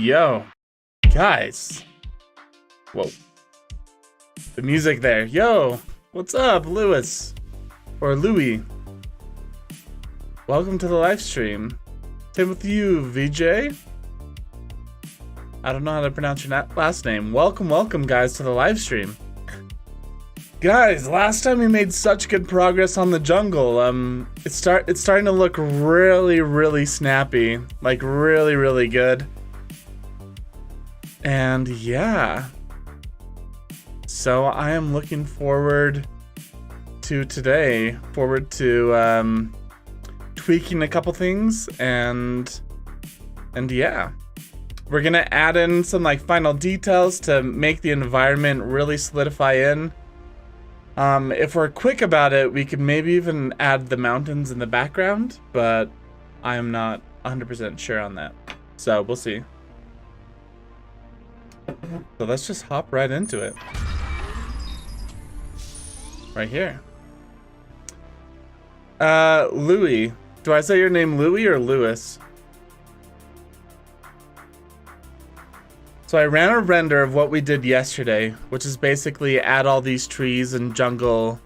Yo, guys. Whoa. The music there. Yo, what's up, Lewis? Or Louie. Welcome to the live stream. Same with you, VJ. I don't know how to pronounce your last name. Welcome, guys, to the live stream. Guys, last time we made such good progress on the jungle. It's starting to look really snappy. Like really good. And yeah. So I am looking forward to today. Forward to tweaking a couple things and yeah. We're gonna add in some like final details to make the environment really solidify in. If we're quick about it, we could maybe even add the mountains in the background, but I am not 100% sure on that. So we'll see. So let's just hop right into it. Right here. Louie. Do I say your name Louie or Lewis? So I ran a render of what we did yesterday, which is basically add all these trees and jungle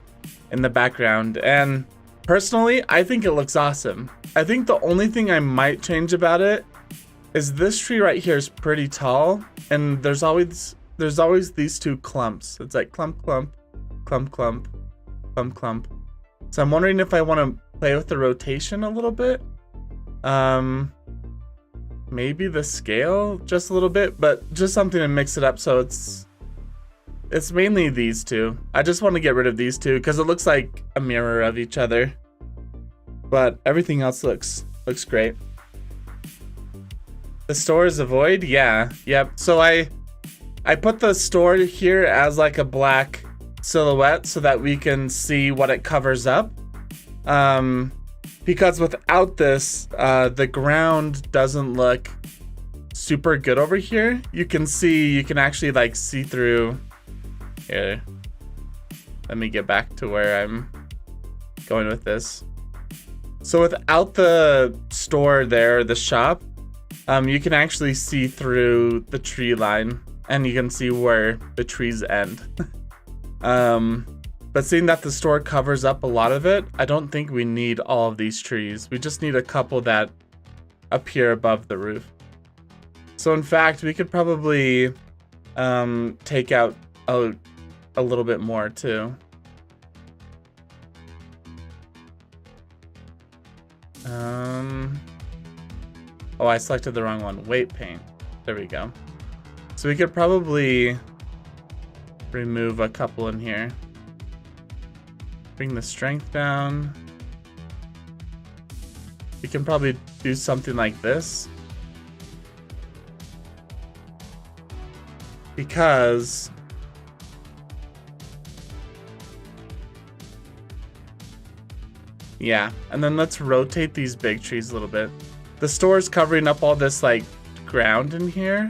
in the background. And personally, I think it looks awesome. I think the only thing I might change about it is this tree right here is pretty tall, and there's always these two clumps. It's like clump, clump, clump, clump, clump, clump. So I'm wondering if I want to play with the rotation a little bit. Maybe the scale just a little bit, but just something to mix it up so it's mainly these two. I just want to get rid of these two because it looks like a mirror of each other. But everything else looks great. The store is a void? Yeah. Yep. So I put the store here as like a black silhouette so that we can see what it covers up. Because without this, the ground doesn't look super good over here. You can actually like see through. Here, let me get back to where I'm going with this. So without the store there, the shop, you can actually see through the tree line and you can see where the trees end. But seeing that the store covers up a lot of it, I don't think we need all of these trees. We just need a couple that appear above the roof. So in fact, we could probably take out a little bit more too. Oh, I selected the wrong one. Weight paint. There we go. So we could probably remove a couple in here. Bring the strength down. We can probably do something like this. Because yeah, and then let's rotate these big trees a little bit. The store is covering up all this like ground in here.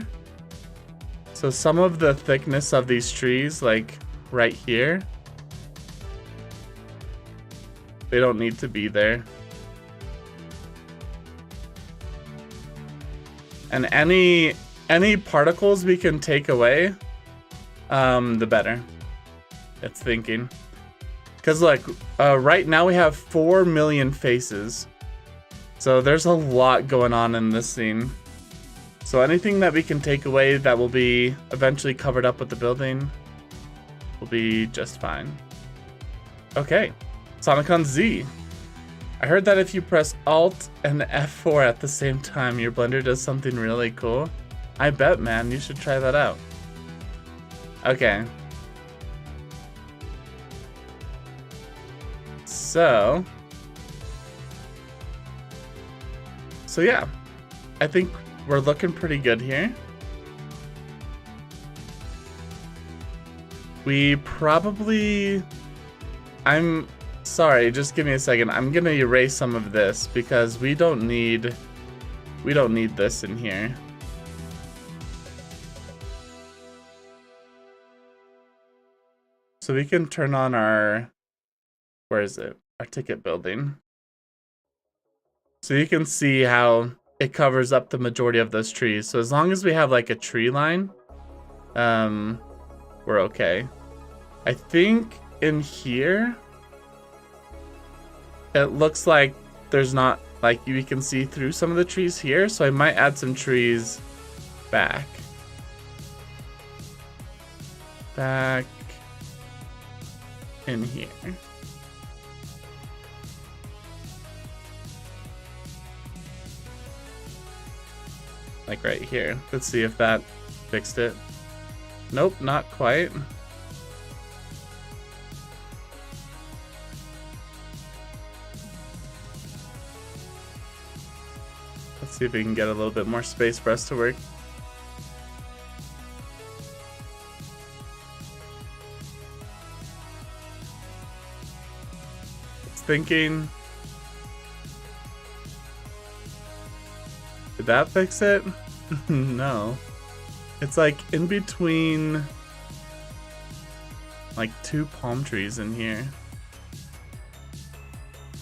So some of the thickness of these trees, like right here, they don't need to be there. And any particles we can take away, the better. It's thinking. Because look, right now we have 4 million faces. So there's a lot going on in this scene. So anything that we can take away that will be eventually covered up with the building will be just fine. Okay. Sonicon Z. I heard that if you press Alt and F4 at the same time, your Blender does something really cool. I bet, man. You should try that out. Okay. So yeah. I think we're looking pretty good here. We probably... Sorry, just give me a second. I'm gonna erase some of this because we don't need this in here. So we can turn on our, where is it? Our ticket building. So you can see how it covers up the majority of those trees. So as long as we have like a tree line, we're okay. I think in here, it looks like there's not, like we can see through some of the trees here. So I might add some trees back. Back in here. Like right here. Let's see if that fixed it. Nope, not quite. Let's see if we can get a little bit more space for us to work. It's thinking. Did that fix it? No. It's like in between like two palm trees in here.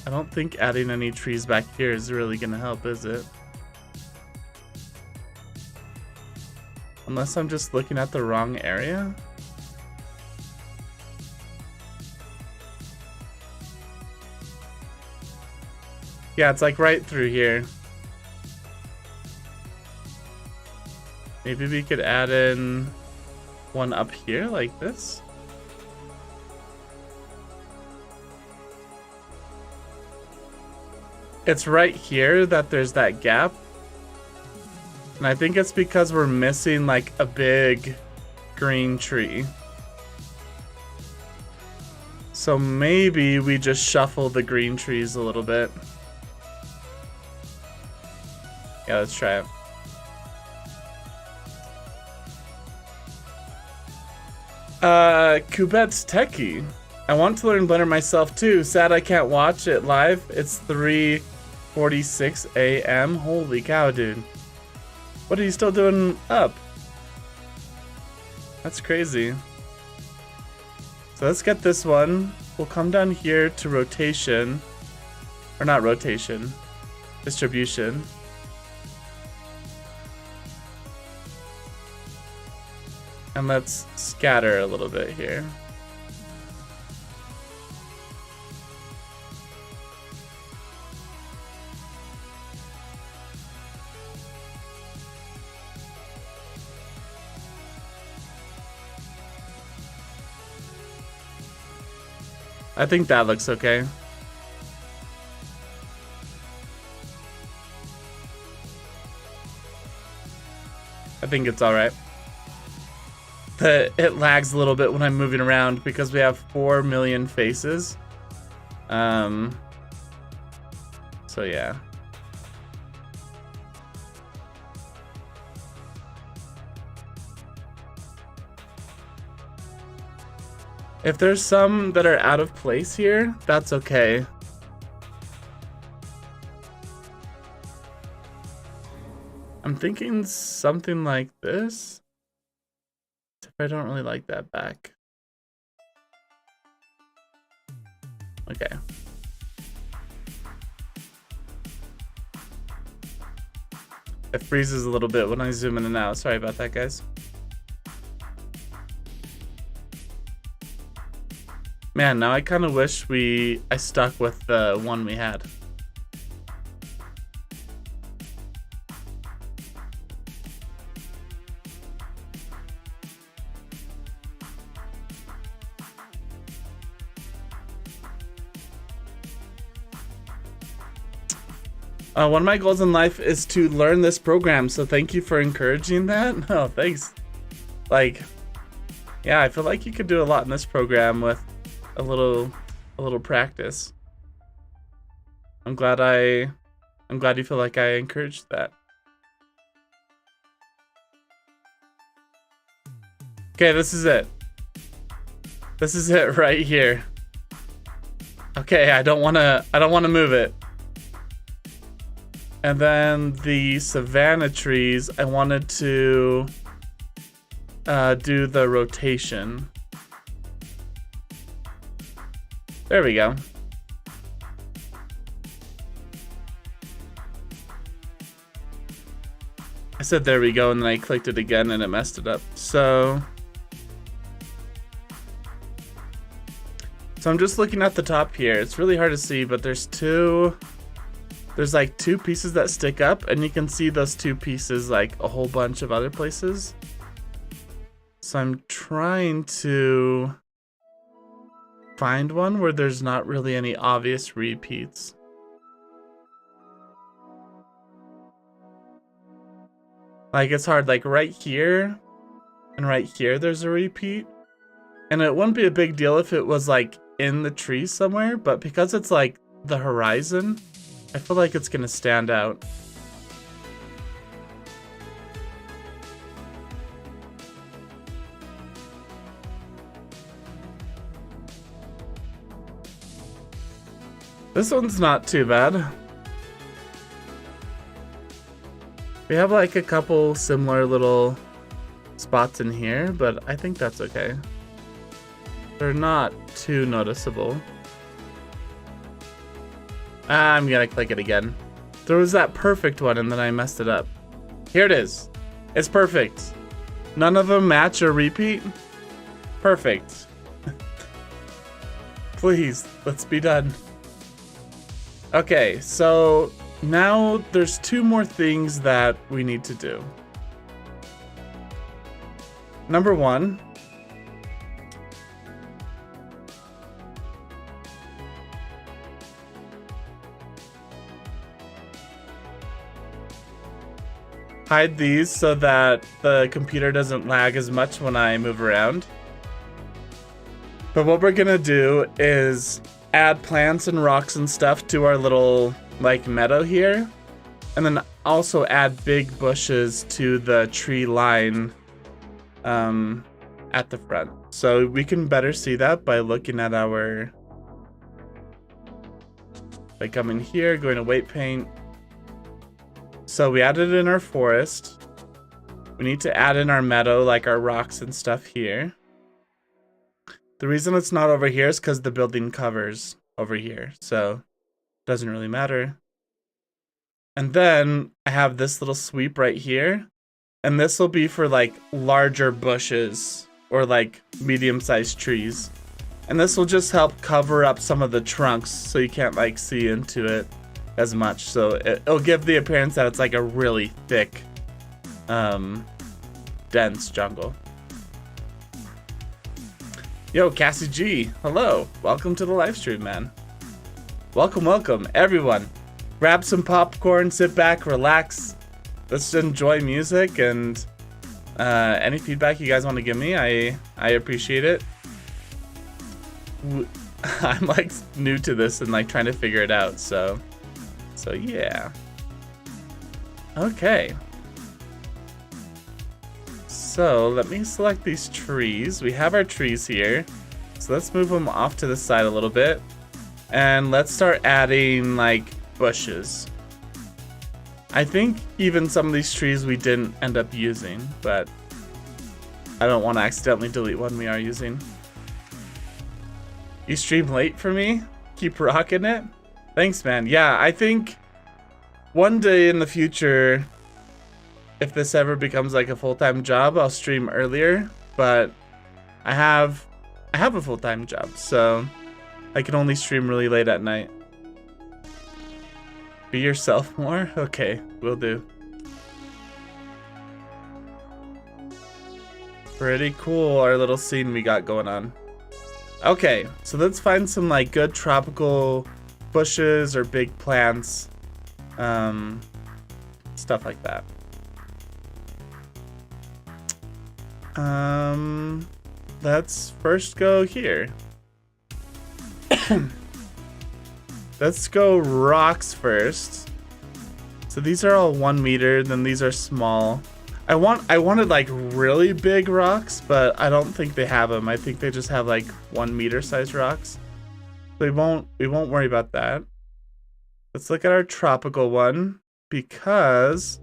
I don't think adding any trees back here is really gonna help, is it? Unless I'm just looking at the wrong area. Yeah, it's like right through here. Maybe we could add in one up here like this. It's right here that there's that gap. And I think it's because we're missing like a big green tree. So maybe we just shuffle the green trees a little bit. Yeah, let's try it. Kubet's Techie. I want to learn Blender myself too. Sad I can't watch it live. It's 3:46 a.m. Holy cow, dude. What are you still doing up? That's crazy. So let's get this one. We'll come down here to rotation. Or not rotation. Distribution. And let's scatter a little bit here. I think that looks okay. I think it's all right. It lags a little bit when I'm moving around because we have 4 million faces. So yeah. If there's some that are out of place here, that's okay. I'm thinking something like this. I don't really like that back. Okay. It freezes a little bit when I zoom in and out. Sorry about that, guys. Man, now I kind of wish I stuck with the one we had. One of my goals in life is to learn this program, so thank you for encouraging that. No, thanks. Like, yeah, I feel like you could do a lot in this program with a little practice. I'm glad you feel like I encouraged that. Okay, this is it. This is it right here. Okay, I don't want to move it. And then the savanna trees, I wanted to do the rotation. There we go. said there we go, and then I clicked it again and it messed it up. So I'm just looking at the top here. It's really hard to see, but there's like two pieces that stick up, and you can see those two pieces like a whole bunch of other places. So I'm trying to find one where there's not really any obvious repeats. Like it's hard, like right here and right here there's a repeat. And it wouldn't be a big deal if it was like in the trees somewhere, but because it's like the horizon, I feel like it's gonna stand out. This one's not too bad. We have like a couple similar little spots in here, but I think that's okay. They're not too noticeable. I'm gonna click it again. There was that perfect one and then I messed it up. Here it is. It's perfect. None of them match or repeat. Perfect. Please, let's be done. Okay, so now there's two more things that we need to do. Number one, hide these so that the computer doesn't lag as much when I move around. But what we're gonna do is add plants and rocks and stuff to our little like meadow here, and then also add big bushes to the tree line at the front. So we can better see that by looking at our, by coming here, going to weight paint. So we added in our forest. We need to add in our meadow, like our rocks and stuff here. The reason it's not over here is because the building covers over here, so it doesn't really matter. And then I have this little sweep right here, and this will be for like larger bushes or like medium-sized trees. And this will just help cover up some of the trunks so you can't like see into it as much. So it'll give the appearance that it's like a really thick, dense jungle. Yo, Cassie G, hello. Welcome to the live stream, man. Welcome, welcome, everyone. Grab some popcorn, sit back, relax. Let's enjoy music, and any feedback you guys want to give me, I appreciate it. I'm like new to this and like trying to figure it out, so yeah. Okay. So let me select these trees. We have our trees here. So let's move them off to the side a little bit. And let's start adding like bushes. I think even some of these trees we didn't end up using, but I don't want to accidentally delete one we are using. You stream late for me? Keep rocking it? Thanks, man. Yeah, I think one day in the future, if this ever becomes like a full-time job, I'll stream earlier, but I have a full-time job, so I can only stream really late at night. Be yourself more? Okay, will do. Pretty cool, our little scene we got going on. Okay, so let's find some like good tropical bushes or big plants, stuff like that. Let's first go here. Let's go rocks first. So these are all 1 meter, then these are small. I wanted like really big rocks, but I don't think they have them. I think they just have like 1 meter size rocks. So we won't worry about that. Let's look at our tropical one, because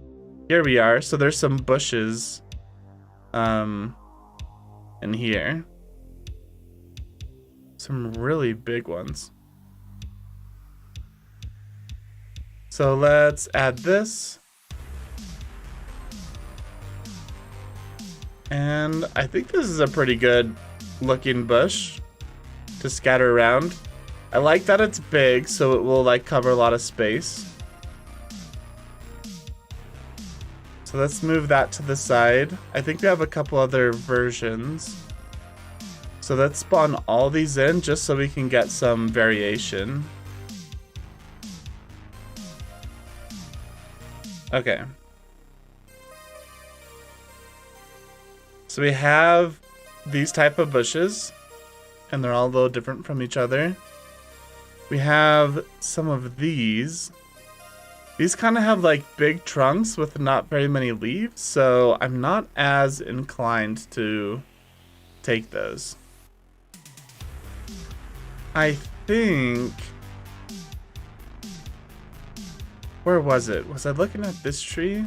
here we are. So there's some bushes in here. Some really big ones. So let's add this. And I think this is a pretty good looking bush to scatter around. I like that it's big, so it will like cover a lot of space. So let's move that to the side. I think we have a couple other versions. So let's spawn all these in just so we can get some variation. Okay. So we have these type of bushes, and they're all a little different from each other. We have some of these. These kind of have like big trunks with not very many leaves, so I'm not as inclined to take those. I think... Where was it? Was I looking at this tree?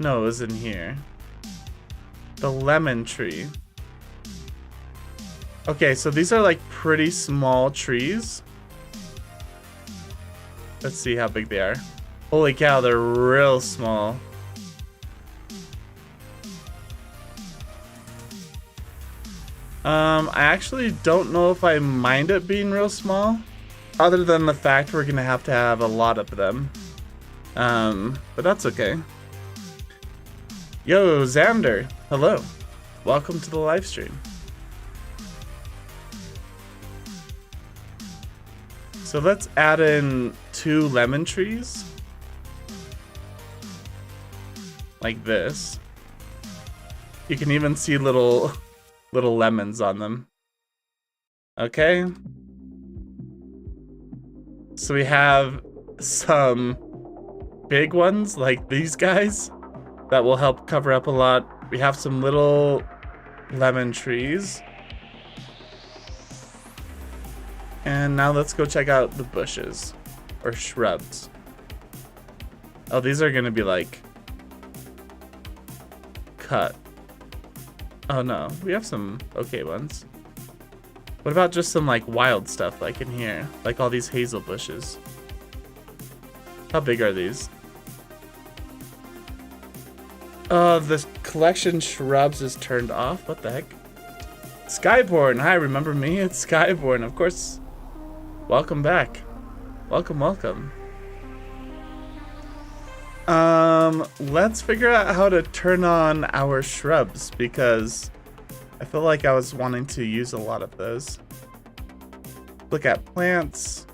No, it was in here. The lemon tree. Okay, so these are like pretty small trees. Let's see how big they are. Holy cow, they're real small. I actually don't know if I mind it being real small, other than the fact we're gonna have to have a lot of them. But that's okay. Yo, Xander, hello. Welcome to the live stream. So let's add in 2 lemon trees. Like this. You can even see little lemons on them. Okay. So we have some big ones like these guys that will help cover up a lot. We have some little lemon trees. And now let's go check out the bushes or shrubs. Oh, these are gonna be like cut. Oh no, we have some okay ones. What about just some like wild stuff like in here? Like all these hazel bushes. How big are these? The collection shrubs is turned off. What the heck? Skyborn, hi, remember me? It's Skyborn, of course. Welcome back. Welcome, welcome. Let's figure out how to turn on our shrubs because I feel like I was wanting to use a lot of those. Look at plants.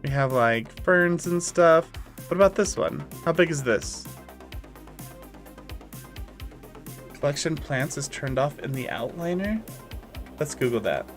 We have like ferns and stuff. What about this one? How big is this? Collection plants is turned off in the outliner? Let's Google that.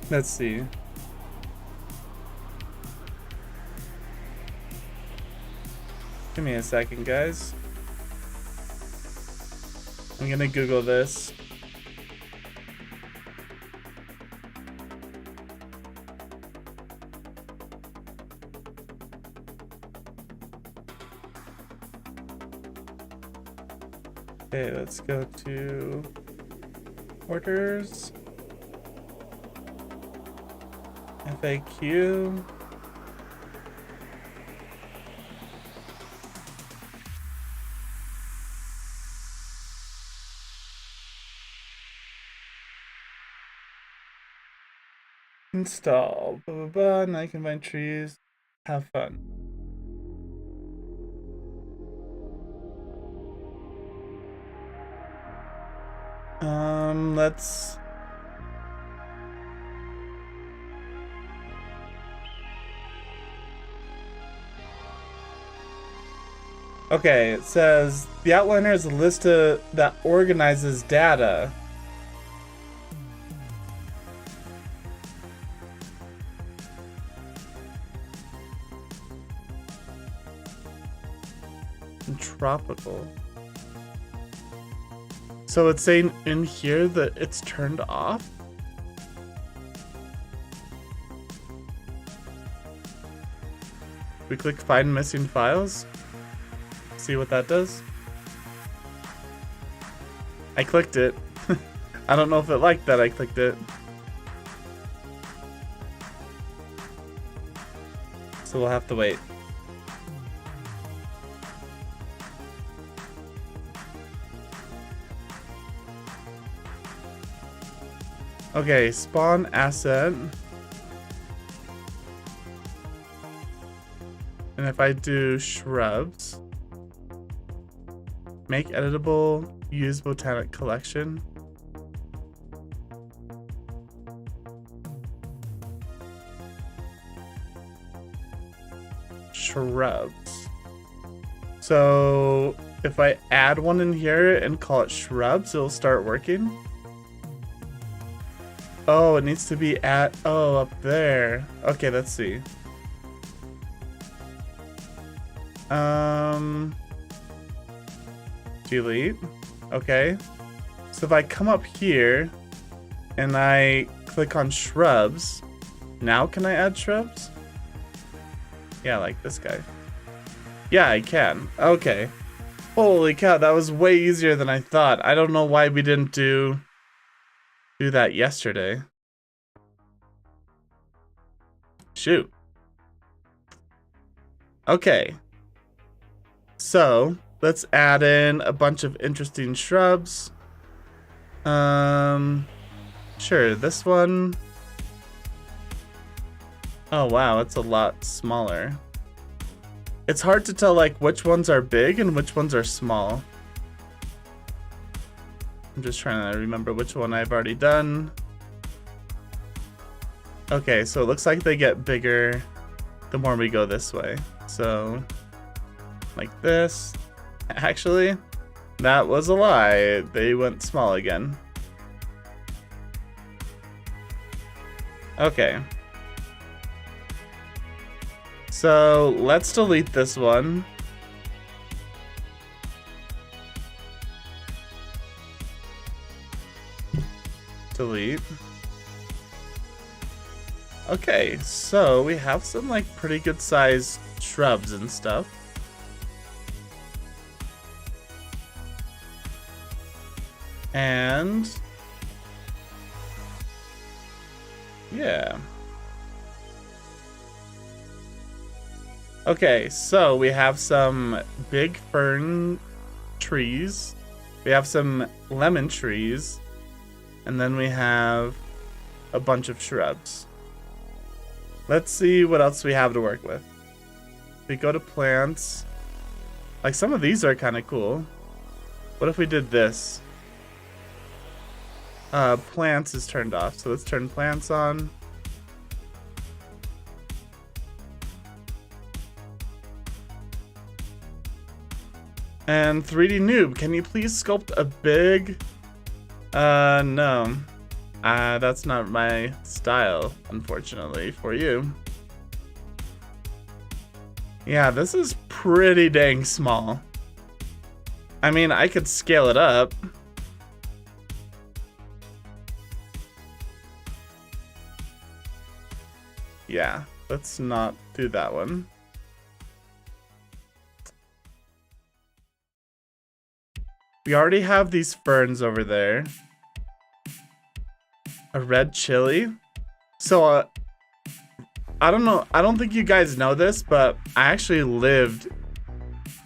Let's see. Give me a second, guys. I'm gonna Google this. Okay, let's go to orders. FAQ. Install. Blah, blah, blah. Now you can find trees. Have fun. Let's... Okay, it says the outliner is a list that organizes data. and tropical. So it's saying in here that it's turned off. We click find missing files. See what that does. I clicked it. I don't know if it liked that I clicked it. So we'll have to wait. Okay, spawn asset. And if I do shrubs, make editable, use botanic collection. Shrubs. So if I add one in here and call it shrubs, it'll start working. Oh, it needs to be up there. Okay, let's see. Delete. Okay. So if I come up here and I click on shrubs, now can I add shrubs? Yeah, like this guy. Yeah, I can. Okay. Holy cow, that was way easier than I thought. I don't know why we didn't do that yesterday. Shoot. Okay. So, let's add in a bunch of interesting shrubs. Sure, this one. Oh wow, it's a lot smaller. It's hard to tell like which ones are big and which ones are small. I'm just trying to remember which one I've already done. Okay, so it looks like they get bigger the more we go this way. So, like this. Actually, that was a lie. They went small again. Okay. So, let's delete this one. Delete. Okay, so we have some like pretty good sized shrubs and stuff. And yeah. Okay, so we have some big fern trees. We have some lemon trees. And then we have a bunch of shrubs. Let's see what else we have to work with. We go to plants. Like some of these are kind of cool. What if we did this? Plants is turned off, so let's turn plants on. And 3D Noob, can you please sculpt a big... no. That's not my style, unfortunately, for you. Yeah, this is pretty dang small. I mean, I could scale it up. Yeah, let's not do that one. We already have these ferns over there. A red chili. So, I don't know. I don't think you guys know this, but I actually lived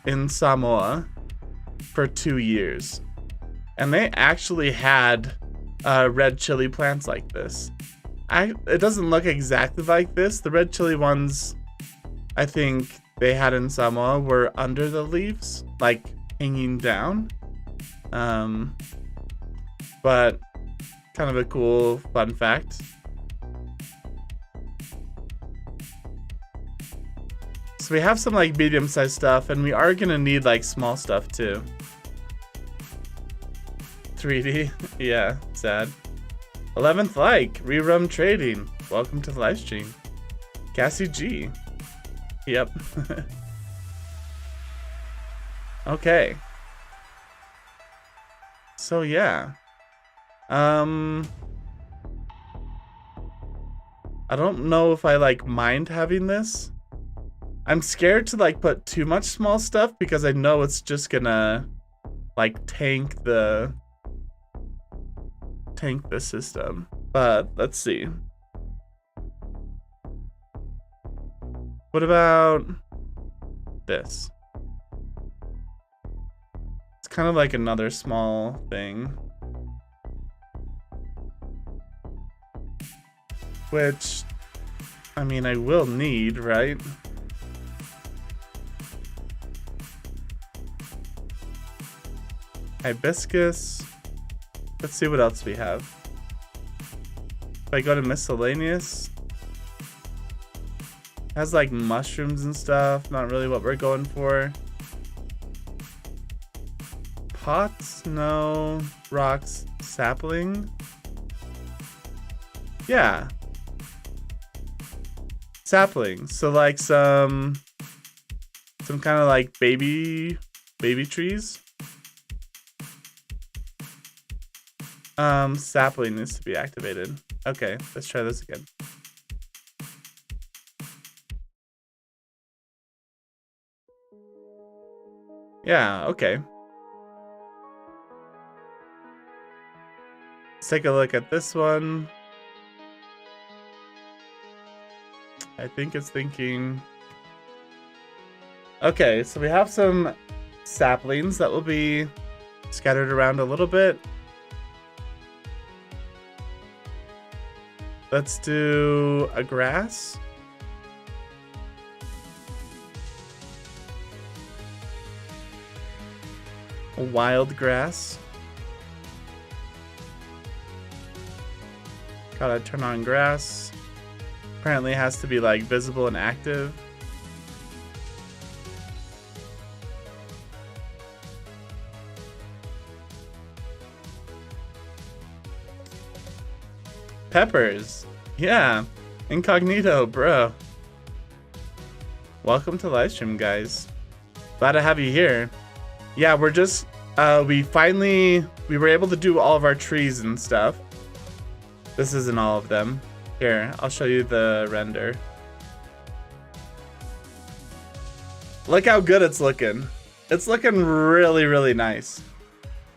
in Samoa for 2 years. And they actually had red chili plants like this. It doesn't look exactly like this. The red chili ones I think they had in Samoa were under the leaves, like hanging down. But kind of a cool fun fact. So we have some like medium-sized stuff, and we are gonna need like small stuff too. 3D, yeah, sad. 11th like, rerun trading. Welcome to the live stream. Cassie G. Yep. Okay. So yeah. I don't know if I like mind having this. I'm scared to like put too much small stuff because I know it's just gonna like tank the system. But let's see. What about this? It's kind of like another small thing. Which, I mean, I will need, right? Hibiscus. Let's see what else we have. If I go to miscellaneous, it has like mushrooms and stuff. Not really what we're going for. Pots, no. Rocks, sapling. Yeah. Saplings. So like some kind of like baby trees. Sapling needs to be activated. Okay, let's try this again. Yeah, okay. Let's take a look at this one. I think it's thinking. Okay, so we have some saplings that will be scattered around a little bit. Let's do a grass. A wild grass. Gotta turn on grass. Apparently it has to be like visible and active. Peppers. Yeah. Incognito, bro. Welcome to livestream, guys. Glad to have you here. Yeah, we're just we were able to do all of our trees and stuff. This isn't all of them. Here, I'll show you the render. Look how good it's looking. It's looking really, really nice.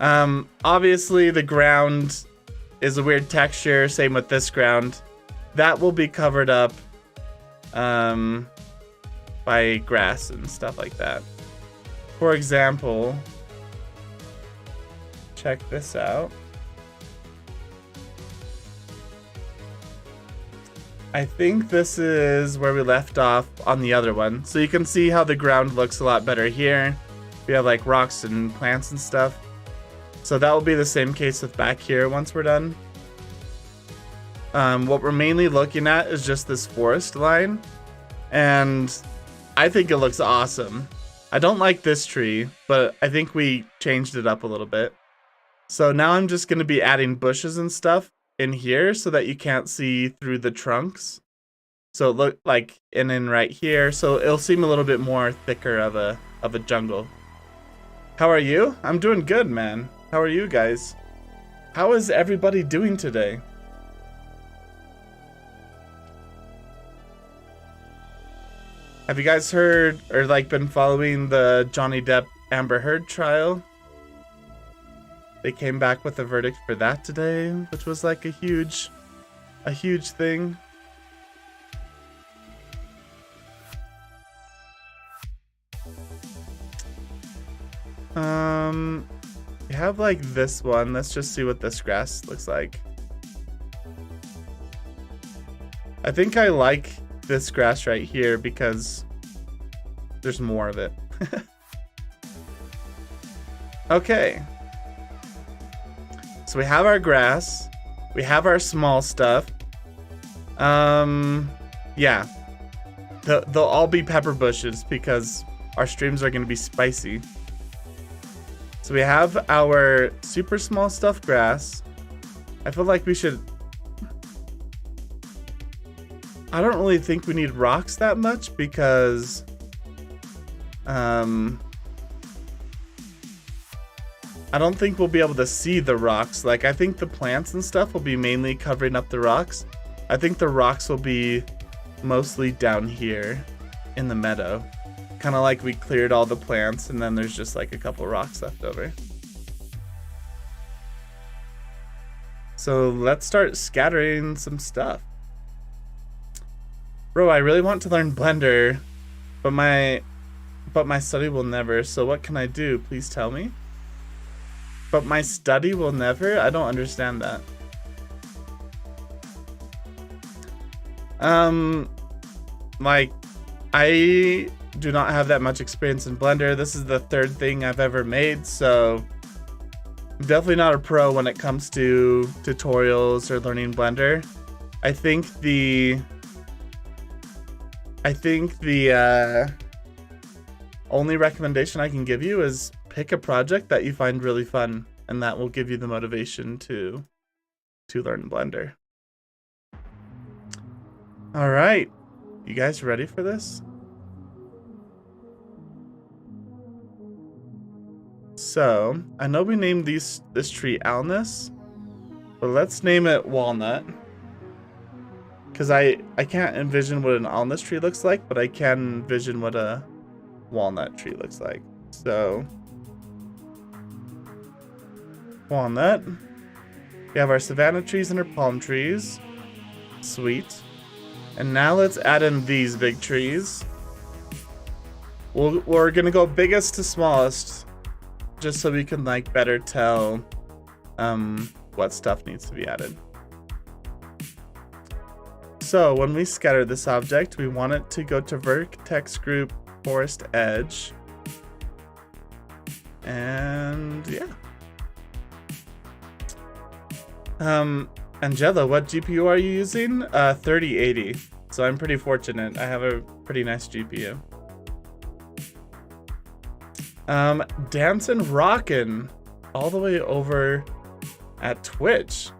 Obviously the ground is a weird texture, same with this ground. That will be covered up by grass and stuff like that. For example, check this out. I think this is where we left off on the other one. So you can see how the ground looks a lot better here. We have like rocks and plants and stuff. So that will be the same case with back here once we're done. What we're mainly looking at is just this forest line. And I think it looks awesome. I don't like this tree, but I think we changed it up a little bit. So now I'm just going to be adding bushes and stuff in here so that you can't see through the trunks. So it look like in right here. So it'll seem a little bit more thicker of a jungle. How are you? I'm doing good, man. How are you guys? How is everybody doing today? Have you guys heard or like been following the Johnny Depp Amber Heard trial? They came back with a verdict for that today, which was like a huge thing. We have like this one. Let's just see what this grass looks like. I think I like this grass right here because there's more of it. Okay. So we have our grass. We have our small stuff. Yeah. They'll all be pepper bushes because our streams are going to be spicy. So we have our super small stuff grass. I feel like we should... I don't really think we need rocks that much because... I don't think we'll be able to see the rocks. Like, I think the plants and stuff will be mainly covering up the rocks. I think the rocks will be mostly down here in the meadow. Kind of like we cleared all the plants and then there's just like a couple rocks left over. So let's start scattering some stuff. Bro, I really want to learn Blender, but my study will never. So what can I do? Please tell me. But my study will never? I don't understand that. Like, I do not have that much experience in Blender. This is the third thing I've ever made, so I'm definitely not a pro when it comes to tutorials or learning Blender. I think the only recommendation I can give you is pick a project that you find really fun, and that will give you the motivation to learn Blender. All right, you guys ready for this? So I know we named this tree Alnus, but let's name it Walnut, because I can't envision what an alnus tree looks like, but I can envision what a walnut tree looks like. So walnut. We have our savanna trees and our palm trees. Sweet. And now let's add in these big trees. We're gonna go biggest to smallest, just so we can like better tell what stuff needs to be added. So when we scatter this object, we want it to go to vertex group forest edge. And yeah. Angela, what GPU are you using? 3080. So I'm pretty fortunate. I have a pretty nice GPU. Dancing Rockin' all the way over at Twitch.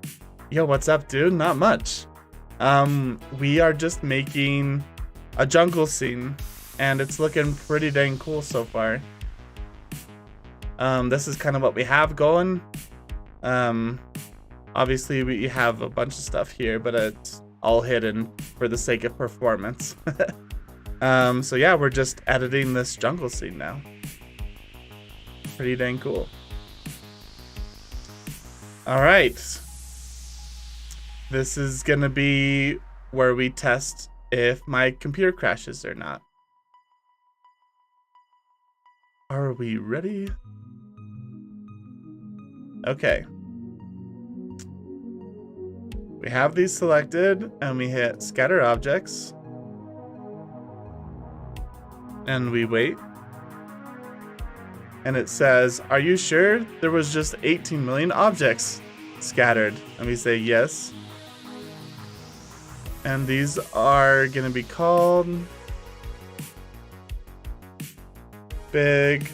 Yo, what's up, dude? Not much. We are just making a jungle scene, and it's looking pretty dang cool so far. This is kind of what we have going. Obviously we have a bunch of stuff here, but it's all hidden for the sake of performance. So yeah, we're just editing this jungle scene now. Pretty dang cool. All right. This is gonna be where we test if my computer crashes or not. Are we ready? Okay. We have these selected and we hit scatter objects. And we wait. And it says, are you sure there was just 18 million objects scattered? And we say yes. And these are gonna be called big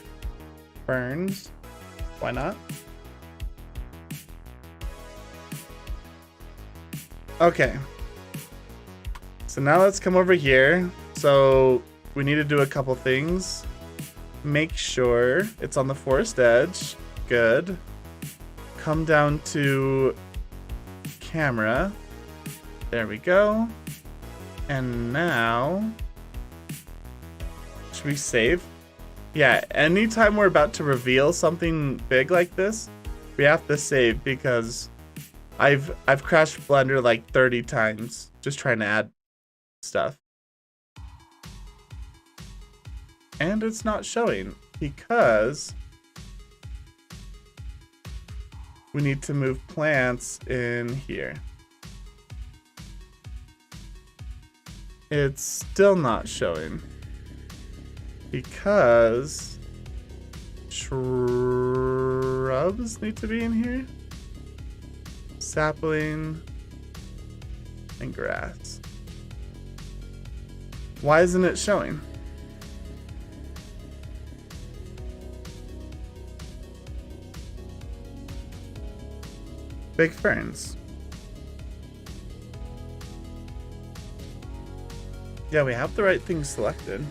ferns. Why not? Okay. So now let's come over here. So we need to do a couple things. Make sure it's on the forest edge. Good. Come down to camera. There we go. And now, should we save? Yeah, anytime we're about to reveal something big like this, we have to save, because I've crashed Blender like 30 times just trying to add stuff. And it's not showing because we need to move plants in here. It's still not showing because shrubs need to be in here. Sapling and grass. Why isn't it showing? Big ferns. Yeah, we have the right thing selected.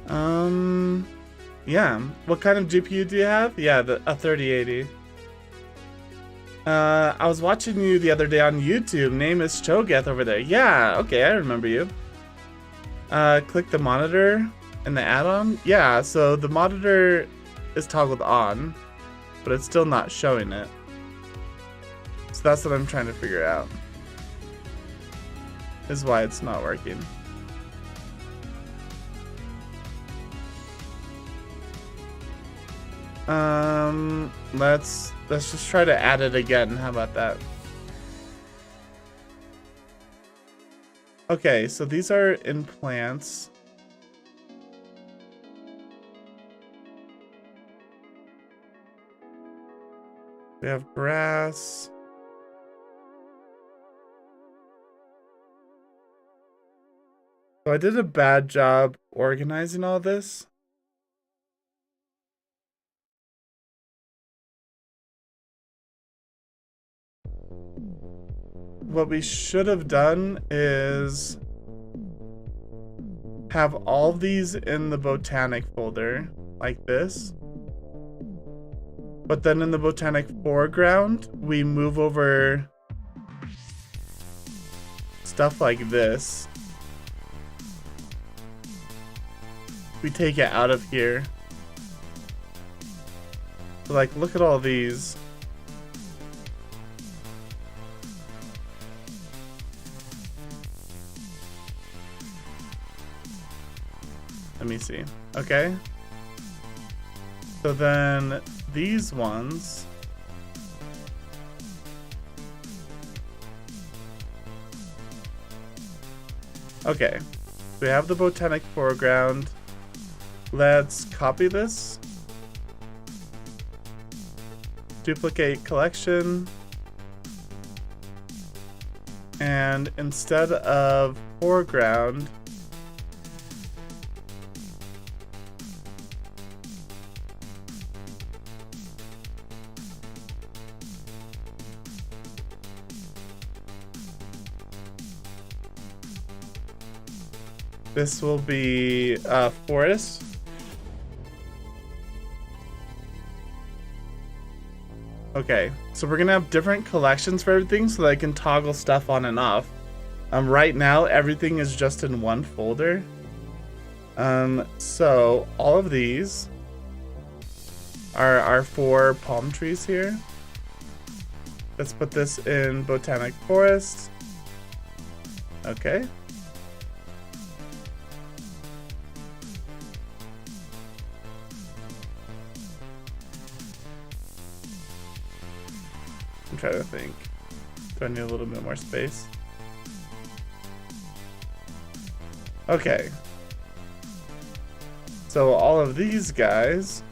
Yeah. What kind of GPU do you have? Yeah, a 3080. I was watching you the other day on YouTube. Name is Chogeth over there. Yeah, okay, I remember you. Click the monitor and the add-on. Yeah, so the monitor is toggled on, but it's still not showing it. So that's what I'm trying to figure out. Is why it's not working. Let's just try to add it again. How about that? Okay, so these are in plants. We have grass. So I did a bad job organizing all this. What we should have done is have all these in the botanic folder like this. But then in the botanic foreground, we move over stuff like this. We take it out of here. So like, look at all these. Let me see. Okay. So then these ones. Okay. We have the botanic foreground. Let's copy this. Duplicate collection. And instead of foreground, this will be forest. Okay, so we're gonna have different collections for everything so that I can toggle stuff on and off. Right now, everything is just in one folder. So all of these are our 4 palm trees here. Let's put this in botanic forest. Okay. I'm trying to think. Do I need a little bit more space? Okay. So all of these guys.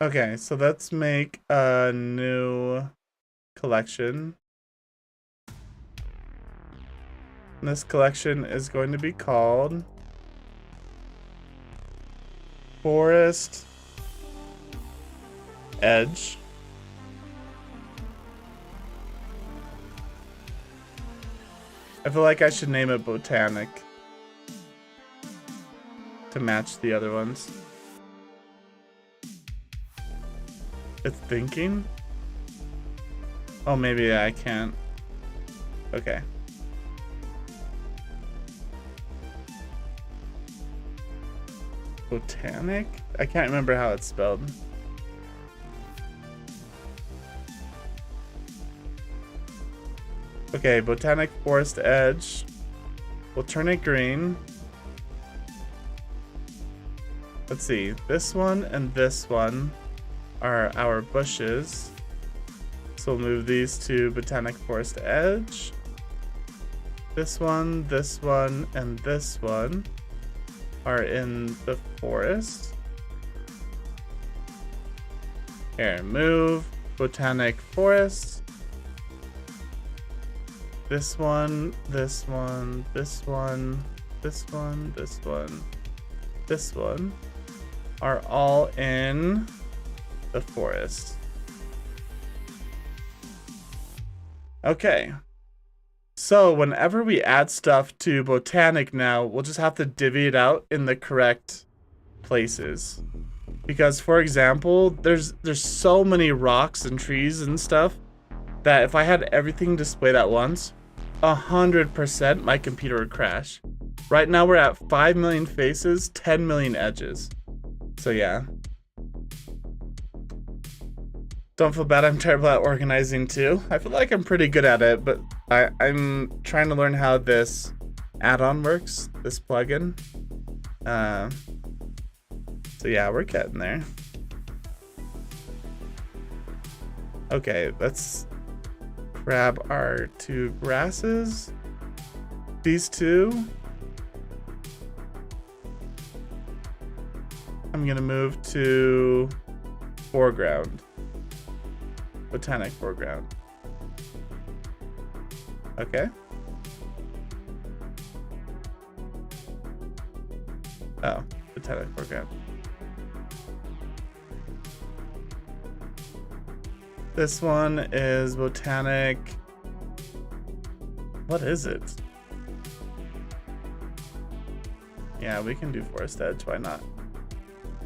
Okay, so let's make a new collection. And this collection is going to be called Forest Edge. I feel like I should name it Botanic to match the other ones. It's thinking? Oh, maybe I can't. Okay. Botanic? I can't remember how it's spelled. Okay, Botanic Forest Edge. We'll turn it green. Let's see. This one and this one are our bushes. So we'll move these to Botanic Forest Edge. This one, and this one are in the forest. Here, move Botanic Forest. This one, this one, this one, this one, this one, this one are all in the forest. Okay. So whenever we add stuff to Botanic now, we'll just have to divvy it out in the correct places. Because, for example, there's so many rocks and trees and stuff that if I had everything displayed at once, 100% my computer would crash. Right now we're at 5 million faces, 10 million edges. So yeah. Don't feel bad, I'm terrible at organizing too. I feel like I'm pretty good at it, but I'm trying to learn how this add-on works, this plugin. So yeah, we're getting there. Okay, let's grab our 2 grasses. These 2. I'm gonna move to foreground. Botanic foreground. Okay. Oh, botanic foreground. This one is botanic. What is it? Yeah, we can do forest edge, why not?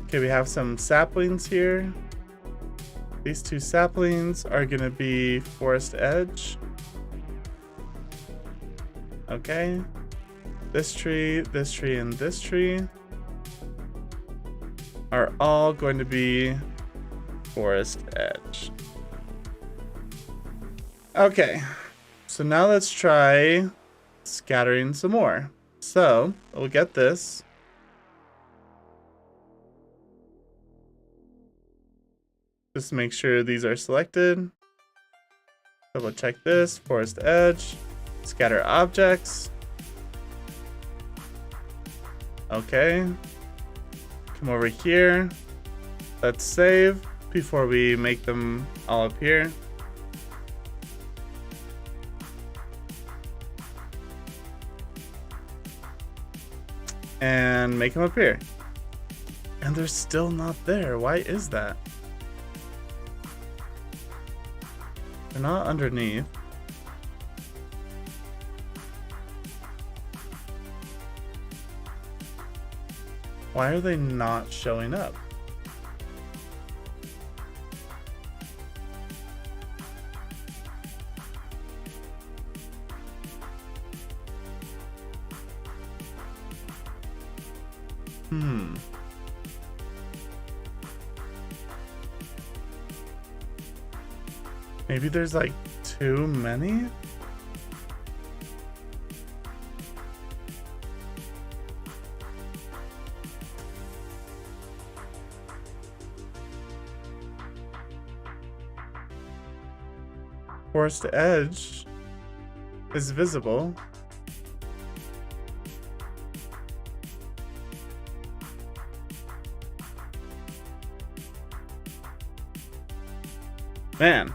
Okay, we have some saplings here. These 2 saplings are gonna be forest edge. Okay. This tree, and this tree are all going to be forest edge. Okay, so now let's try scattering some more. So we'll get this. Just make sure these are selected. Double check this, forest edge, scatter objects. Okay, come over here. Let's save before we make them all appear. And make them appear. And they're still not there. Why is that? They're not underneath. Why are they not showing up? Maybe there's like too many? Forest edge is visible. Man.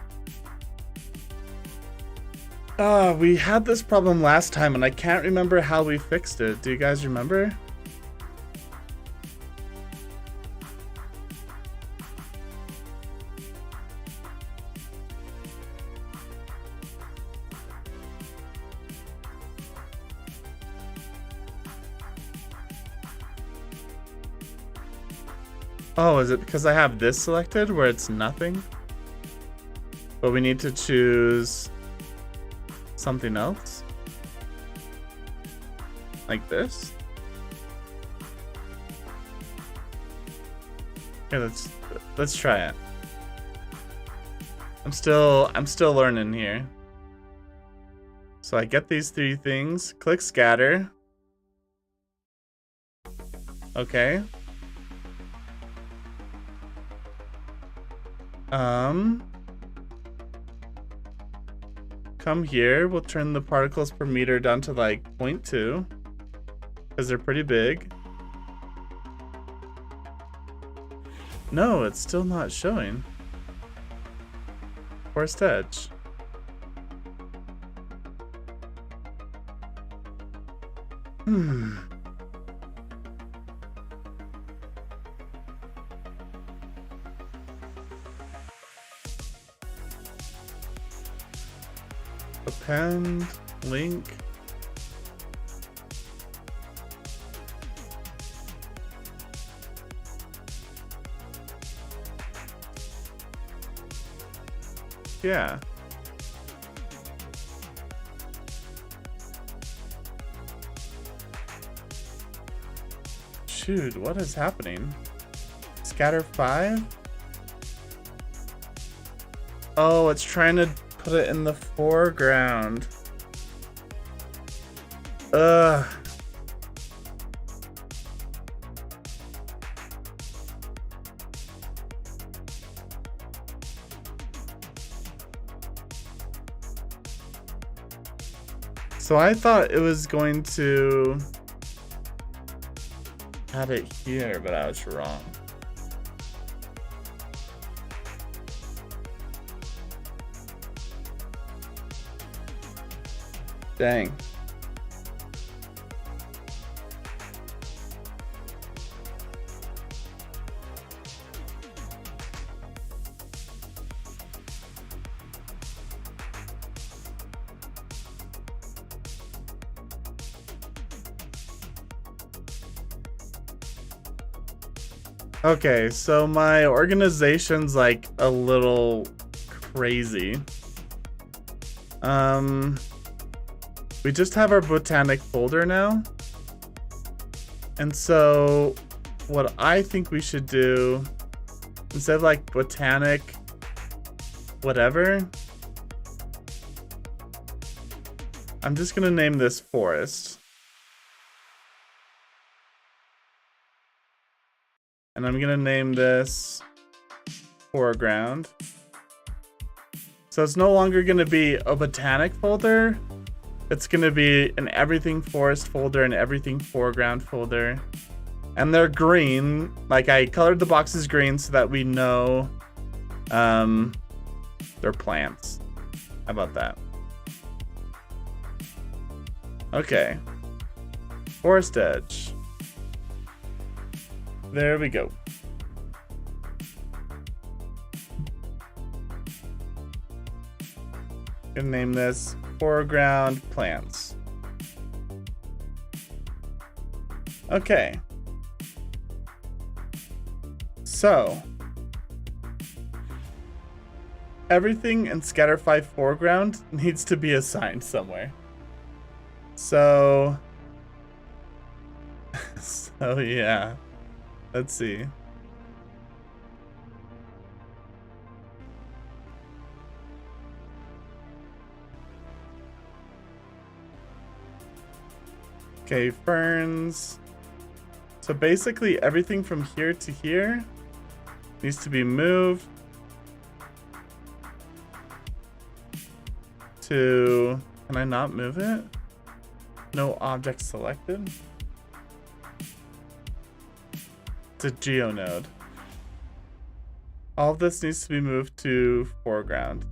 We had this problem last time and I can't remember how we fixed it. Do you guys remember? Oh, is it because I have this selected where it's nothing? But we need to choose something else? Like this? Okay, let's try it. I'm still learning here. So I get these 3 things, click scatter. Okay. Come here, we'll turn the particles per meter down to like 0.2 because they're pretty big. No, it's still not showing. Forest edge. Append, link. Yeah. Shoot, what is happening? Scatter 5? Oh, it's trying to put it in the foreground. Ugh. So I thought it was going to add it here, but I was wrong. Dang. Okay, so my organization's like a little crazy. We just have our botanic folder now. And so what I think we should do, instead of like botanic whatever, I'm just gonna name this forest. And I'm gonna name this foreground. So it's no longer gonna be a botanic folder. It's gonna be an everything forest folder and everything foreground folder. And they're green. Like I colored the boxes green so that we know they're plants. How about that? Okay. Forest edge. There we go. Gonna name this foreground plants. Okay. So everything in Scatter5 foreground needs to be assigned somewhere. So yeah. Let's see. Okay, ferns. So basically everything from here to here needs to be moved to, can I not move it? No object selected. It's a geonode. All of this needs to be moved to foreground.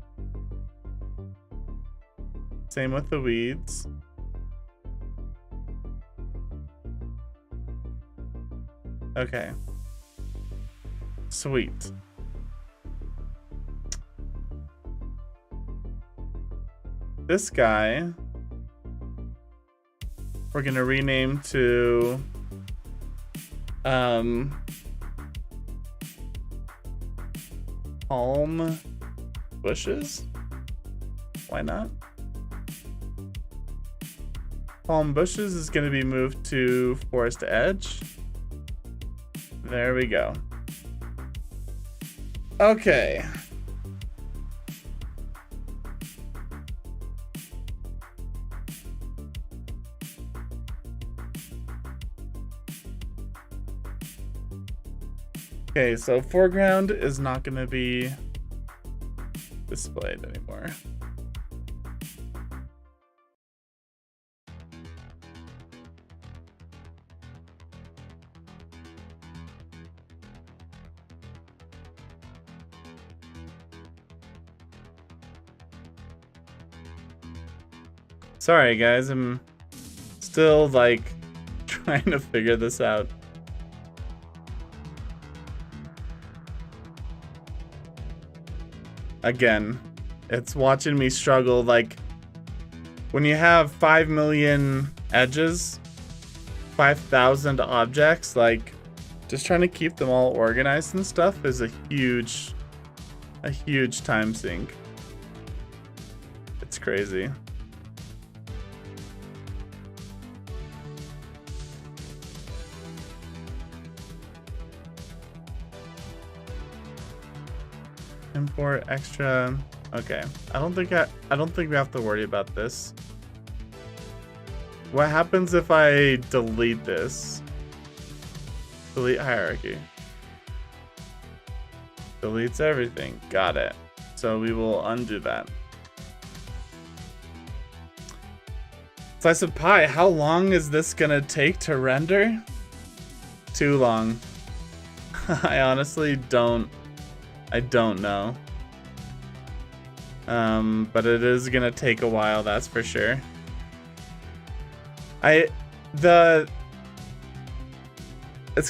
Same with the weeds. Okay. Sweet. This guy, we're gonna rename to palm bushes. Why not? Palm bushes is going to be moved to forest edge. There we go. Okay. Okay, so foreground is not going to be displayed anymore. Sorry guys, I'm still like trying to figure this out. Again, it's watching me struggle. Like, when you have 5 million edges, 5,000 objects, like just trying to keep them all organized and stuff is a huge time sink. It's crazy. Import extra. Okay. I don't think we have to worry about this. What happens if I delete this? Delete hierarchy. Deletes everything. Got it. So we will undo that. Slice of pie. How long is this gonna take to render? Too long. I honestly don't know. But it is gonna take a while, that's for sure. It's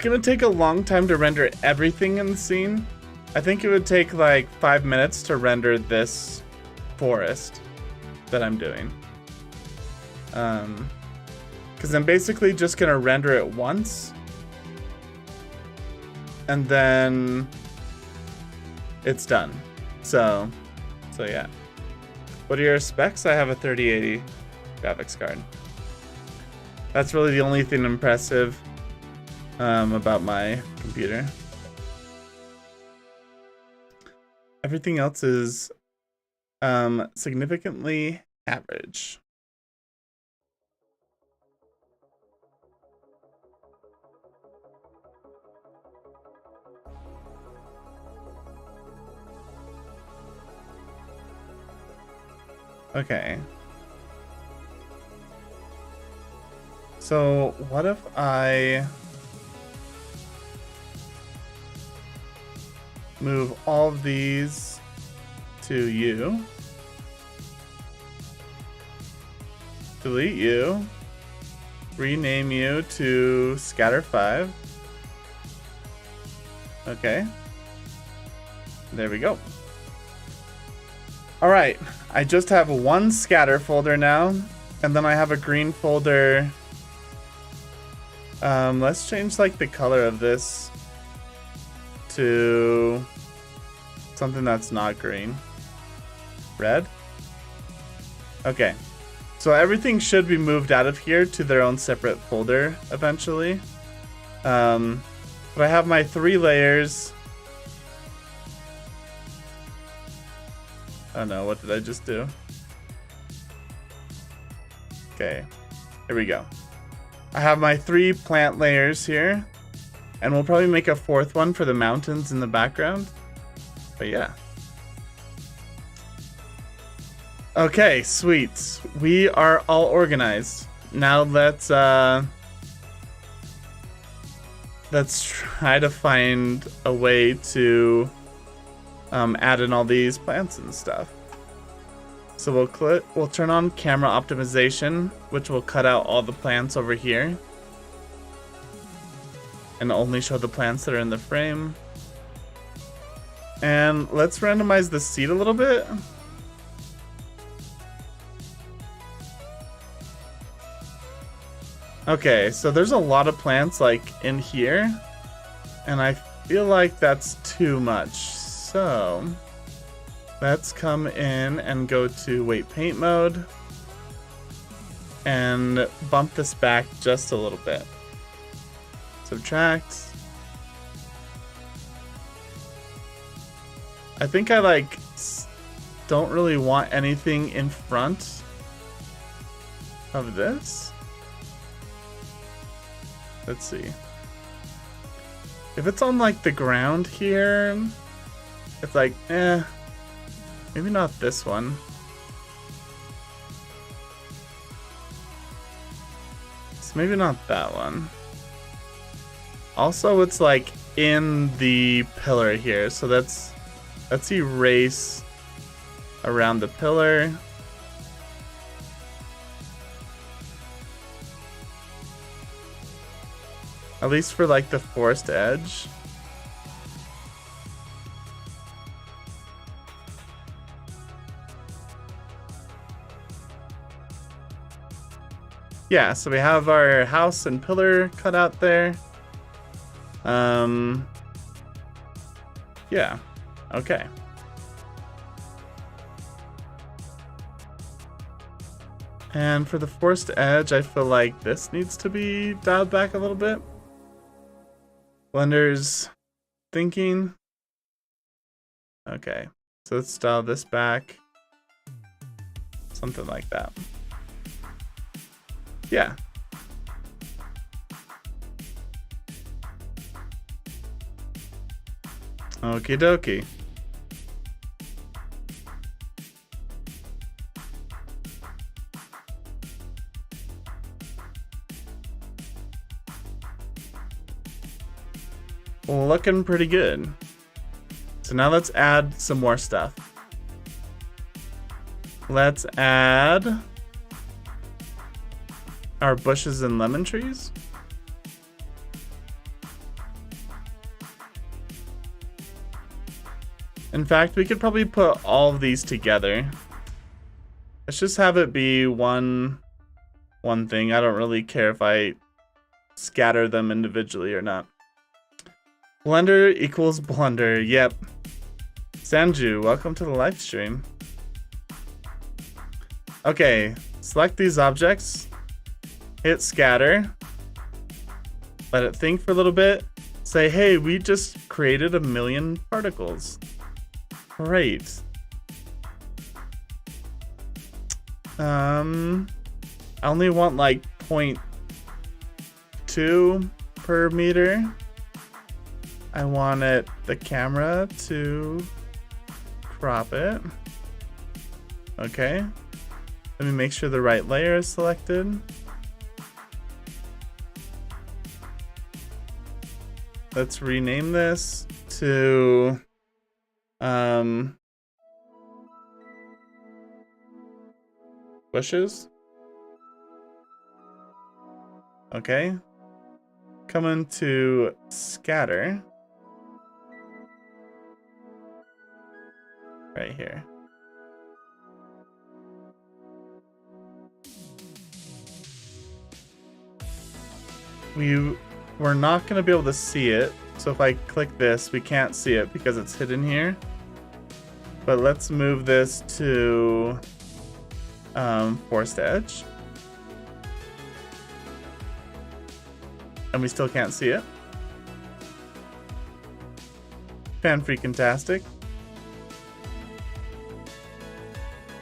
gonna take a long time to render everything in the scene. I think it would take like 5 minutes to render this forest that I'm doing. Because I'm basically just gonna render it once. And then it's done. So yeah. What are your specs? I have a 3080 graphics card. That's really the only thing impressive about my computer. Everything else is significantly average. Okay. So what if I move all of these to you, delete you, rename you to scatter 5. Okay. There we go. All right, I just have one scatter folder now, and then I have a green folder. Let's change like the color of this to something that's not green. Red? Okay, so everything should be moved out of here to their own separate folder eventually. But I have my 3 layers. Oh no, what did I just do? Okay, here we go. I have my 3 plant layers here, and we'll probably make a 4th one for the mountains in the background. But yeah. Okay, sweet. We are all organized. Now let's try to find a way to add in all these plants and stuff. So we'll turn on camera optimization, which will cut out all the plants over here and only show the plants that are in the frame. And let's randomize the seed a little bit. Okay, so there's a lot of plants like in here, and I feel like that's too much. So let's come in and go to weight paint mode and bump this back just a little bit. Subtract. I think I like don't really want anything in front of this. Let's see. If it's on like the ground here, it's like, maybe not this one. So maybe not that one. Also, it's like in the pillar here, so let's erase around the pillar. At least for like the forest edge. Yeah, so we have our house and pillar cut out there. Yeah, okay. And for the forced edge, I feel like this needs to be dialed back a little bit. Blender's thinking. Okay, so let's dial this back. Something like that. Yeah. Okie dokie. Looking pretty good. So now let's add some more stuff. Let's add our bushes and lemon trees. In fact, we could probably put all of these together. Let's just have it be one thing. I don't really care if I scatter them individually or not. Blender equals blunder. Yep. Sanju, welcome to the live stream. Okay, select these objects. Hit scatter. Let it think for a little bit. Say, hey, we just created 1 million particles. Great. I only want like 0.2 per meter. I want the camera to crop it. Okay. Let me make sure the right layer is selected. Let's rename this to bushes. Okay. Coming to scatter. Right here. We're not going to be able to see it. So if I click this, we can't see it because it's hidden here. But let's move this to forced edge. And we still can't see it. Fan-freaking-tastic.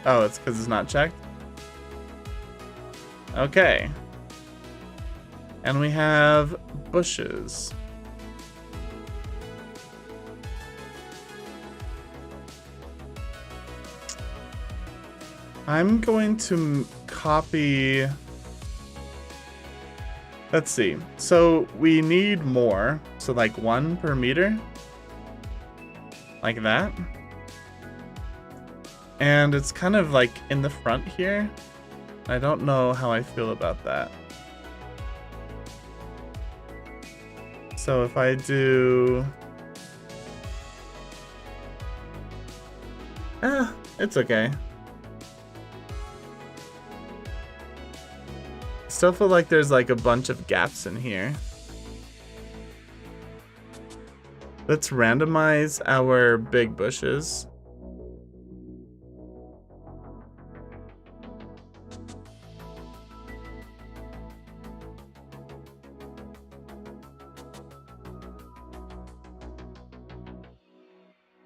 Oh, it's because it's not checked? Okay. And we have bushes. I'm going to copy... Let's see. So we need more. So like 1 per meter. Like that. And it's kind of like in the front here. I don't know how I feel about that. So if I do... it's okay. Still feel like there's like a bunch of gaps in here. Let's randomize our big bushes.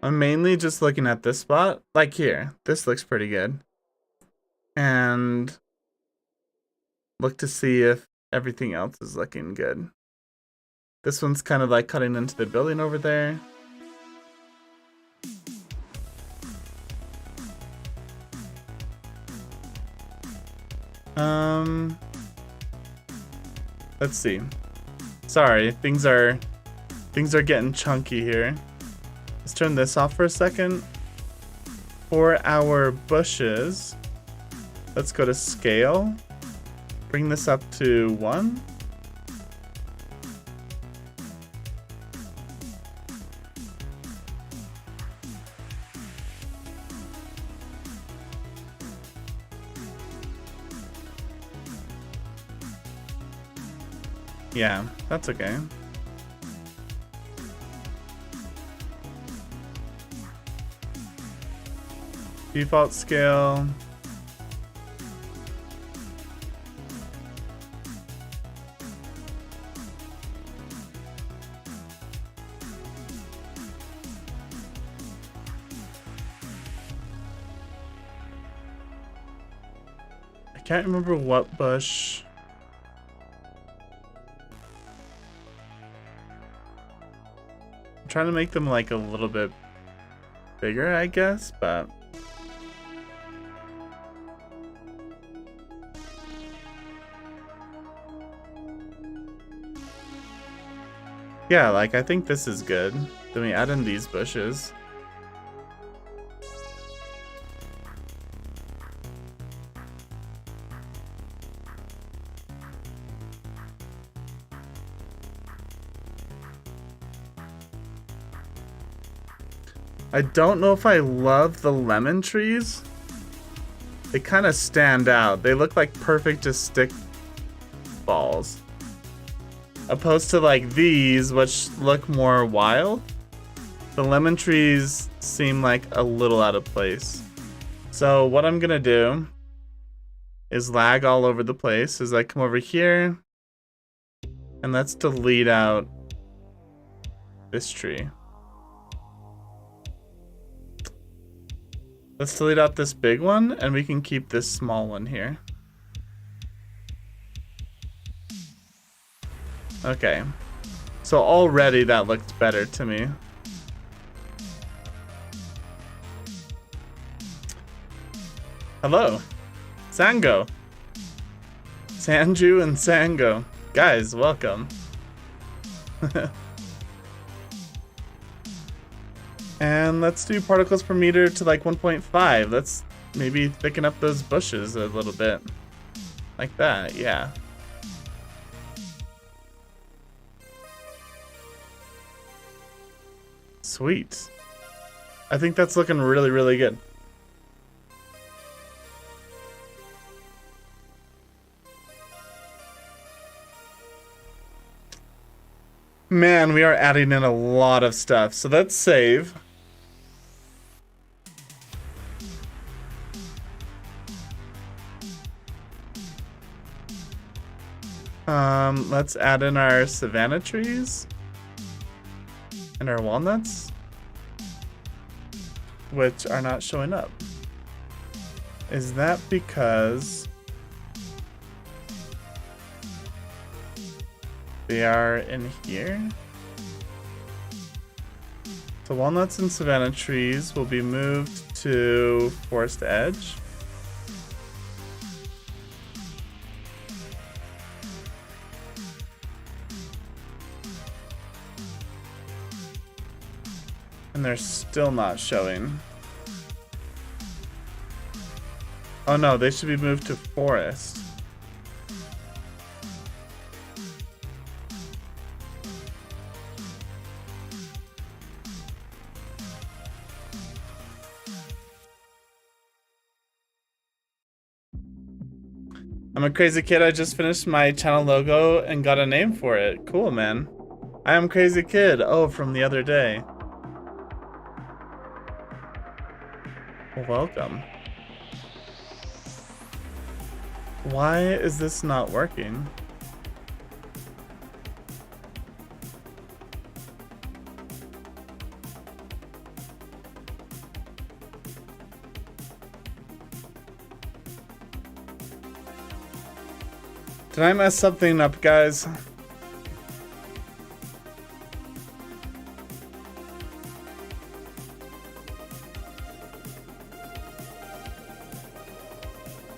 I'm mainly just looking at this spot, like here. This looks pretty good. And look to see if everything else is looking good. This one's kind of like cutting into the building over there. Let's see. Sorry, things are getting chunky here. Let's turn this off for a second. For our bushes, let's go to scale. Bring this up to 1. Yeah, that's okay. Default scale. I can't remember what bush. I'm trying to make them like a little bit bigger, I guess, but yeah, like I think this is good. Then we add in these bushes. I don't know if I love the lemon trees. They kind of stand out. They look like perfect just stick balls. Opposed to like these, which look more wild. The lemon trees seem like a little out of place. So what I'm gonna do is lag all over the place as I come over here. And let's delete out this tree. Let's delete out this big one, and we can keep this small one here. Okay. So already that looked better to me. Hello. Sango. Sanju and Sango. Guys, welcome. And let's do particles per meter to like 1.5. Let's maybe thicken up those bushes a little bit. Like that, yeah. Sweet. I think that's looking really, really good. Man, we are adding in a lot of stuff. So let's save. Let's add in our savanna trees and our walnuts, which are not showing up. Is that because they are in here? So walnuts and savanna trees will be moved to forest edge. And they're still not showing. Oh no, they should be moved to forest. I'm a crazy kid. I just finished my channel logo and got a name for it. Cool, man. I am crazy kid. Oh, from the other day. Welcome. Why is this not working? Did I mess something up, guys?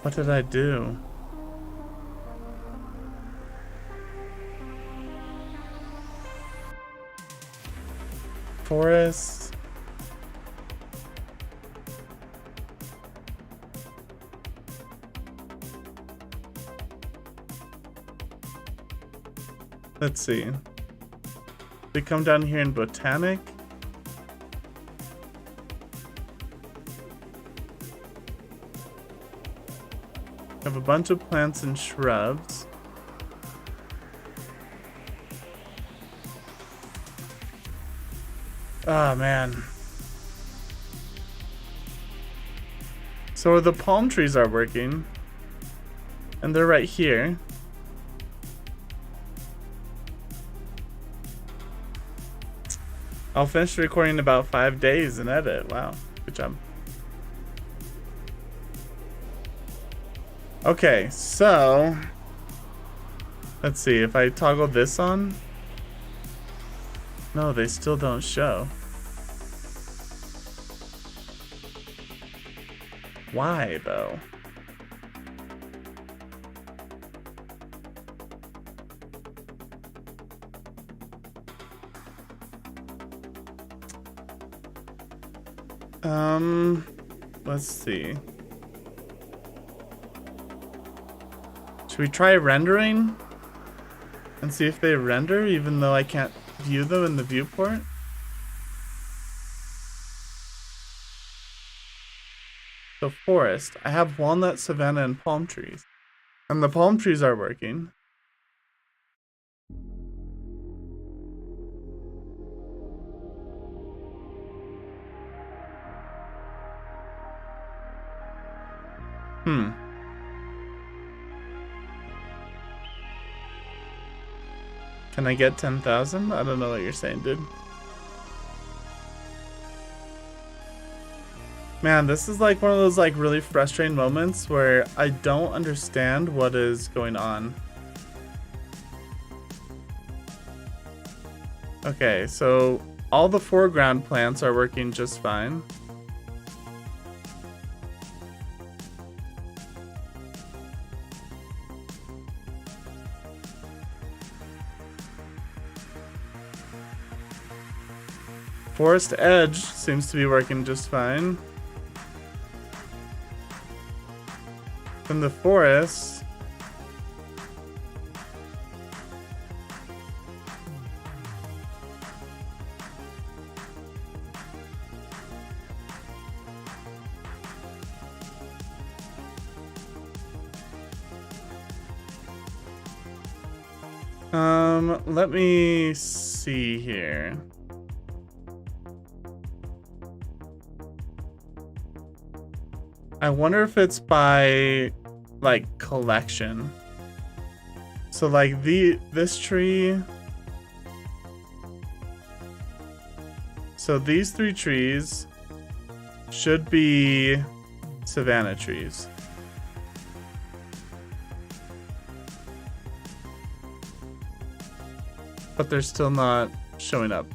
What did I do? Forest. Let's see. We come down here in botanic. Have a bunch of plants and shrubs. Oh man. So the palm trees are working. And they're right here. I'll finish recording in about 5 days and edit. Wow, good job. Okay, so let's see if I toggle this on. No, they still don't show. Why though? Let's see. Should we try rendering? And see if they render even though I can't view them in the viewport? So forest. I have walnut, savanna, and palm trees. And the palm trees are working. Can I get 10,000? I don't know what you're saying, dude. Man, this is like one of those like really frustrating moments where I don't understand what is going on. Okay, so all the foreground plants are working just fine. Forest edge seems to be working just fine. From the forest, let me see here. I wonder if it's by like collection. So like this tree. So these 3 trees should be savanna trees. But they're still not showing up.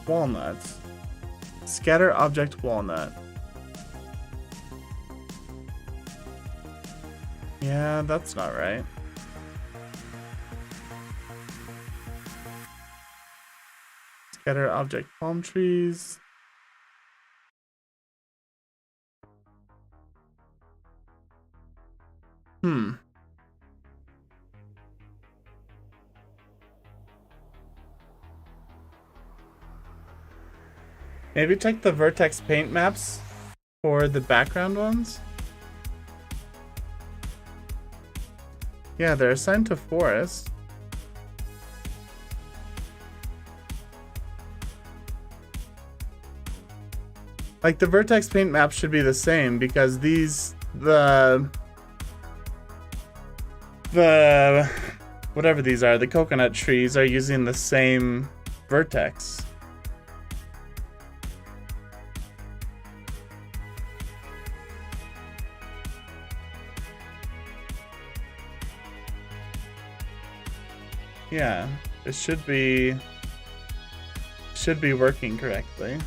Walnuts. Scatter object walnut. Yeah, that's not right. Scatter object palm trees. Maybe check the vertex paint maps for the background ones. Yeah, they're assigned to forest. Like the vertex paint map should be the same because these, the whatever these are, the coconut trees are using the same vertex. Yeah, it should be working correctly.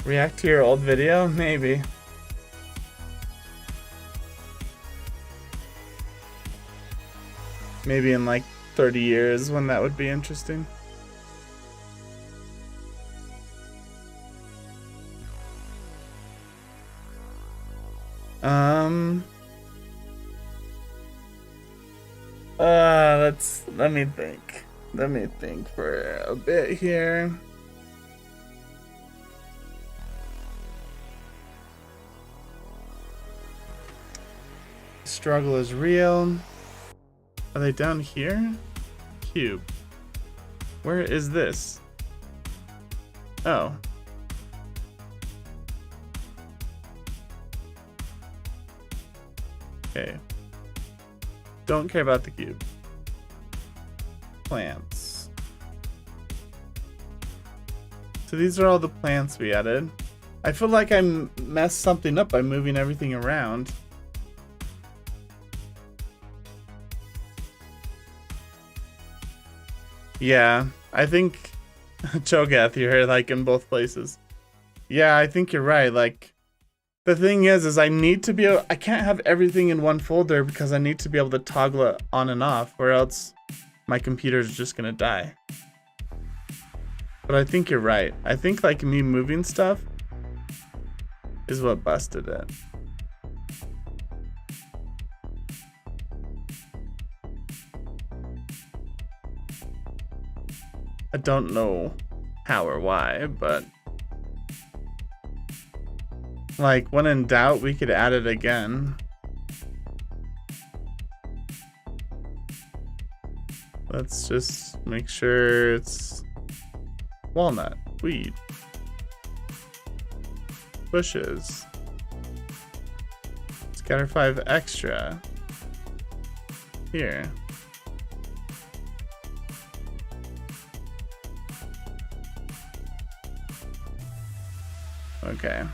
React to your old video? Maybe. Maybe in like 30 years when that would be interesting. Let me think. Let me think for a bit here. struggle is real. Are they down here? Cube. Where is this? Oh. Okay. Don't care about the cube. Plants. So these are all the plants we added. I feel like I messed something up by moving everything around. Yeah, I think Cho'Gath, you're like in both places. Yeah, I think you're right. Like, the thing is I need to be able, I can't have everything in one folder because I need to be able to toggle it on and off, or else my computer's just gonna die. But I think you're right. I think like me moving stuff is what busted it. I don't know how or why, but like when in doubt, we could add it again. Let's just make sure it's walnut, weed, bushes, scatter 5 extra, here. Okay.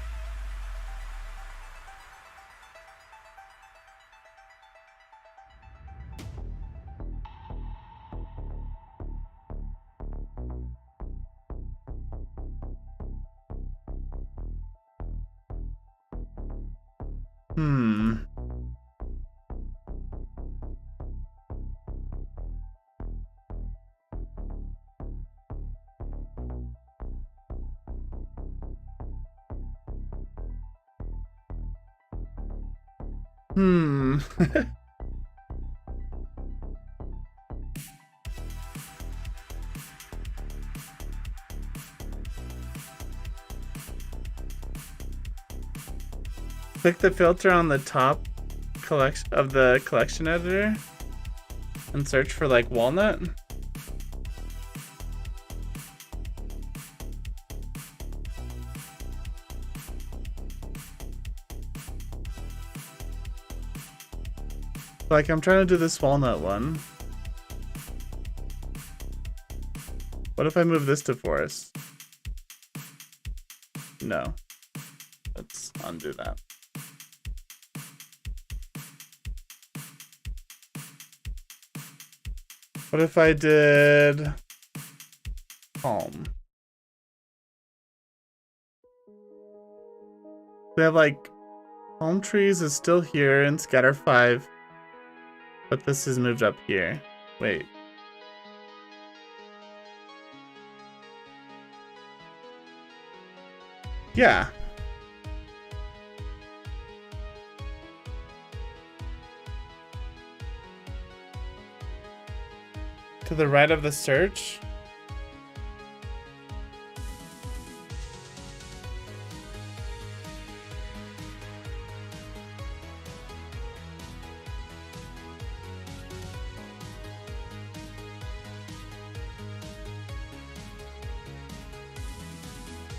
Click the filter on the top of the collection editor and search for like walnut. Like I'm trying to do this walnut one. What if I move this to forest? No. Let's undo that. What if I did palm? We have like palm trees is still here in scatter 5, but this is moved up here. Wait. Yeah. To the right of the search.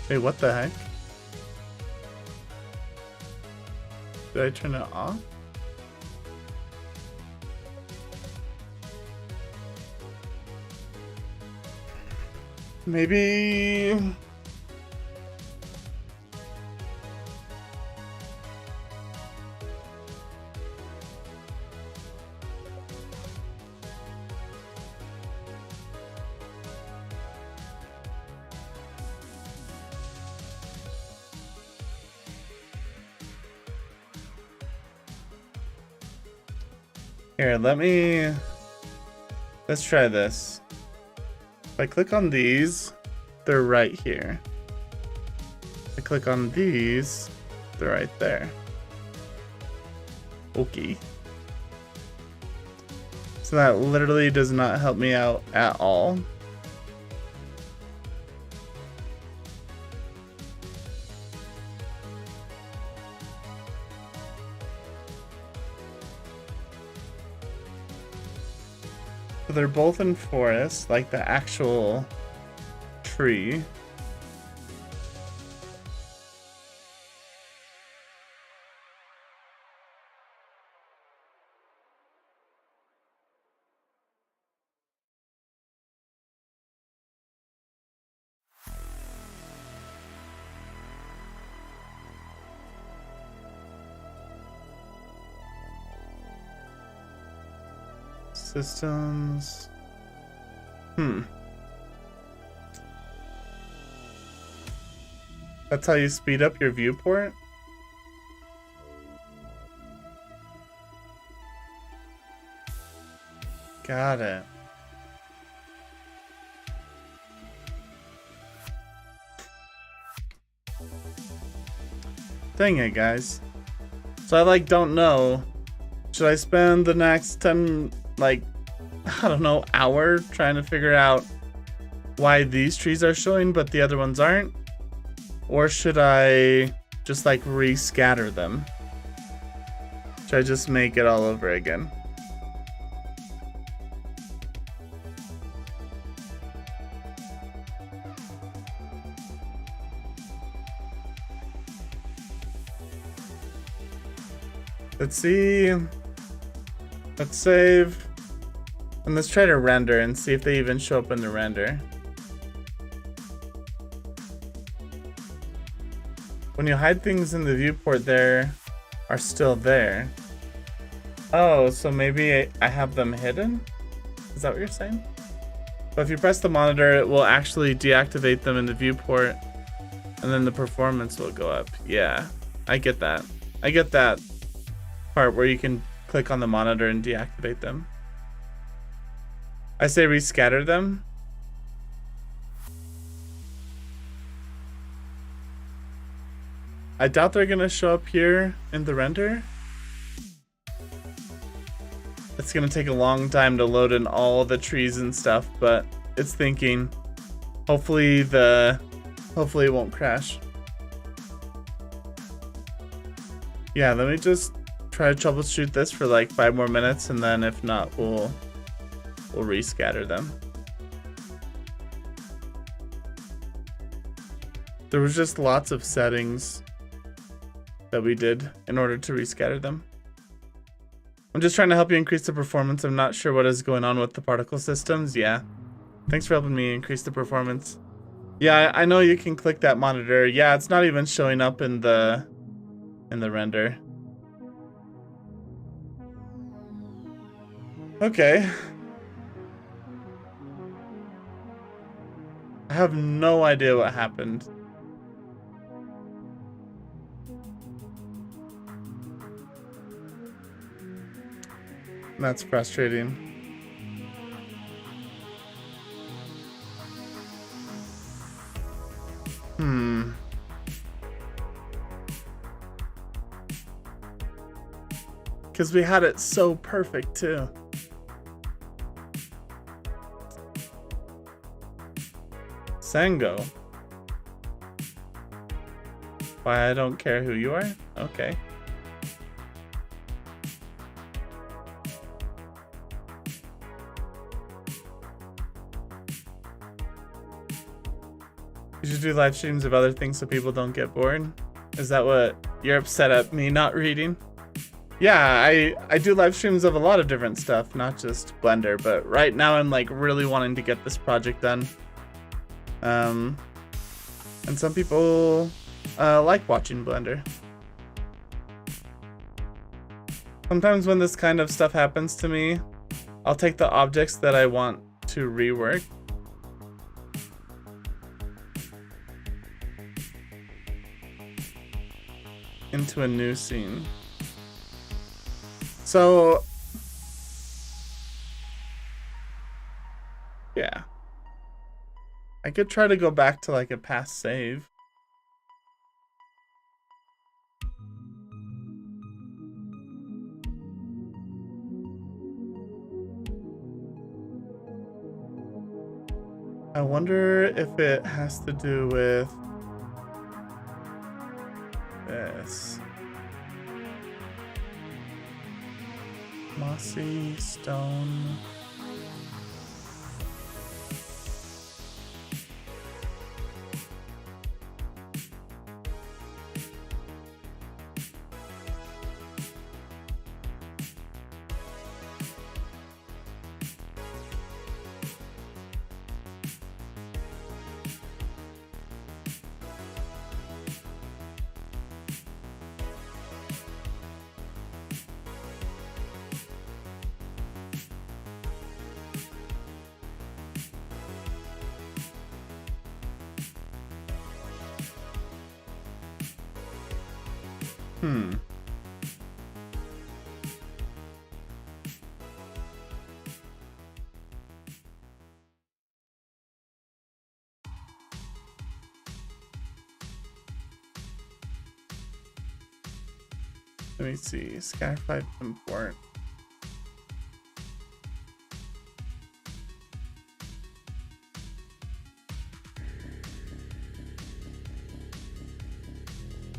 Wait, what the heck? Did I turn it off? Maybe... Here, let's try this. If I click on these, they're right here. If I click on these, they're right there. Okay. So that literally does not help me out at all. So they're both in forest, like the actual tree. Systems. That's how you speed up your viewport? Got it. Dang it, guys. So I don't know. Should I spend the next 10, I don't know, hour trying to figure out why these trees are showing but the other ones aren't? Or should I just rescatter them? Should I just make it all over again? Let's see. Let's save. And let's try to render and see if they even show up in the render. When you hide things in the viewport, they are still there. Oh, so maybe I have them hidden? Is that what you're saying? But if you press the monitor, it will actually deactivate them in the viewport, and then the performance will go up. Yeah, I get that. I get that part where you can click on the monitor and deactivate them. I say rescatter them. I doubt they're gonna show up here in the render. It's gonna take a long time to load in all the trees and stuff, but it's thinking. Hopefully it won't crash. Yeah, let me just try to troubleshoot this for 5 more minutes, and then if not, we'll rescatter them. There was just lots of settings that we did in order to rescatter them. I'm just trying to help you increase the performance. I'm not sure what is going on with the particle systems. Yeah. Thanks for helping me increase the performance. Yeah, I know you can click that monitor. Yeah, it's not even showing up in the render. Okay. I have no idea what happened. That's frustrating. Because we had it so perfect too. Sango. Why I don't care who you are? Okay. You should do live streams of other things so people don't get bored. Is that what you're upset at me not reading? Yeah, I do live streams of a lot of different stuff, not just Blender, but right now I'm really wanting to get this project done. And some people like watching Blender. Sometimes when this kind of stuff happens to me, I'll take the objects that I want to rework into a new scene. So yeah, I could try to go back to a past save. I wonder if it has to do with this. Mossy stone. Hmm. Let me see. Scatter 5 import.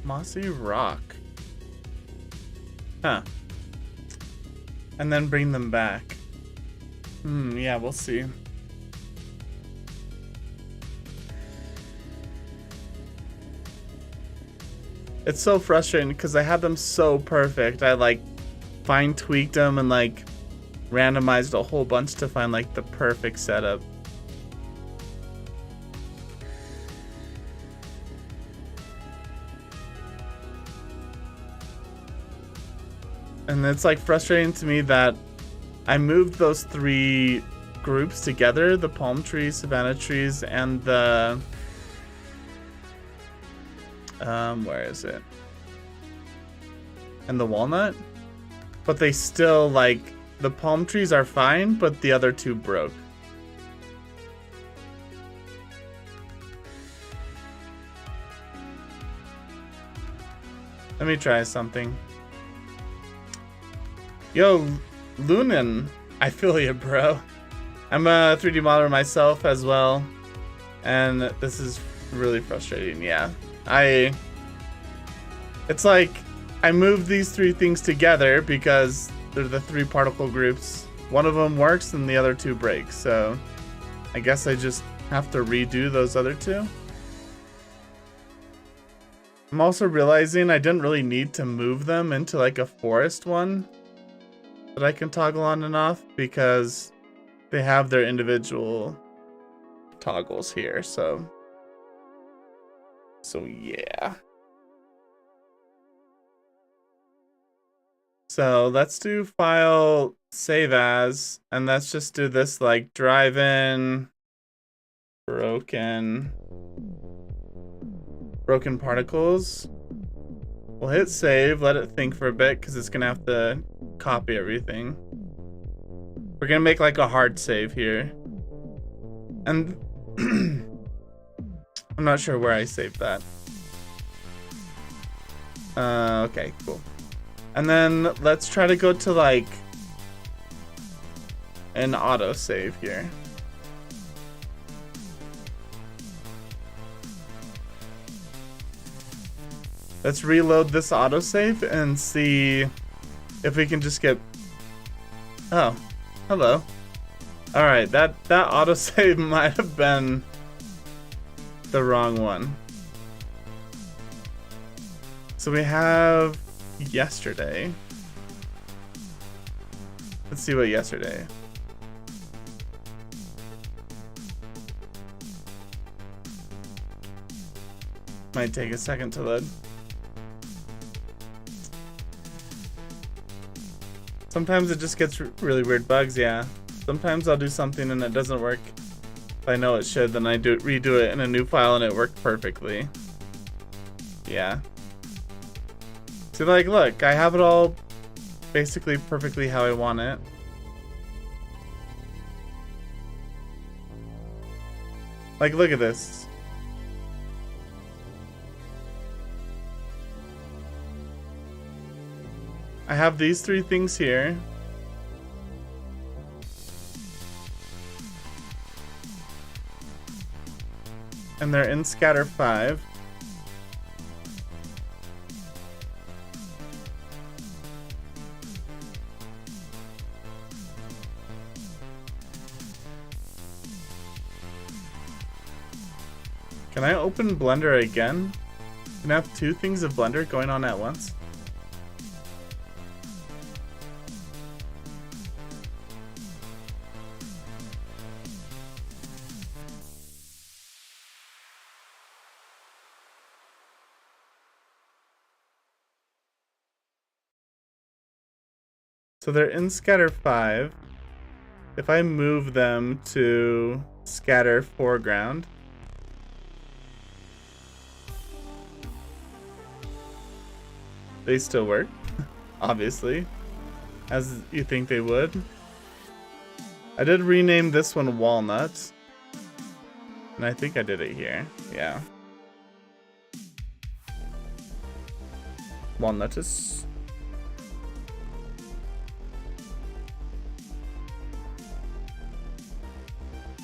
Mossy rock. Huh. And then bring them back. Yeah, we'll see. It's so frustrating because I had them so perfect. I like fine tweaked them and like randomized a whole bunch to find like the perfect setup. And it's like frustrating to me that I moved those 3 groups together, the palm trees, savanna trees, and the where is it? And the walnut. But they still, like, the palm trees are fine, but the other 2 broke. Let me try something. Yo, Lunan, I feel you, bro. I'm a 3D modeler myself as well, and this is really frustrating. Yeah, it's like I moved these 3 things together because they're the 3 particle groups. One of them works and the other 2 break. So I guess I just have to redo those other 2. I'm also realizing I didn't really need to move them into like a forest one that I can toggle on and off because they have their individual toggles here. So yeah. So let's do file save as, and let's just do this like drive in broken particles. We'll hit save, let it think for a bit because it's gonna have to copy everything. We're gonna make like a hard save here. And I'm not sure where I saved that. Okay, cool. And then let's try to go to like an autosave here. Let's reload this autosave and see if we can just get... Oh, hello. Alright, that autosave might have been the wrong one. So we have yesterday. Let's see what yesterday. Might take a second to load. Sometimes it just gets really weird bugs, yeah. Sometimes I'll do something and it doesn't work. If I know it should, then I redo it in a new file and it worked perfectly. Yeah. So like, look, I have it all basically perfectly how I want it. Like, look at this. I have these 3 things here. And they're in scatter 5. Can I open Blender again? Can I have 2 things of Blender going on at once? So they're in scatter 5. If I move them to scatter foreground, they still work, obviously, as you think they would. I did rename this one Walnut, and I think I did it here. Yeah. Walnutus.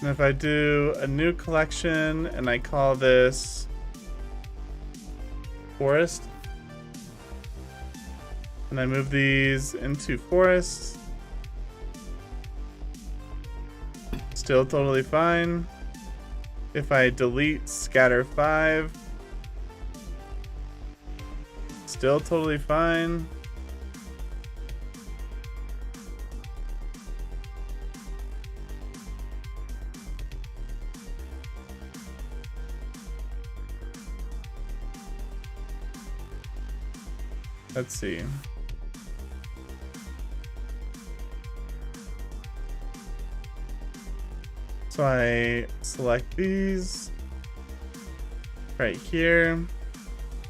And if I do a new collection and I call this Forest, and I move these into Forest, still totally fine. If I delete scatter 5, still totally fine. Let's see. So I select these right here,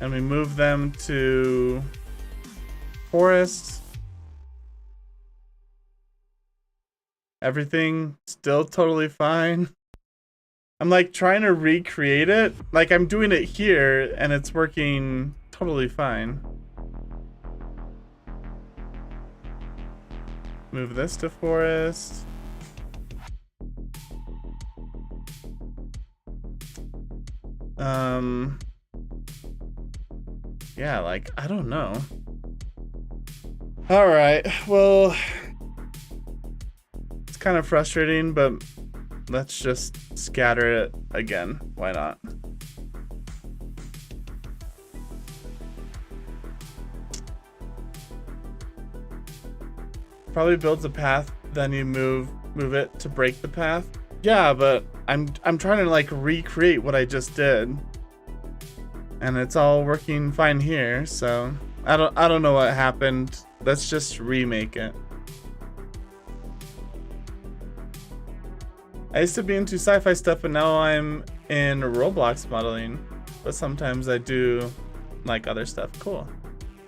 and we move them to Forest. Everything still totally fine. I'm like trying to recreate it. Like I'm doing it here and it's working totally fine. Move this to Forest. Yeah, like, I don't know. All right, well, it's kind of frustrating, but let's just scatter it again. Why not? Probably builds a path, then you move it to break the path. Yeah, but I'm trying to like recreate what I just did. And it's all working fine here, so I don't know what happened. Let's just remake it. I used to be into sci-fi stuff, but now I'm in Roblox modeling. But sometimes I do like other stuff. Cool.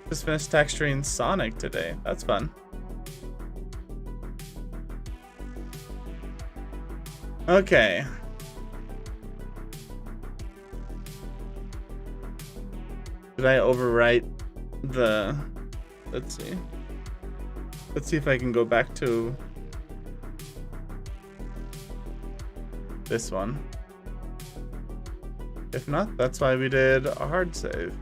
Just finished texturing Sonic today. That's fun. Okay. Did I overwrite the... Let's see. Let's see if I can go back to this one. If not, that's why we did a hard save.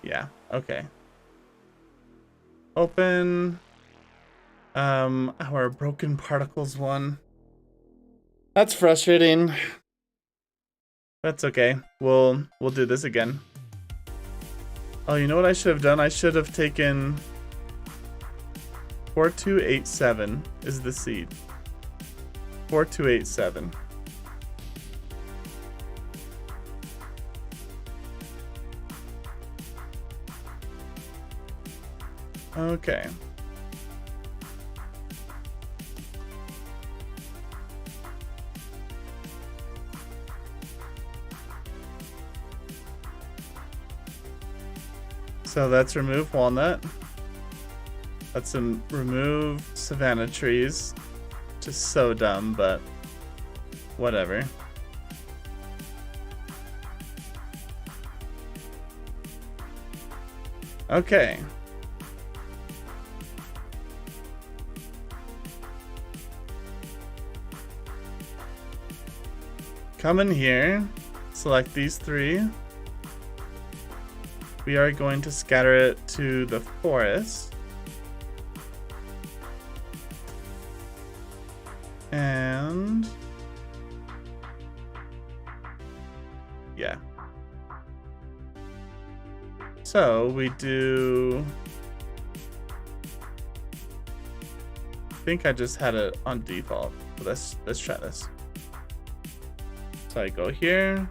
Yeah, okay. Open our broken particles one. That's frustrating. That's okay. We'll do this again. Oh, you know what I should have done? I should have taken 4287 is the seed. 4287. Okay. So let's remove walnut. Let's remove savanna trees. Just so dumb, but whatever. Okay. Come in here, select these three. We are going to scatter it to the forest. And yeah. So we do, I think I just had it on default. But let's try this. So I go here.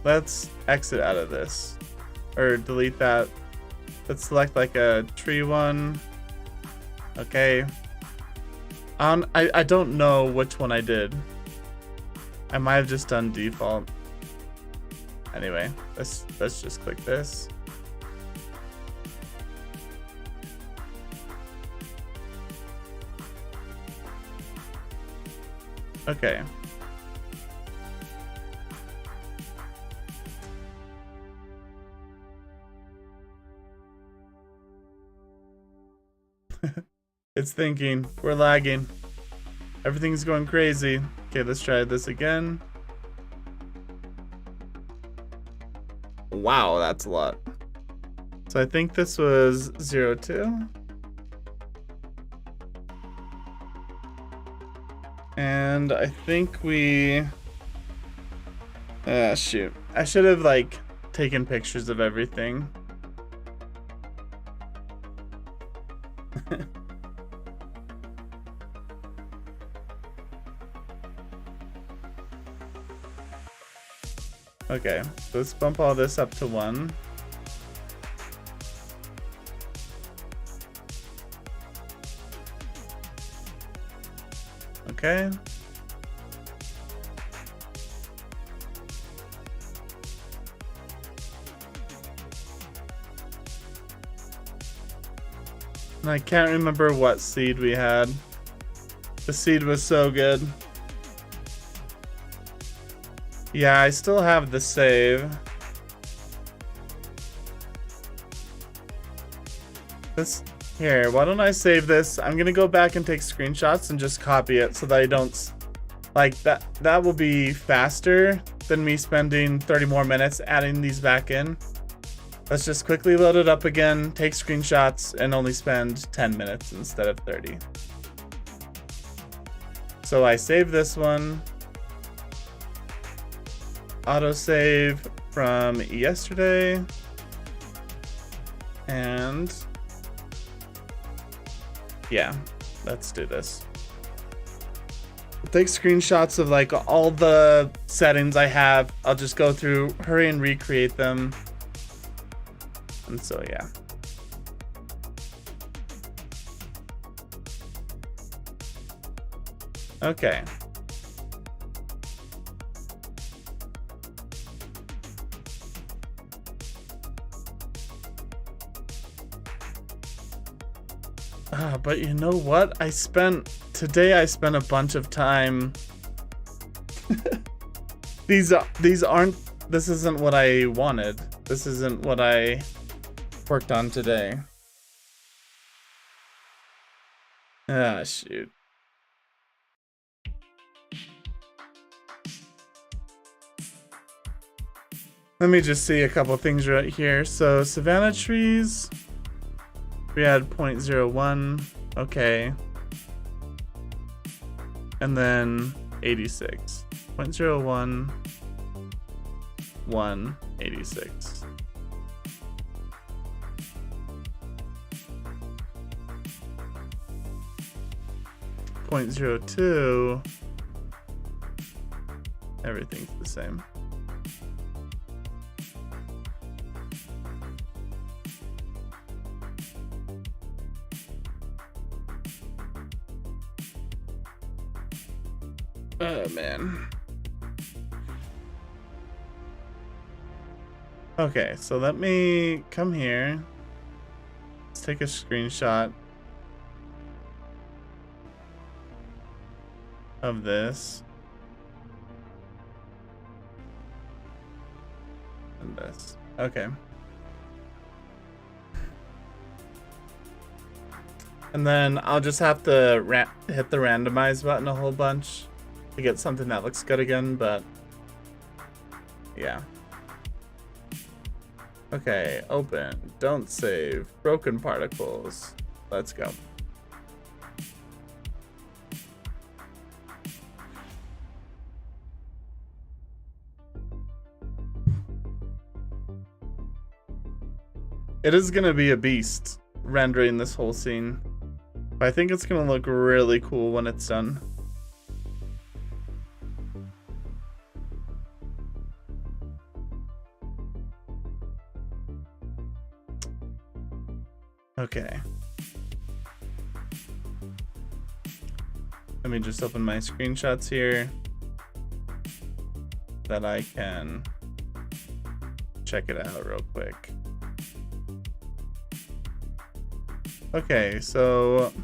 let's exit out of this. Or delete that. Let's select like a tree one. Okay. I don't know which one I did. I might have just done default. Anyway, let's just click this. Okay. It's thinking. We're lagging. Everything's going crazy. Okay, let's try this again. Wow, that's a lot. So I think this was 02. And I think we... shoot. I should have, like, taken pictures of everything. Okay, so let's bump all this up to 1. Okay. And I can't remember what seed we had. The seed was so good. Yeah, I still have the save. This here, why don't I save this? I'm gonna go back and take screenshots and just copy it so that I don't like that. That will be faster than me spending 30 more minutes adding these back in. Let's just quickly load it up again, take screenshots, and only spend 10 minutes instead of 30. So I save this one. Autosave from yesterday. And yeah, let's do this. I'll take screenshots of like all the settings I have. I'll just go through, hurry and recreate them. And so yeah. Okay. But you know what? Today I spent a bunch of time. This isn't what I wanted. This isn't what I worked on today. Ah, shoot. Let me just see a couple things right here. So savanna trees. We had 0.01, okay. And then 86. 0.01, 1, 86. .02, everything's the same. Oh man. Okay, so let me come here. Let's take a screenshot of this. And this. Okay. And then I'll just have to hit the randomize button a whole bunch to get something that looks good again, but yeah. Okay, open, don't save, broken particles. Let's go. It is gonna be a beast rendering this whole scene. But I think it's gonna look really cool when it's done. Okay. Let me just open my screenshots here that I can check it out real quick. Okay, so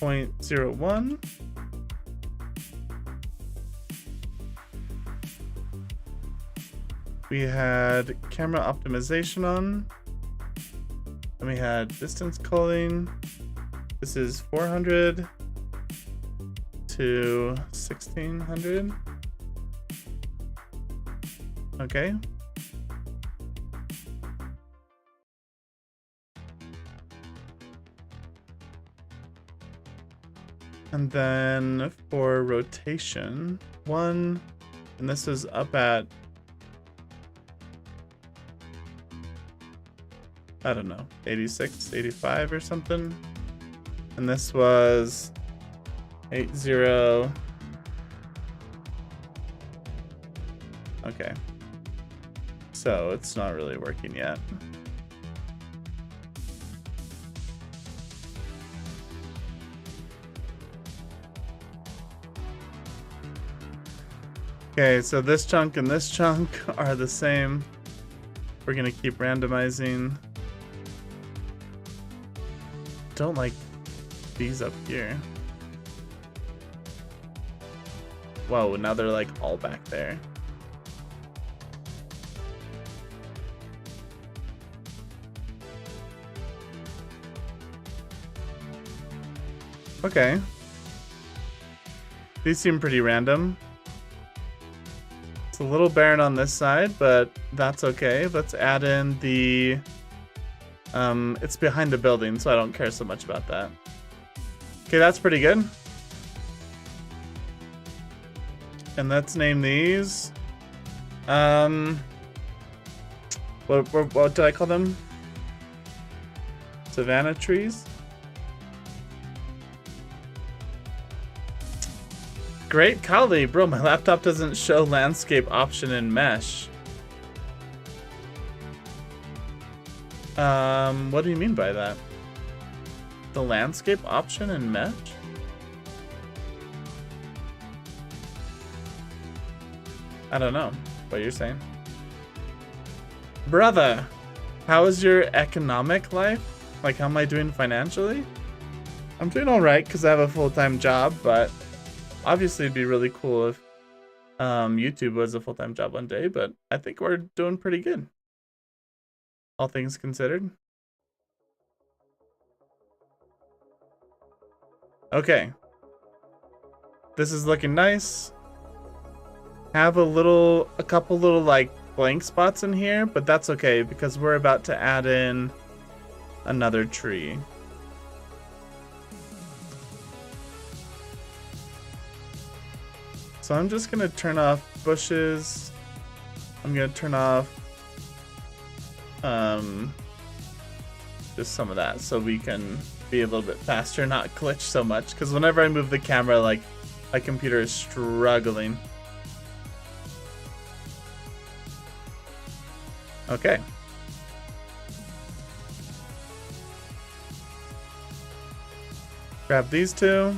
0.01. We had camera optimization on. And we had distance culling. This is 400 to 1600. Okay. And then for rotation, 1, and this is up at, I don't know, 86, 85 or something. And this was 80. Okay. So it's not really working yet. Okay, so this chunk and this chunk are the same. We're gonna keep randomizing. Don't like these up here. Whoa, now they're like all back there. Okay. These seem pretty random. It's a little barren on this side, but that's okay. Let's add in the... it's behind the building, so I don't care so much about that. Okay, that's pretty good. And let's name these. What did I call them? Savannah trees? Great Kali, bro, my laptop doesn't show landscape option in mesh. What do you mean by that? The landscape option in mesh? I don't know what you're saying. Brother, how is your economic life? Like, how am I doing financially? I'm doing all right because I have a full-time job, but obviously it'd be really cool if YouTube was a full-time job one day, but I think we're doing pretty good. All things considered. Okay. This is looking nice. Have a couple little like blank spots in here, but that's okay because we're about to add in another tree. So I'm just gonna turn off bushes. I'm gonna turn off just some of that so we can be a little bit faster, not glitch so much, because whenever I move the camera, like, my computer is struggling. Okay. Grab these two.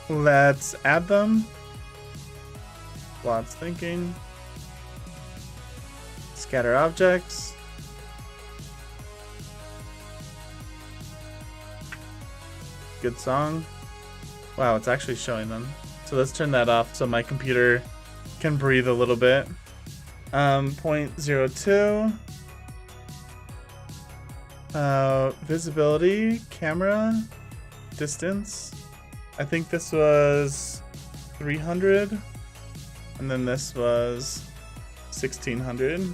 Let's add them. While it's thinking. Scatter objects. Good song. Wow, it's actually showing them. So let's turn that off so my computer can breathe a little bit. 0.02. Visibility, camera, distance. I think this was 300. And then this was 1600.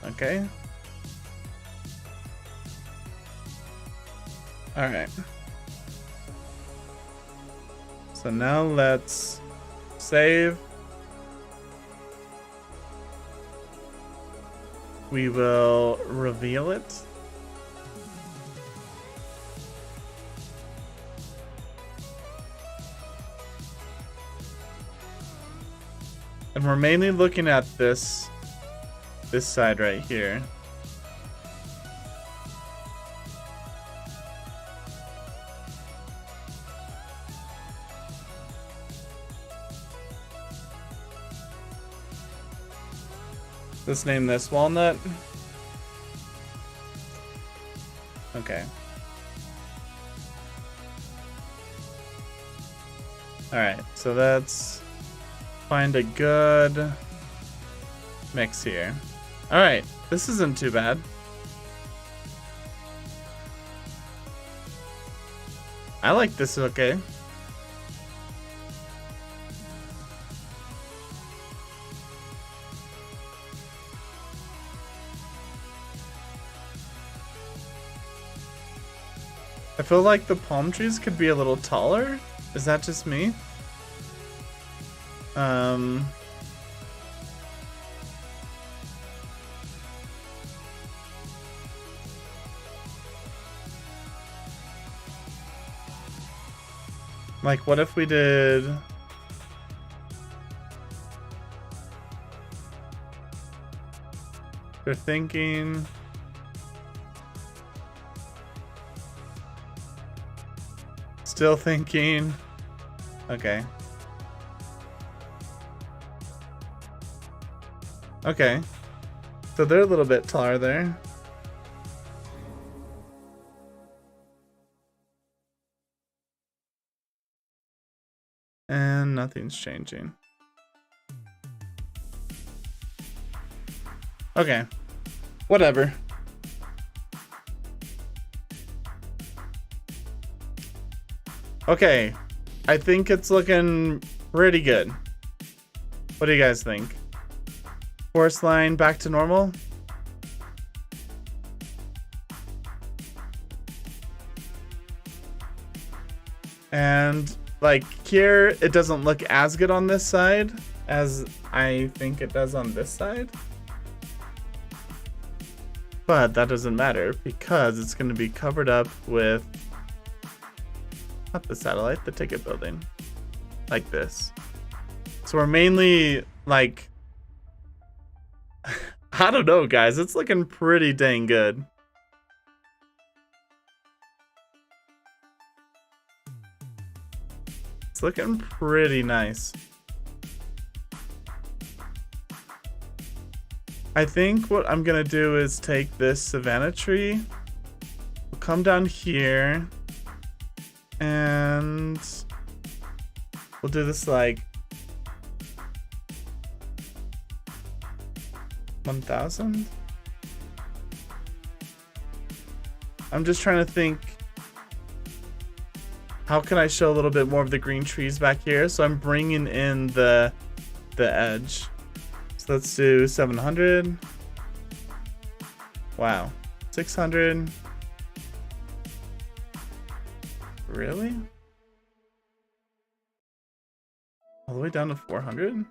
Okay. All right. So now let's save. We will reveal it. And we're mainly looking at this this side right here. Let's name this walnut. Okay. Alright, so let's find a good mix here. Alright, this isn't too bad. I like this, okay. I feel like the palm trees could be a little taller. Is that just me? Like, what if we did... They're thinking... Still thinking. Okay. Okay. So they're a little bit taller there. And nothing's changing. Okay. Whatever. Okay, I think it's looking pretty good. What do you guys think? Forest line back to normal? And like here, it doesn't look as good on this side as I think it does on this side. But that doesn't matter because it's going to be covered up with not the satellite, the ticket building. Like this. So we're mainly like... I don't know, guys. It's looking pretty dang good. It's looking pretty nice. I think what I'm gonna do is take this savanna tree. We'll come down here. And we'll do this like 1,000. I'm just trying to think, how can I show a little bit more of the green trees back here? So I'm bringing in the edge. So let's do 700. Wow, 600. Really? All the way down to 400?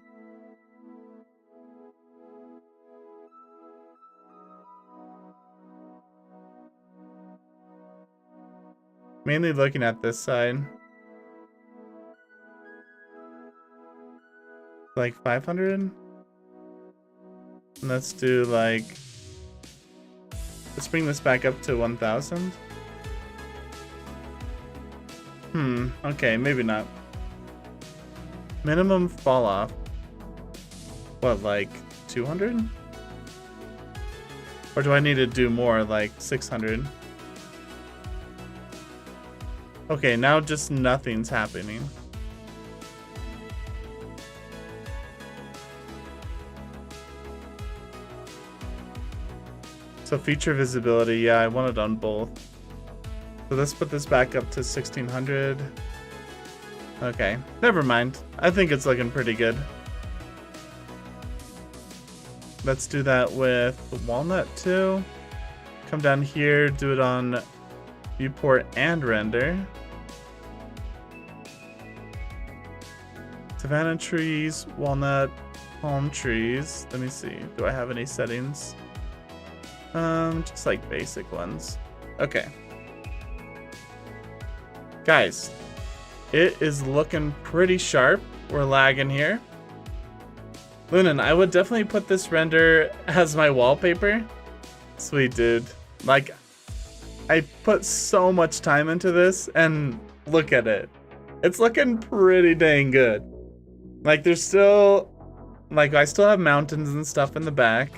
Mainly looking at this side. Like 500? And let's do like... Let's bring this back up to 1,000. Okay, maybe not. Minimum fall off. What, like 200? Or do I need to do more, like 600? Okay, now just nothing's happening. So feature visibility, yeah, I want it on both. So let's put this back up to 1600. Okay, never mind. I think it's looking pretty good. Let's do that with walnut too. Come down here, do it on viewport and render. Savannah trees, walnut, palm trees. Let me see. Do I have any settings? Just like basic ones. Okay. Guys, it is looking pretty sharp. We're lagging here. Lunan, I would definitely put this render as my wallpaper. Sweet, dude. Like, I put so much time into this, and look at it. It's looking pretty dang good. Like, there's still, like, I still have mountains and stuff in the back.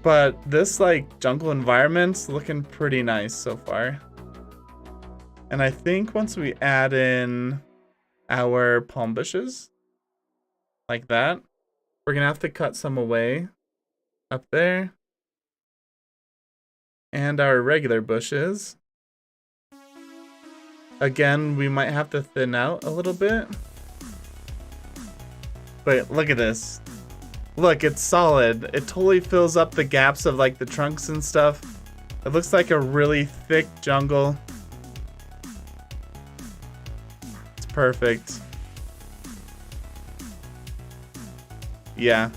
But this, like, jungle environment's looking pretty nice so far. And I think once we add in our palm bushes, like that, we're gonna have to cut some away up there. And our regular bushes. Again, we might have to thin out a little bit. But look at this. Look, it's solid. It totally fills up the gaps of like the trunks and stuff. It looks like a really thick jungle. It's perfect. Yeah,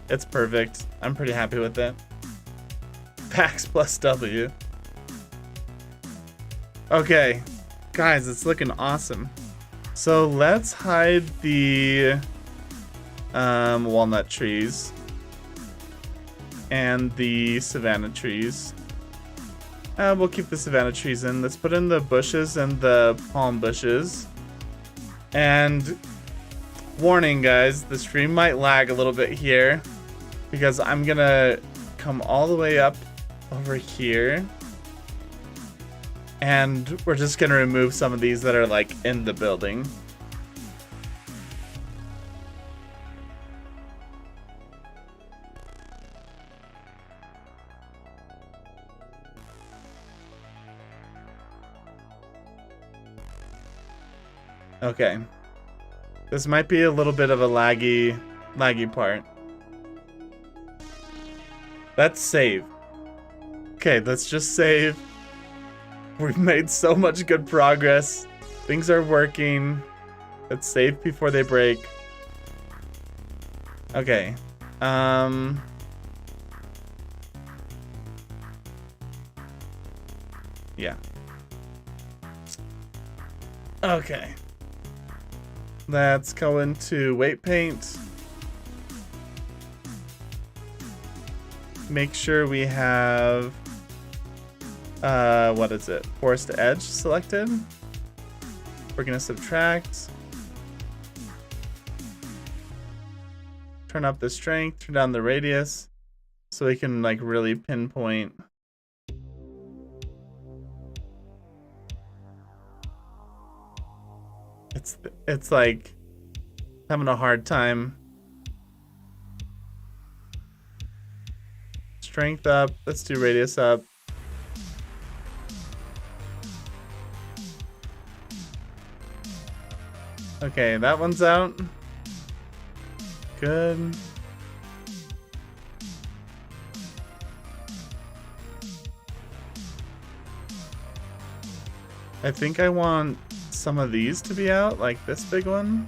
it's perfect. I'm pretty happy with it. Pax plus W. Okay, guys, it's looking awesome. So let's hide the walnut trees and the savanna trees. We'll keep the savanna trees in. Let's put in the bushes and the palm bushes. And warning, guys, the stream might lag a little bit here because I'm gonna come all the way up over here, and we're just gonna remove some of these that are like in the building. Okay, this might be a little bit of a laggy part. Let's save. Okay, let's just save. We've made so much good progress. Things are working. Let's save before they break. Okay. Yeah. Okay. Let's go into weight paint. Make sure we have what is it? Forest edge selected. We're gonna subtract. Turn up the strength, turn down the radius, so we can like really pinpoint. It's like having a hard time. Strength up, let's do radius up. Okay, that one's out. Good. I think I want some of these to be out, like this big one.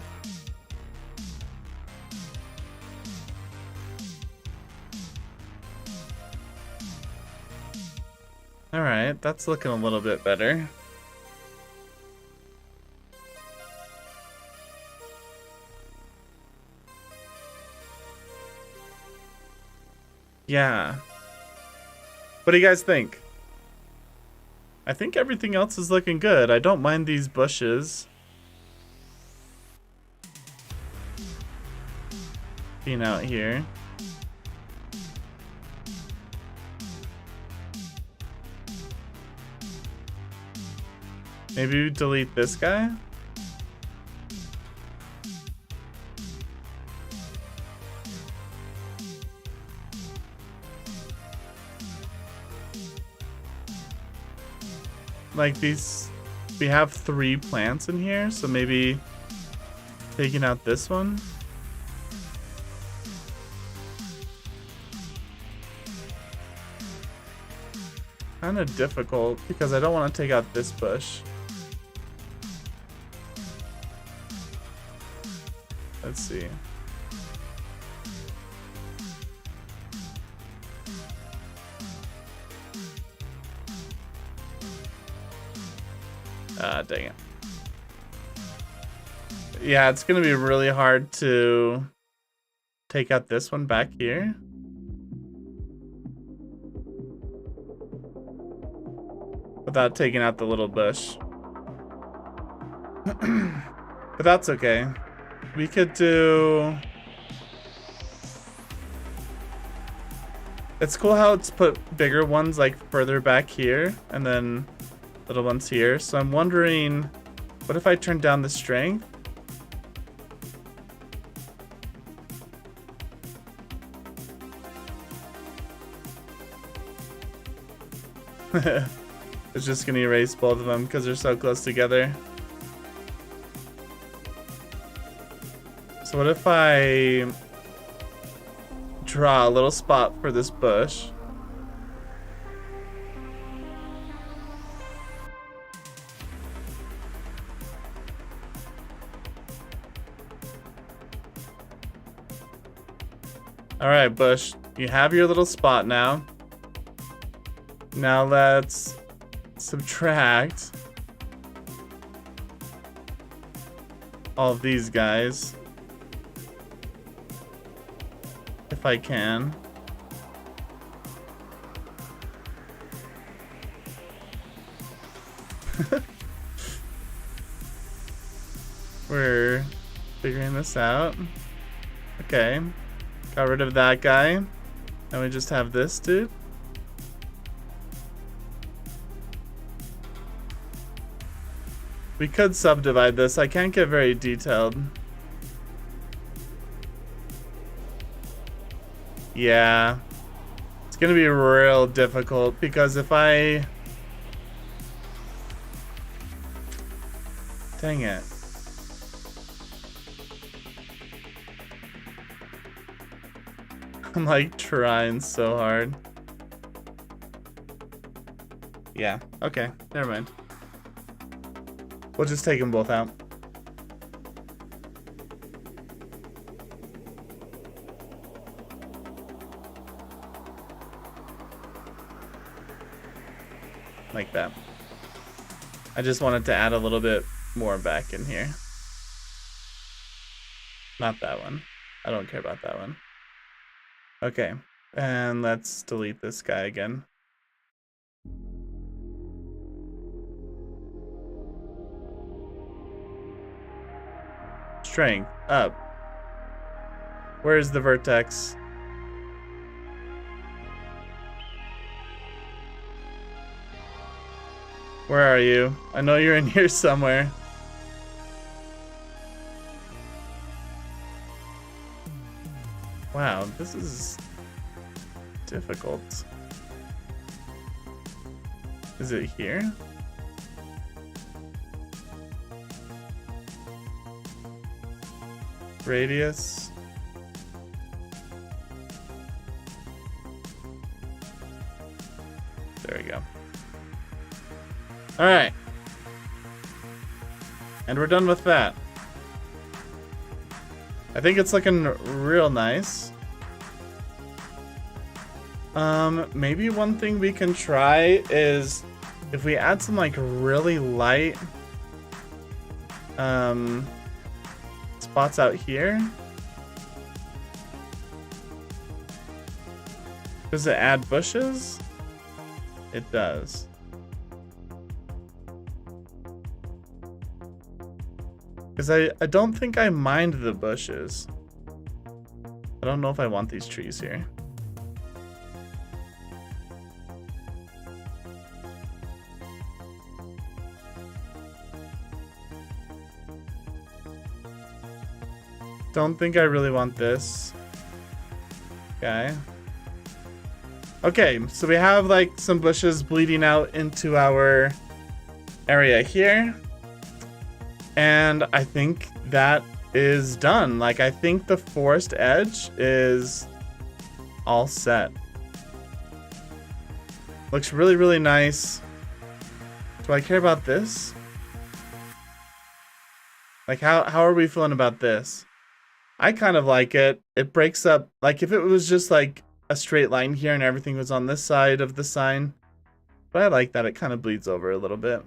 Alright, that's looking a little bit better. Yeah. What do you guys think? I think everything else is looking good. I don't mind these bushes being out here. Maybe we delete this guy? Like these, we have 3 plants in here, so maybe taking out this one. Kind of difficult because I don't want to take out this bush. Let's see. Ah, dang it. Yeah, it's gonna be really hard to take out this one back here. Without taking out the little bush. But that's okay. We could do... It's cool how it's put bigger ones like further back here and then little ones here. So I'm wondering, what if I turn down the strength? It's just gonna erase both of them because they're so close together. So what if I draw a little spot for this bush? All right, bush, you have your little spot now. Now let's subtract all of these guys. If I can. We're figuring this out. Okay. Got rid of that guy. And we just have this dude. We could subdivide this. I can't get very detailed. Yeah. It's gonna be real difficult because if I... Dang it. I'm like trying so hard. Yeah, okay, never mind. We'll just take them both out. Like that. I just wanted to add a little bit more back in here. Not that one. I don't care about that one. Okay, and let's delete this guy again. Strength up. Where's the vertex? Where are you? I know you're in here somewhere. Wow, this is difficult. Is it here? Radius. There we go. All right. And we're done with that. I think it's looking real nice. Maybe one thing we can try is if we add some like really light spots out here. Does it add bushes? It does. Because I don't think I mind the bushes. I don't know if I want these trees here. Don't think I really want this guy. Okay, so we have like some bushes bleeding out into our area here. And I think that is done. Like, I think the forest edge is all set. Looks really, really nice. Do I care about this? Like, how are we feeling about this? I kind of like it. It breaks up. Like, if it was just like a straight line here and everything was on this side of the sign. But I like that it kind of bleeds over a little bit.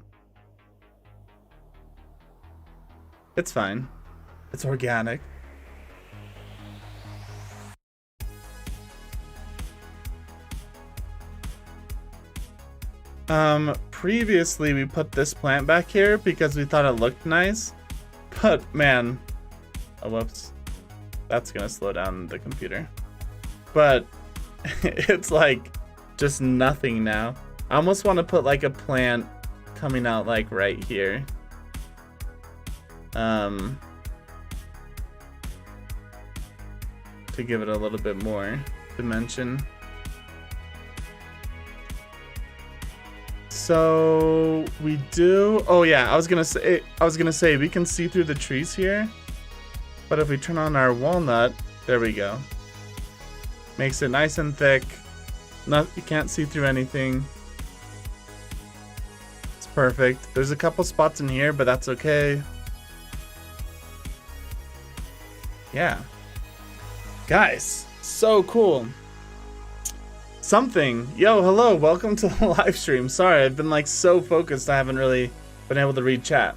It's fine. It's organic. Previously we put this plant back here because we thought it looked nice, but man, oh whoops, that's gonna slow down the computer. But it's like just nothing now. I almost want to put like a plant coming out like right here. To give it a little bit more dimension. So we do, oh yeah, I was gonna say we can see through the trees here, but if we turn on our walnut, there we go. Makes it nice and thick. You can't see through anything. It's perfect. There's a couple spots in here, but that's okay. Yeah. Guys, so cool. Yo, hello, welcome to the live stream. Sorry, I've been like so focused I haven't really been able to read chat.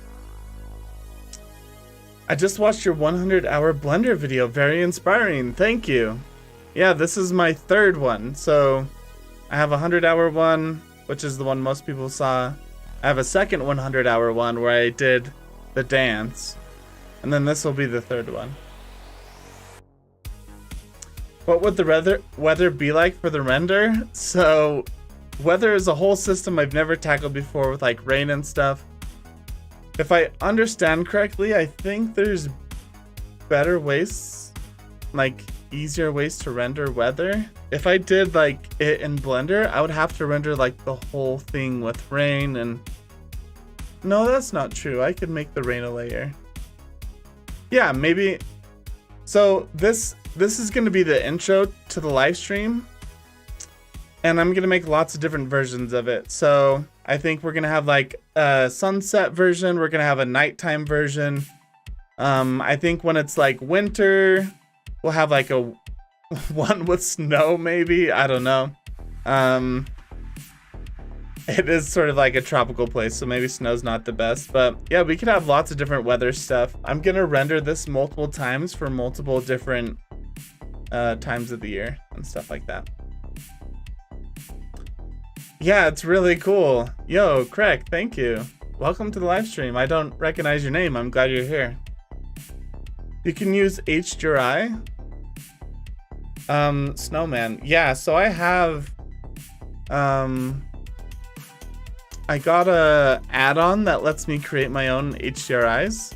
I just watched your 100-hour Blender video, very inspiring, thank you. Yeah, this is my third one, so I have a 100-hour one, which is the one most people saw. I have a second 100-hour one where I did the dance, and then this will be the third one. What would the weather be like for the render? So, weather is a whole system I've never tackled before with like rain and stuff. If I understand correctly, I think there's better ways, like easier ways to render weather. If I did like it in Blender, I would have to render like the whole thing with rain and... No, that's not true. I could make the rain a layer. Yeah, maybe... So this is going to be the intro to the live stream, and I'm going to make lots of different versions of it. So I think we're going to have like a sunset version. We're going to have a nighttime version. I think when it's like winter, we'll have like a one with snow maybe. I don't know. It is sort of like a tropical place, so maybe snow's not the best. But yeah, we could have lots of different weather stuff. I'm going to render this multiple times for multiple different times of the year and stuff like that. Yeah, it's really cool. Yo, Craig, thank you. Welcome to the live stream. I don't recognize your name. I'm glad you're here. You can use HDRI. Snowman. Yeah, so I have I got a add-on that lets me create my own HDRIs.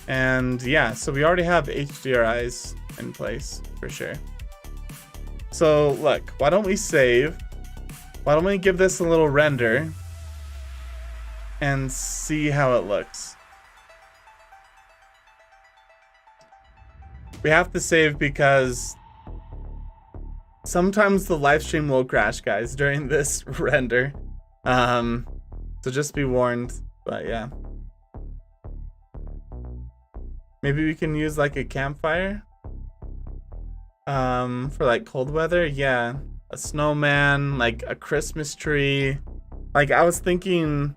And yeah, so we already have HDRIs in place for sure. So look, why don't we save? Why don't we give this a little render and see how it looks? We have to save because sometimes the live stream will crash, guys, during this render. So just be warned, but yeah. Maybe we can use like a campfire for like cold weather. Yeah, a snowman, like a Christmas tree. Like I was thinking,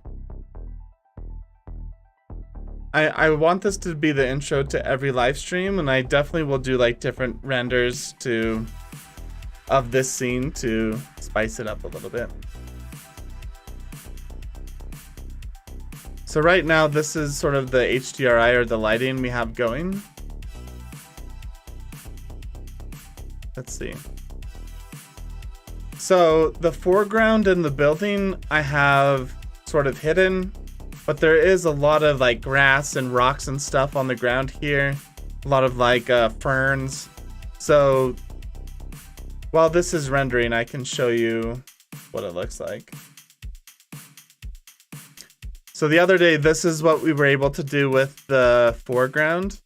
I want this to be the intro to every live stream, and I definitely will do like different renders of this scene to spice it up a little bit. So right now, this is sort of the HDRI or the lighting we have going. Let's see. So the foreground and the building I have sort of hidden, but there is a lot of like grass and rocks and stuff on the ground here. A lot of like ferns. So while this is rendering, I can show you what it looks like. So the other day, this is what we were able to do with the foreground.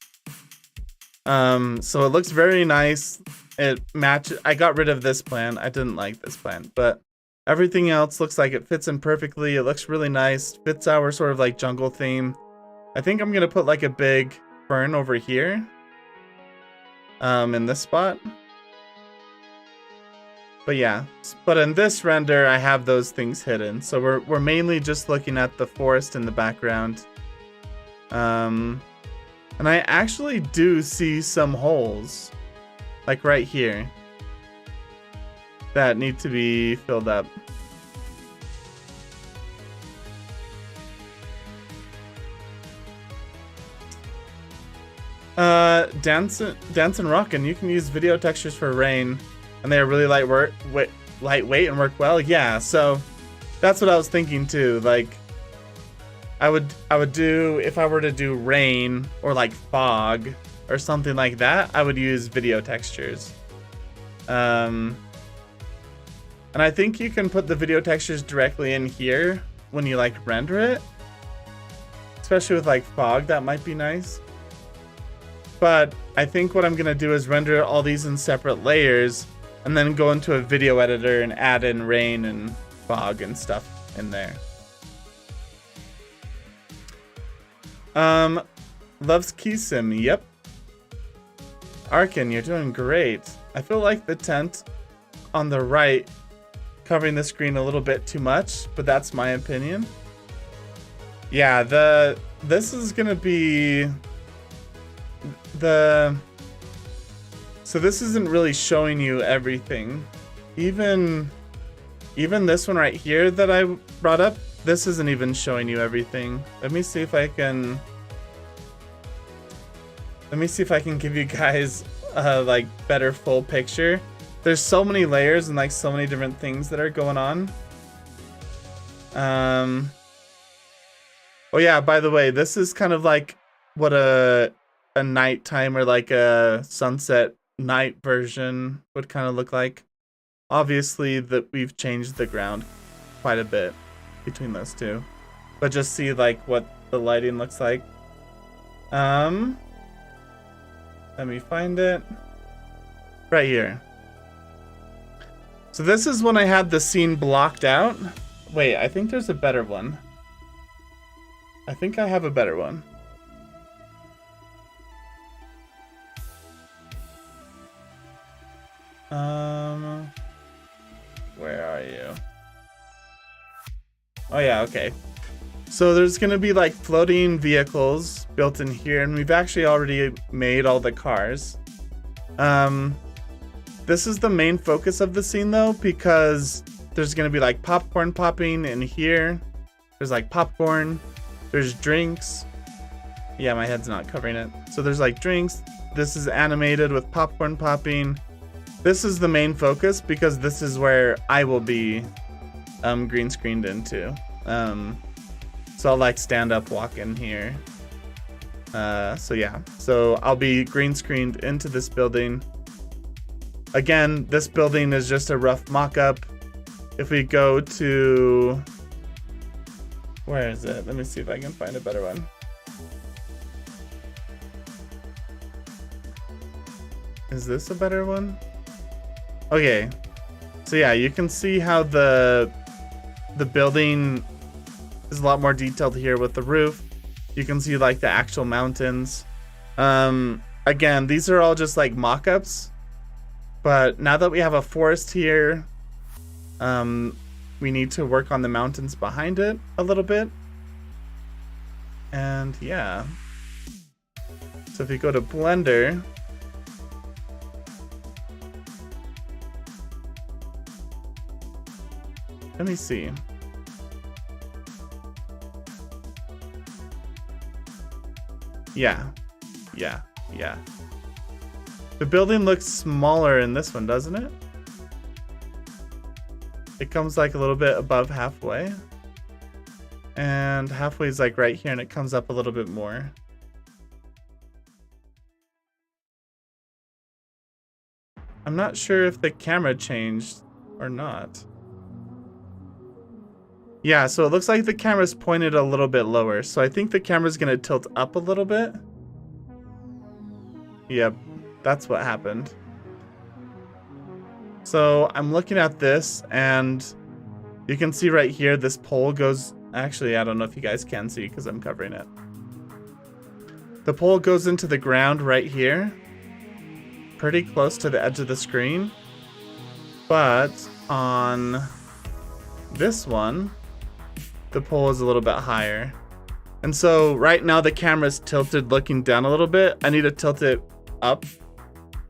So it looks very nice. It matches. I got rid of this plant. I didn't like this plant, but everything else looks like it fits in perfectly. It looks really nice. Fits our sort of like jungle theme. I think I'm gonna put like a big fern over here. In this spot. But yeah, but in this render, I have those things hidden. So we're mainly just looking at the forest in the background. And I actually do see some holes, like right here, that need to be filled up. Dance and Rockin', you can use video textures for rain, and they are really lightweight and work well. Yeah, so that's what I was thinking too. Like, I would do, if I were to do rain or like fog or something like that, I would use video textures. And I think you can put the video textures directly in here when you like render it, especially with like fog. That might be nice. But I think what I'm gonna do is render all these in separate layers and then go into a video editor and add in rain and fog and stuff in there. Loves Keysim, yep. Arkin, you're doing great. I feel like the tent on the right covering the screen a little bit too much, but that's my opinion. Yeah, this is gonna be so this isn't really showing you everything. Even this one right here that I brought up, this isn't even showing you everything. Let me see if I can give you guys like better full picture. There's so many layers and like so many different things that are going on. Oh yeah, by the way, this is kind of like what a nighttime or like a sunset night version would kind of look like. Obviously that we've changed the ground quite a bit between those two, but just see like what the lighting looks like. Let me find it right here. So this is when I had the scene blocked out. Wait, I think there's a better one. I think I have a better one. Where are you? Oh yeah, okay. So there's gonna be like floating vehicles built in here, and we've actually already made all the cars. This is the main focus of the scene though, because there's gonna be like popcorn popping in here. There's like popcorn, there's drinks. Yeah, my head's not covering it. So there's like drinks. This is animated with popcorn popping. This is the main focus because this is where I will be green screened into. So I'll like stand up, walk in here. So yeah, so I'll be green screened into this building. Again, this building is just a rough mock-up. If we go to, where is it? Let me see if I can find a better one. Is this a better one? Okay, so yeah, you can see how the building is a lot more detailed here with the roof. You can see like the actual mountains. Again, these are all just like mock-ups, but now that we have a forest here, we need to work on the mountains behind it a little bit. And yeah, so if you go to Blender, let me see. Yeah. The building looks smaller in this one, doesn't it? It comes like a little bit above halfway. And halfway is like right here, and it comes up a little bit more. I'm not sure if the camera changed or not. Yeah, so it looks like the camera's pointed a little bit lower. So I think the camera's gonna tilt up a little bit. Yep, that's what happened. So I'm looking at this, and you can see right here, this pole goes, actually, I don't know if you guys can see because I'm covering it. The pole goes into the ground right here, pretty close to the edge of the screen. But on this one, the pole is a little bit higher. And so right now the camera's tilted looking down a little bit. I need to tilt it up,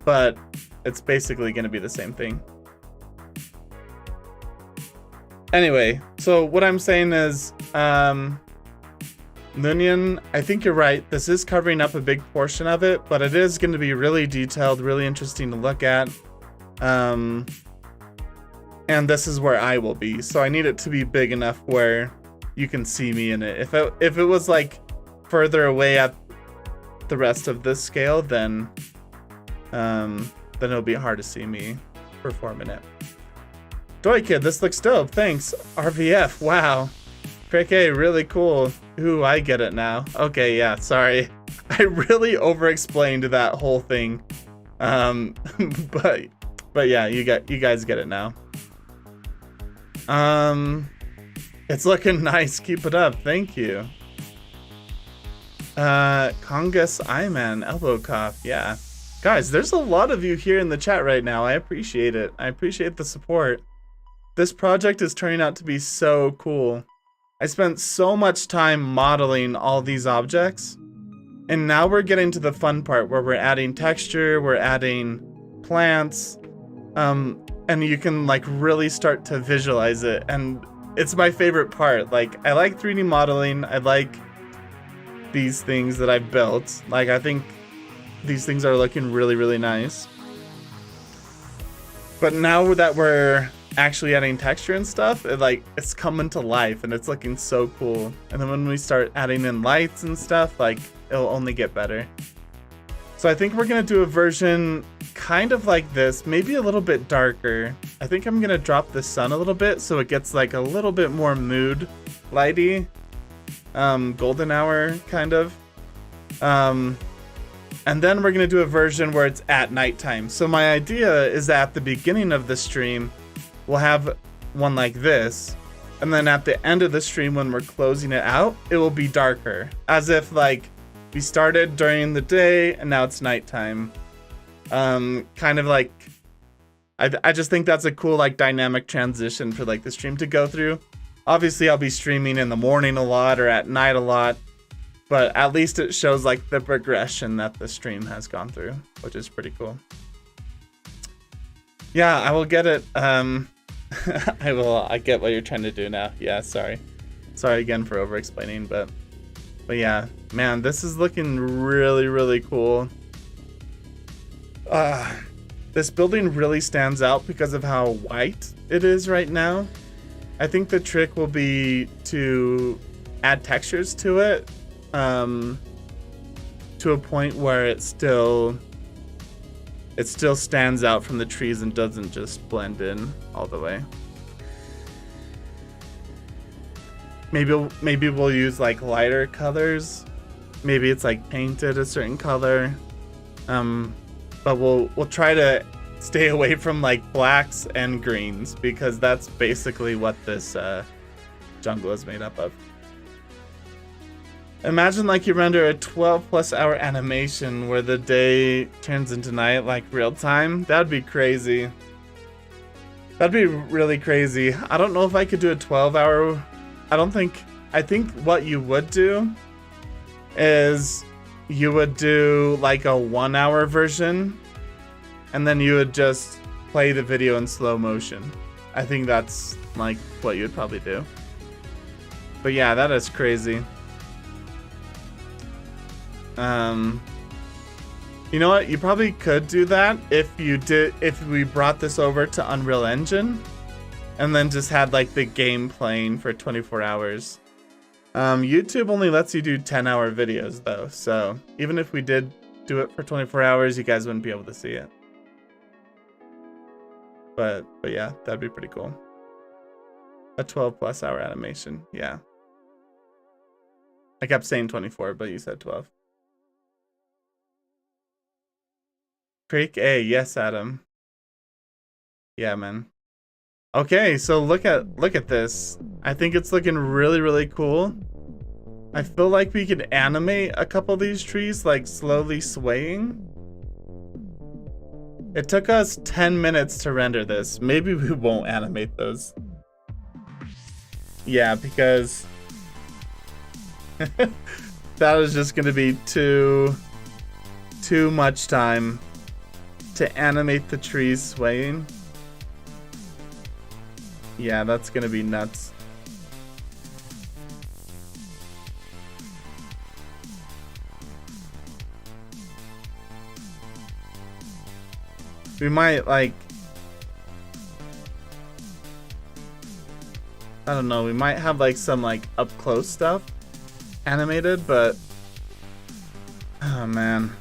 but it's basically going to be the same thing. Anyway, so what I'm saying is Lunian, I think you're right. This is covering up a big portion of it, but it is going to be really detailed, really interesting to look at. And this is where I will be. So I need it to be big enough where you can see me in it. If it was like further away at the rest of this scale, then it'll be hard to see me performing it. Doy Kid, this looks dope. Thanks. RVF, wow. Crick A, really cool. Ooh, I get it now. Okay, yeah, sorry. I really over-explained that whole thing. But yeah, you guys get it now. It's looking nice. Keep it up. Thank you. Congus Iman, elbow cough. Yeah. Guys, there's a lot of you here in the chat right now. I appreciate it. I appreciate the support. This project is turning out to be so cool. I spent so much time modeling all these objects, and now we're getting to the fun part where we're adding texture, we're adding plants, and you can like really start to visualize it, and it's my favorite part. Like, I like 3D modeling, I like these things that I've built. Like, I think these things are looking really, really nice. But now that we're actually adding texture and stuff, it's coming to life and it's looking so cool. And then when we start adding in lights and stuff, like, it'll only get better. So I think we're gonna do a version kind of like this, maybe a little bit darker. I think I'm gonna drop the sun a little bit so it gets like a little bit more mood lighty, golden hour kind of. And then we're gonna do a version where it's at nighttime. So my idea is that at the beginning of the stream, we'll have one like this, and then at the end of the stream when we're closing it out, it will be darker, as if like we started during the day and now it's nighttime. Kind of like, I just think that's a cool like dynamic transition for like the stream to go through. Obviously I'll be streaming in the morning a lot or at night a lot, but at least it shows like the progression that the stream has gone through, which is pretty cool. Yeah, I will get it. I get what you're trying to do now. Yeah, sorry again for over explaining, but yeah, man, this is looking really, really cool. This building really stands out because of how white it is right now. I think the trick will be to add textures to it, to a point where it still stands out from the trees and doesn't just blend in all the way. Maybe we'll use like lighter colors. Maybe it's like painted a certain color. But we'll try to stay away from like blacks and greens, because that's basically what this jungle is made up of. Imagine like you render a 12+ hour animation where the day turns into night, like real time. That'd be crazy. That'd be really crazy. I don't know if I could do a 12-hour. I think what you would do is you would do like a 1-hour version, and then you would just play the video in slow motion. I think that's like what you would probably do. But yeah, that is crazy. You know what? You probably could do that if we brought this over to Unreal Engine and then just had like the game playing for 24 hours. YouTube only lets you do 10-hour videos though, so even if we did do it for 24 hours, you guys wouldn't be able to see it. But yeah, that'd be pretty cool. A 12+ hour animation, yeah. I kept saying 24, but you said 12. Creek A, yes, Adam. Yeah, man. Okay, so look at this. I think it's looking really, really cool. I feel like we could animate a couple of these trees like slowly swaying. It took us 10 minutes to render this. Maybe we won't animate those. Yeah, because that is just gonna be too much time to animate the trees swaying. Yeah, that's gonna be nuts. We might like, I don't know, we might have like some like up close stuff animated, but oh man.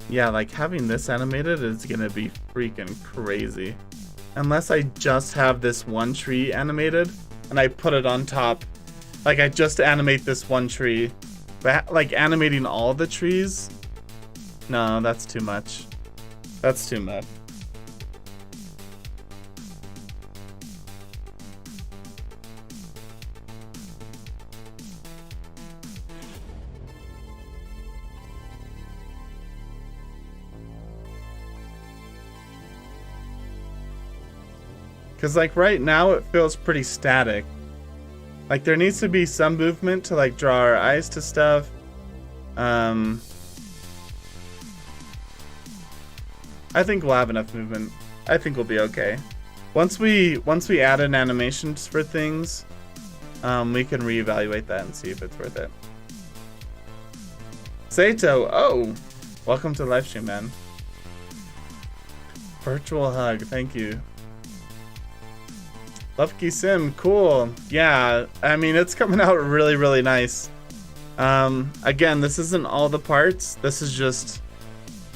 Yeah, like having this animated is gonna be freaking crazy. Unless I just have this one tree animated and I put it on top. Like I just animate this one tree. But like animating all the trees? No, that's too much. That's too much. Because like right now it feels pretty static. Like there needs to be some movement to like draw our eyes to stuff. I think we'll have enough movement. I think we'll be okay. Once we add in animations for things, we can reevaluate that and see if it's worth it. Sato, oh, welcome to the live stream, man. Virtual hug, thank you. Lufky Sim, cool. Yeah, I mean, it's coming out really, really nice. Again, this isn't all the parts. This is just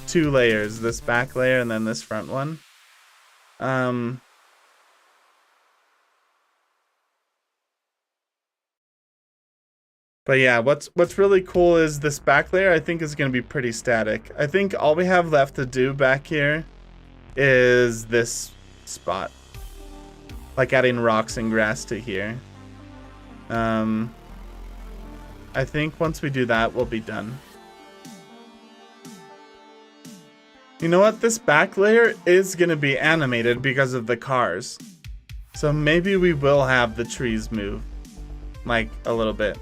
2 layers. This back layer and then this front one. But yeah, what's really cool is this back layer I think is going to be pretty static. I think all we have left to do back here is this spot. Like adding rocks and grass to here. I think once we do that, we'll be done. You know what? This back layer is going to be animated because of the cars. So maybe we will have the trees move. Like a little bit.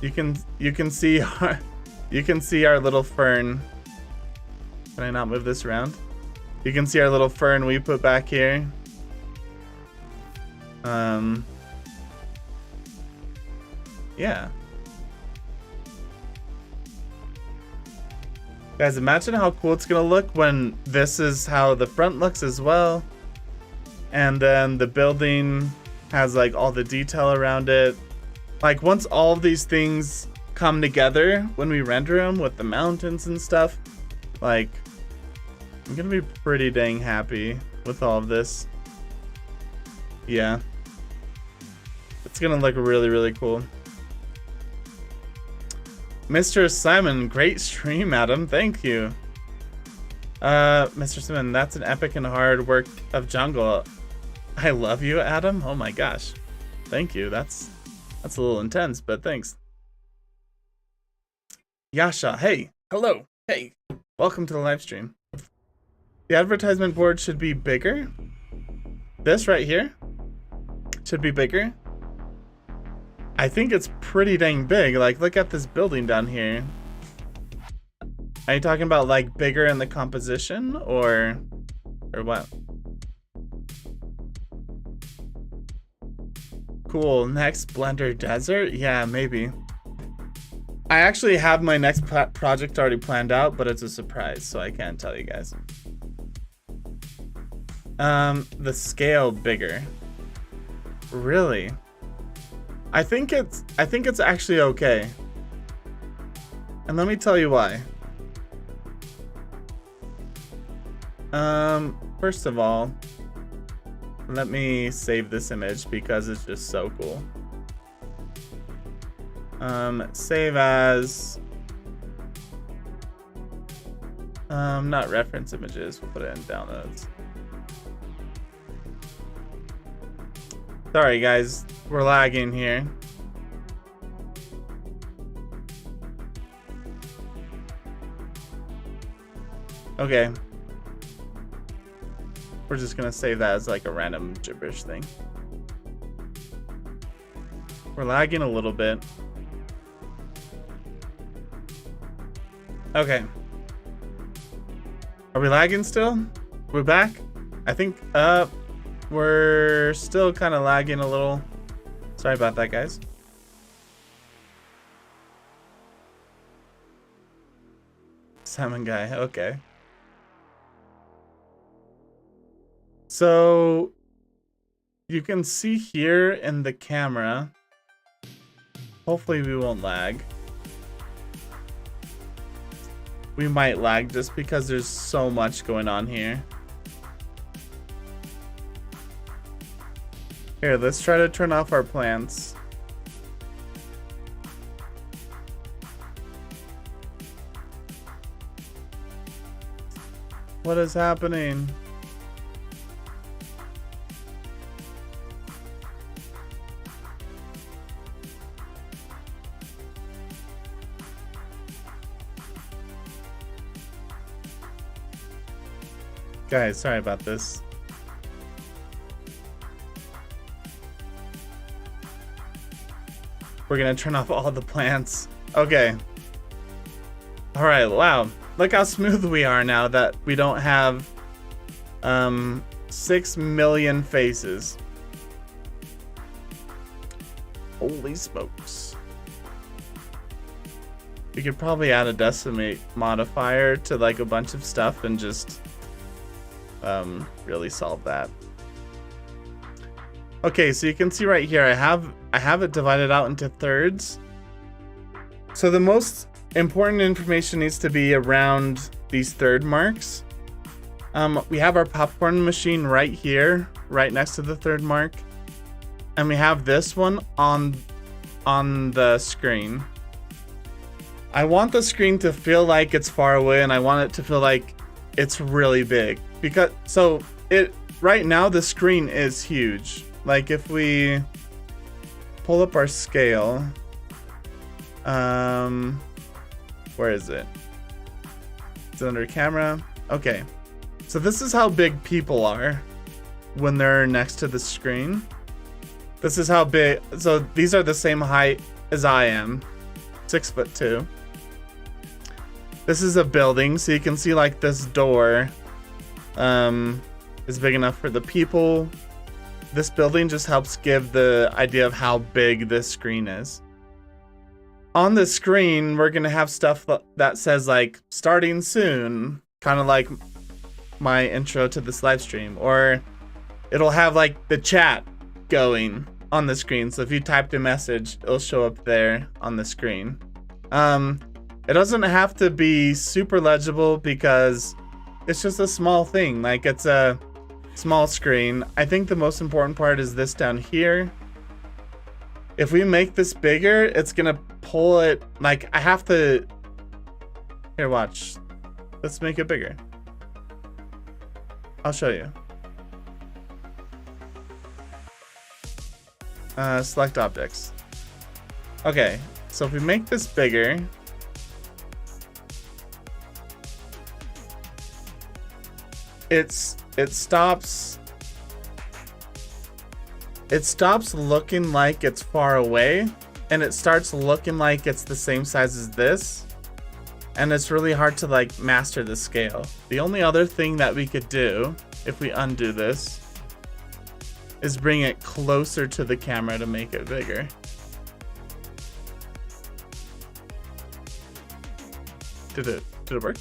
You can see our, you can see our little fern. Can I not move this around? You can see our little fern we put back here. Yeah. Guys, imagine how cool it's gonna look when this is how the front looks as well. And then the building has like all the detail around it. Like once all of these things come together when we render them with the mountains and stuff, like I'm gonna be pretty dang happy with all of this. Yeah. It's gonna look really, really cool. Mr. Simon, great stream, Adam. Thank you. Mr. Simon, that's an epic and hard work of jungle. I love you, Adam. Oh my gosh. Thank you. That's a little intense, but thanks. Yasha, hey. Hello. Hey. Welcome to the live stream. The advertisement board should be bigger. This right here should be bigger. I think it's pretty dang big. Like, look at this building down here. Are you talking about like bigger in the composition or what? Cool. Next Blender Desert? Yeah, maybe. I actually have my next project already planned out, but it's a surprise, so I can't tell you guys. The scale bigger. Really? I think it's actually okay. And let me tell you why. First of all, let me save this image because it's just so cool. Save as not reference images, we'll put it in downloads. Sorry guys, we're lagging here. Okay. We're just gonna save that as like a random gibberish thing. We're lagging a little bit. Okay. Are we lagging still? We're back? I think, we're still kind of lagging a little. Sorry about that, guys. Salmon guy, okay. So you can see here in the camera, hopefully we won't lag. We might lag just because there's so much going on here. Here, let's try to turn off our plants. What is happening? Guys, sorry about this. We're gonna turn off all the plants. Okay. All right, wow. Look how smooth we are now that we don't have 6 million faces. Holy smokes. We could probably add a decimate modifier to like a bunch of stuff and just really solve that. Okay, so you can see right here, I have it divided out into thirds. So the most important information needs to be around these third marks. We have our popcorn machine right here, right next to the third mark. And we have this one on the screen. I want the screen to feel like it's far away, and I want it to feel like it's really big. Because, so right now the screen is huge. Like if we pull up our scale, where is it? It's under camera. Okay. So this is how big people are when they're next to the screen. This is how big, so these are the same height as I am, 6'2". This is a building, so you can see like this door is big enough for the people. This building just helps give the idea of how big this screen is. On the screen, we're gonna have stuff that says like starting soon, kind of like my intro to this live stream, or it'll have like the chat going on the screen. So if you typed a message, it'll show up there on the screen. It doesn't have to be super legible because it's just a small thing. Like it's a small screen. I think the most important part is this down here. If we make this bigger, it's gonna pull it, like I have to, here, watch. Let's make it bigger. I'll show you. Select objects. Okay, so if we make this bigger, it stops looking like it's far away, and it starts looking like it's the same size as this, and it's really hard to like master the scale. The only other thing that we could do if we undo this is bring it closer to the camera to make it bigger. Did it work?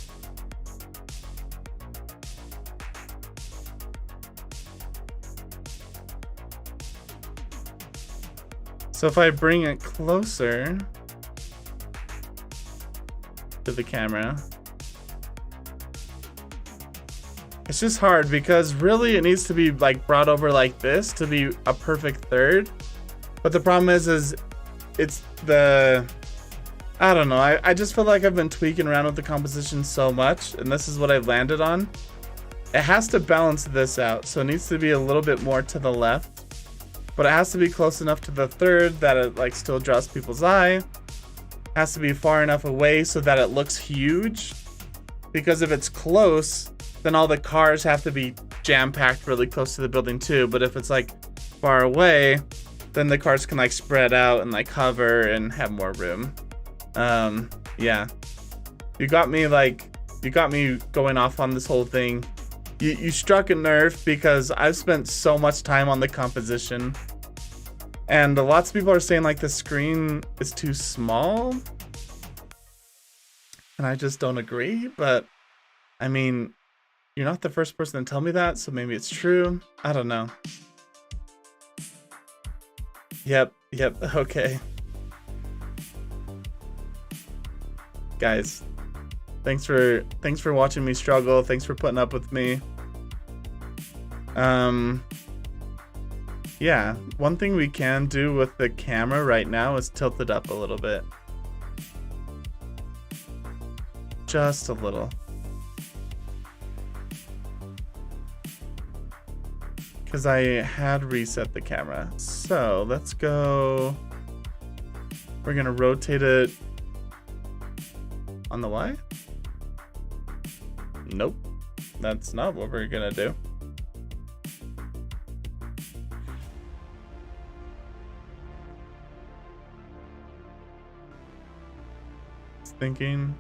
So if I bring it closer to the camera, it's just hard because really it needs to be like brought over like this to be a perfect third. But the problem is it's the, I don't know, I just feel like I've been tweaking around with the composition so much, and this is what I've landed on. It has to balance this out, so it needs to be a little bit more to the left. But it has to be close enough to the third that it like still draws people's eye. It has to be far enough away so that it looks huge. Because if it's close, then all the cars have to be jam-packed really close to the building too. But if it's like far away, then the cars can like spread out and like hover and have more room. Yeah. You got me going off on this whole thing. You struck a nerve because I've spent so much time on the composition, and lots of people are saying like the screen is too small, and and I just don't agree, but I mean, you're not the first person to tell me that, so maybe it's true. I don't know. Yep, okay. Guys, thanks for watching me struggle. Thanks for putting up with me. Yeah, one thing we can do with the camera right now is tilt it up a little bit. Just a little. Because I had reset the camera. So let's go. We're gonna rotate it on the Y? Nope. That's not what we're gonna do. Thinking.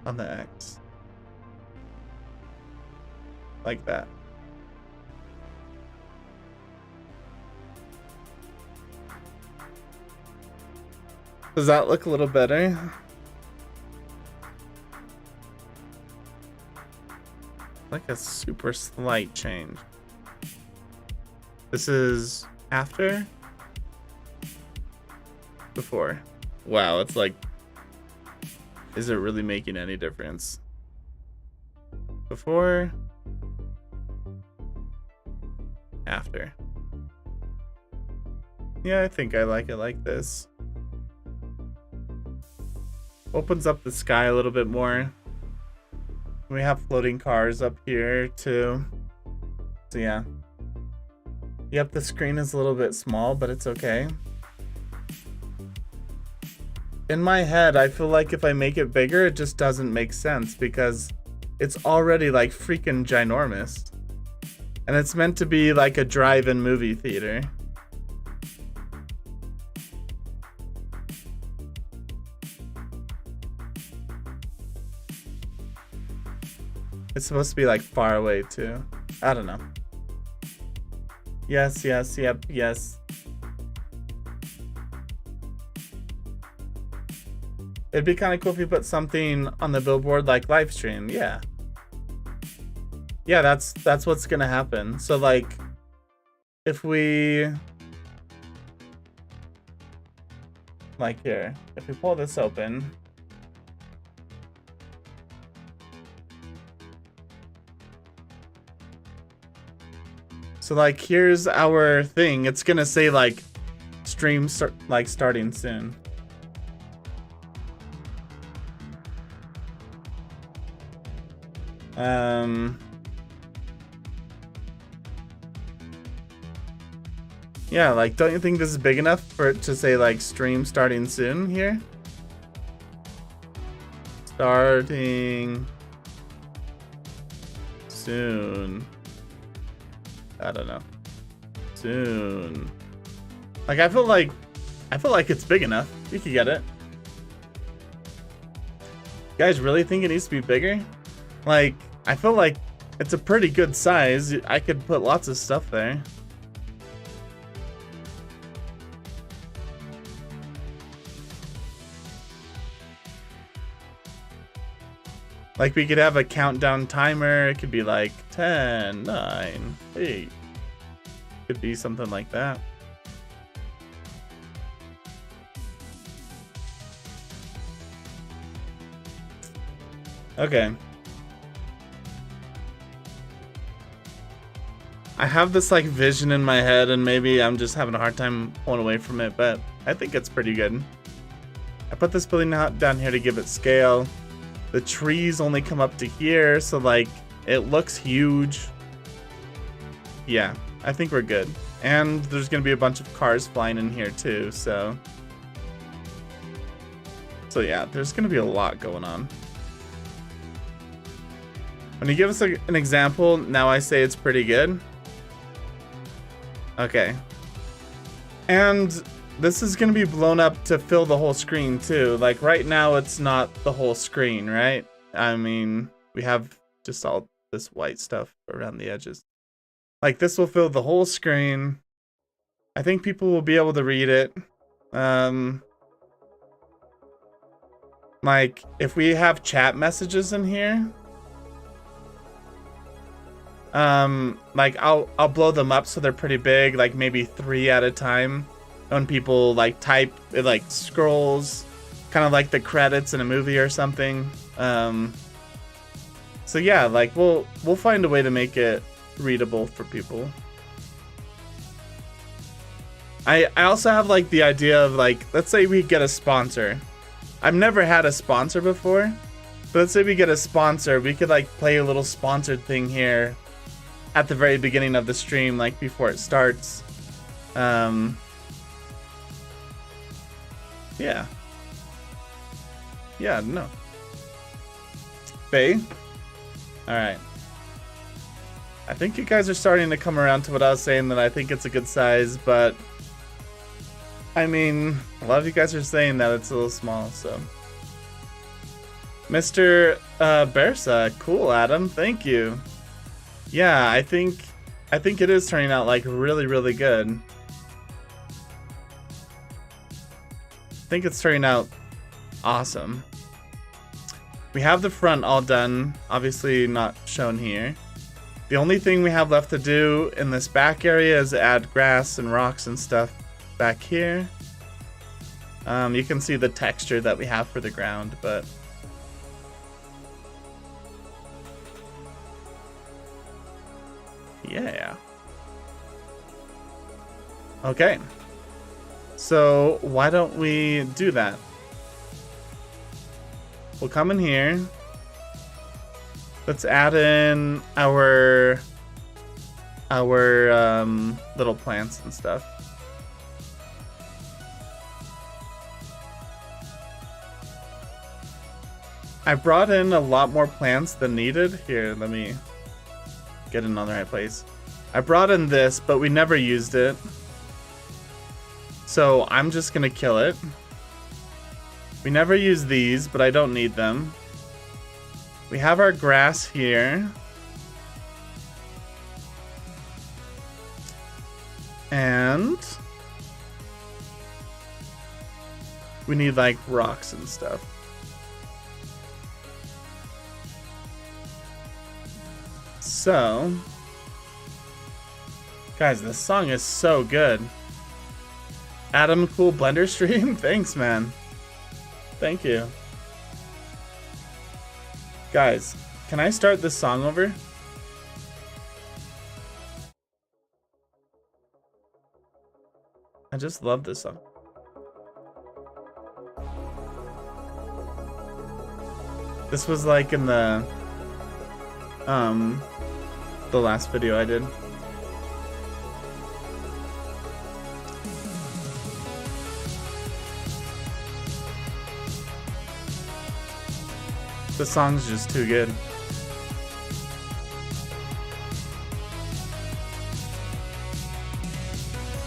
On the X. Like that. Does that look a little better? Like a super slight change. This is after? Before. Wow, it's like, is it really making any difference? Before? After. Yeah, I think I like it like this. Opens up the sky a little bit more. We have floating cars up here too. So yeah. Yep, the screen is a little bit small, but it's okay. In my head, I feel like if I make it bigger, it just doesn't make sense because it's already like freaking ginormous. And it's meant to be like a drive-in movie theater. It's supposed to be like far away too. I don't know. Yes, yes, yep, yes. It'd be kind of cool if you put something on the billboard like live stream. Yeah. Yeah, that's what's gonna happen. So like, if we like here, if we pull this open. So like, here's our thing. It's gonna say like, stream starting soon. Yeah, like, don't you think this is big enough for it to say like stream starting soon here? Starting soon. I don't know. Soon. Like, I feel like it's big enough. You could get it. You guys really think it needs to be bigger? Like, I feel like it's a pretty good size. I could put lots of stuff there. Like, we could have a countdown timer. It could be like 10, 9, 8. Could be something like that. Okay. I have this like vision in my head, and maybe I'm just having a hard time pulling away from it, but I think it's pretty good. I put this building down here to give it scale. The trees only come up to here, so like, it looks huge. Yeah, I think we're good. And there's gonna be a bunch of cars flying in here too, so yeah, there's gonna be a lot going on. When you give us an example, now I say it's pretty good. Okay. And this is gonna be blown up to fill the whole screen too. Like, right now it's not the whole screen, right? I mean, we have just all this white stuff around the edges. Like, this will fill the whole screen. I think people will be able to read it. Like, if we have chat messages in here, like I'll blow them up so they're pretty big, like maybe 3 at a time. When people like type, it like scrolls, kind of like the credits in a movie or something. So yeah, like we'll find a way to make it readable for people. I also have like the idea of like, let's say we get a sponsor. I've never had a sponsor before, but let's say we get a sponsor, we could like play a little sponsored thing here at the very beginning of the stream, like before it starts. Yeah. Yeah, no. Faye? Alright. I think you guys are starting to come around to what I was saying, that I think it's a good size, but I mean, a lot of you guys are saying that it's a little small, so. Mr. Bersa, cool, Adam, thank you. Yeah, I think it is turning out like really, really good. I think it's turning out awesome. We have the front all done, obviously not shown here. The only thing we have left to do in this back area is add grass and rocks and stuff back here. You can see the texture that we have for the ground, but yeah. Okay. So why don't we do that? We'll come in here. Let's add in our little plants and stuff. I brought in a lot more plants than needed. Here, let me get it on the right place. I brought in this, but we never used it. So I'm just gonna kill it. We never use these, but I don't need them. We have our grass here. And we need like rocks and stuff. So, guys, this song is so good. Adam, cool Blender stream? Thanks, man. Thank you. Guys, can I start this song over? I just love this song. This was like in the last video I did. The song's just too good.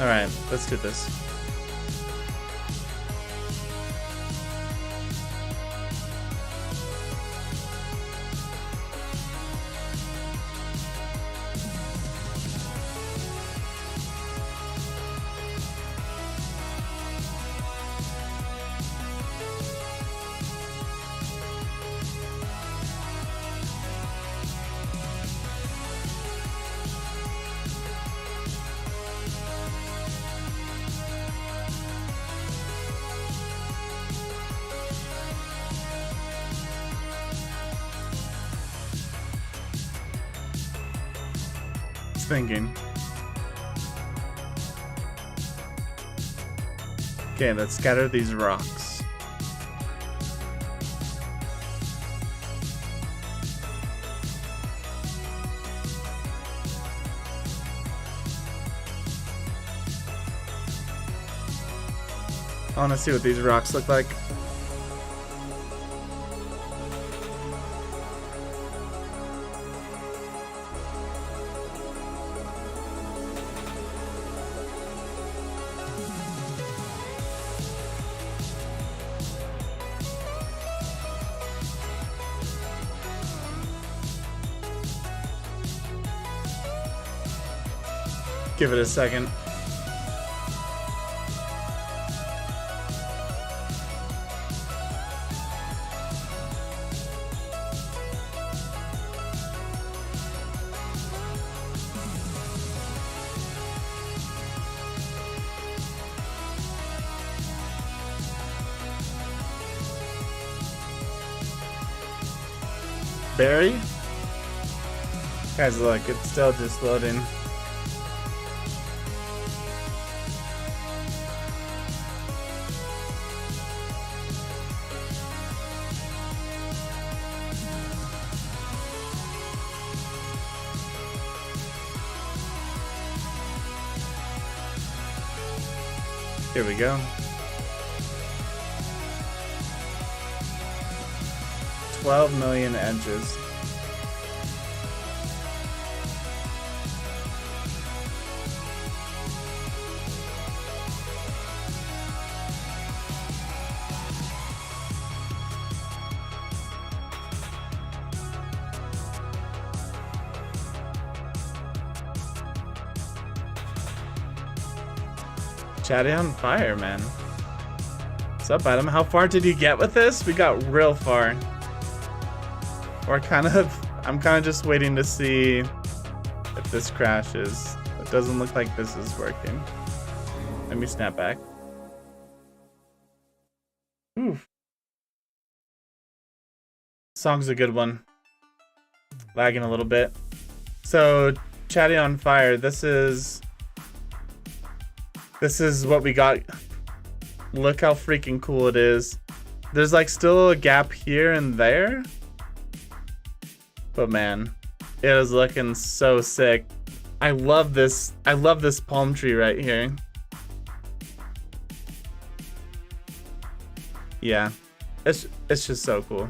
Alright, let's do this. Thinking. Okay, let's scatter these rocks. I want to see what these rocks look like. Give it a second. Barry? Guys, look, it's still just loading. Here we go. 12 million edges. Chatty on fire, man. What's up, Adam? How far did you get with this? We got real far. I'm kind of just waiting to see if this crashes. It doesn't look like this is working. Let me snap back. Oof. Song's a good one. Lagging a little bit. So, Chatty on fire, this is what we got. Look how freaking cool it is. There's like still a gap here and there. But man, it is looking so sick. I love this. I love this palm tree right here. Yeah, it's just so cool.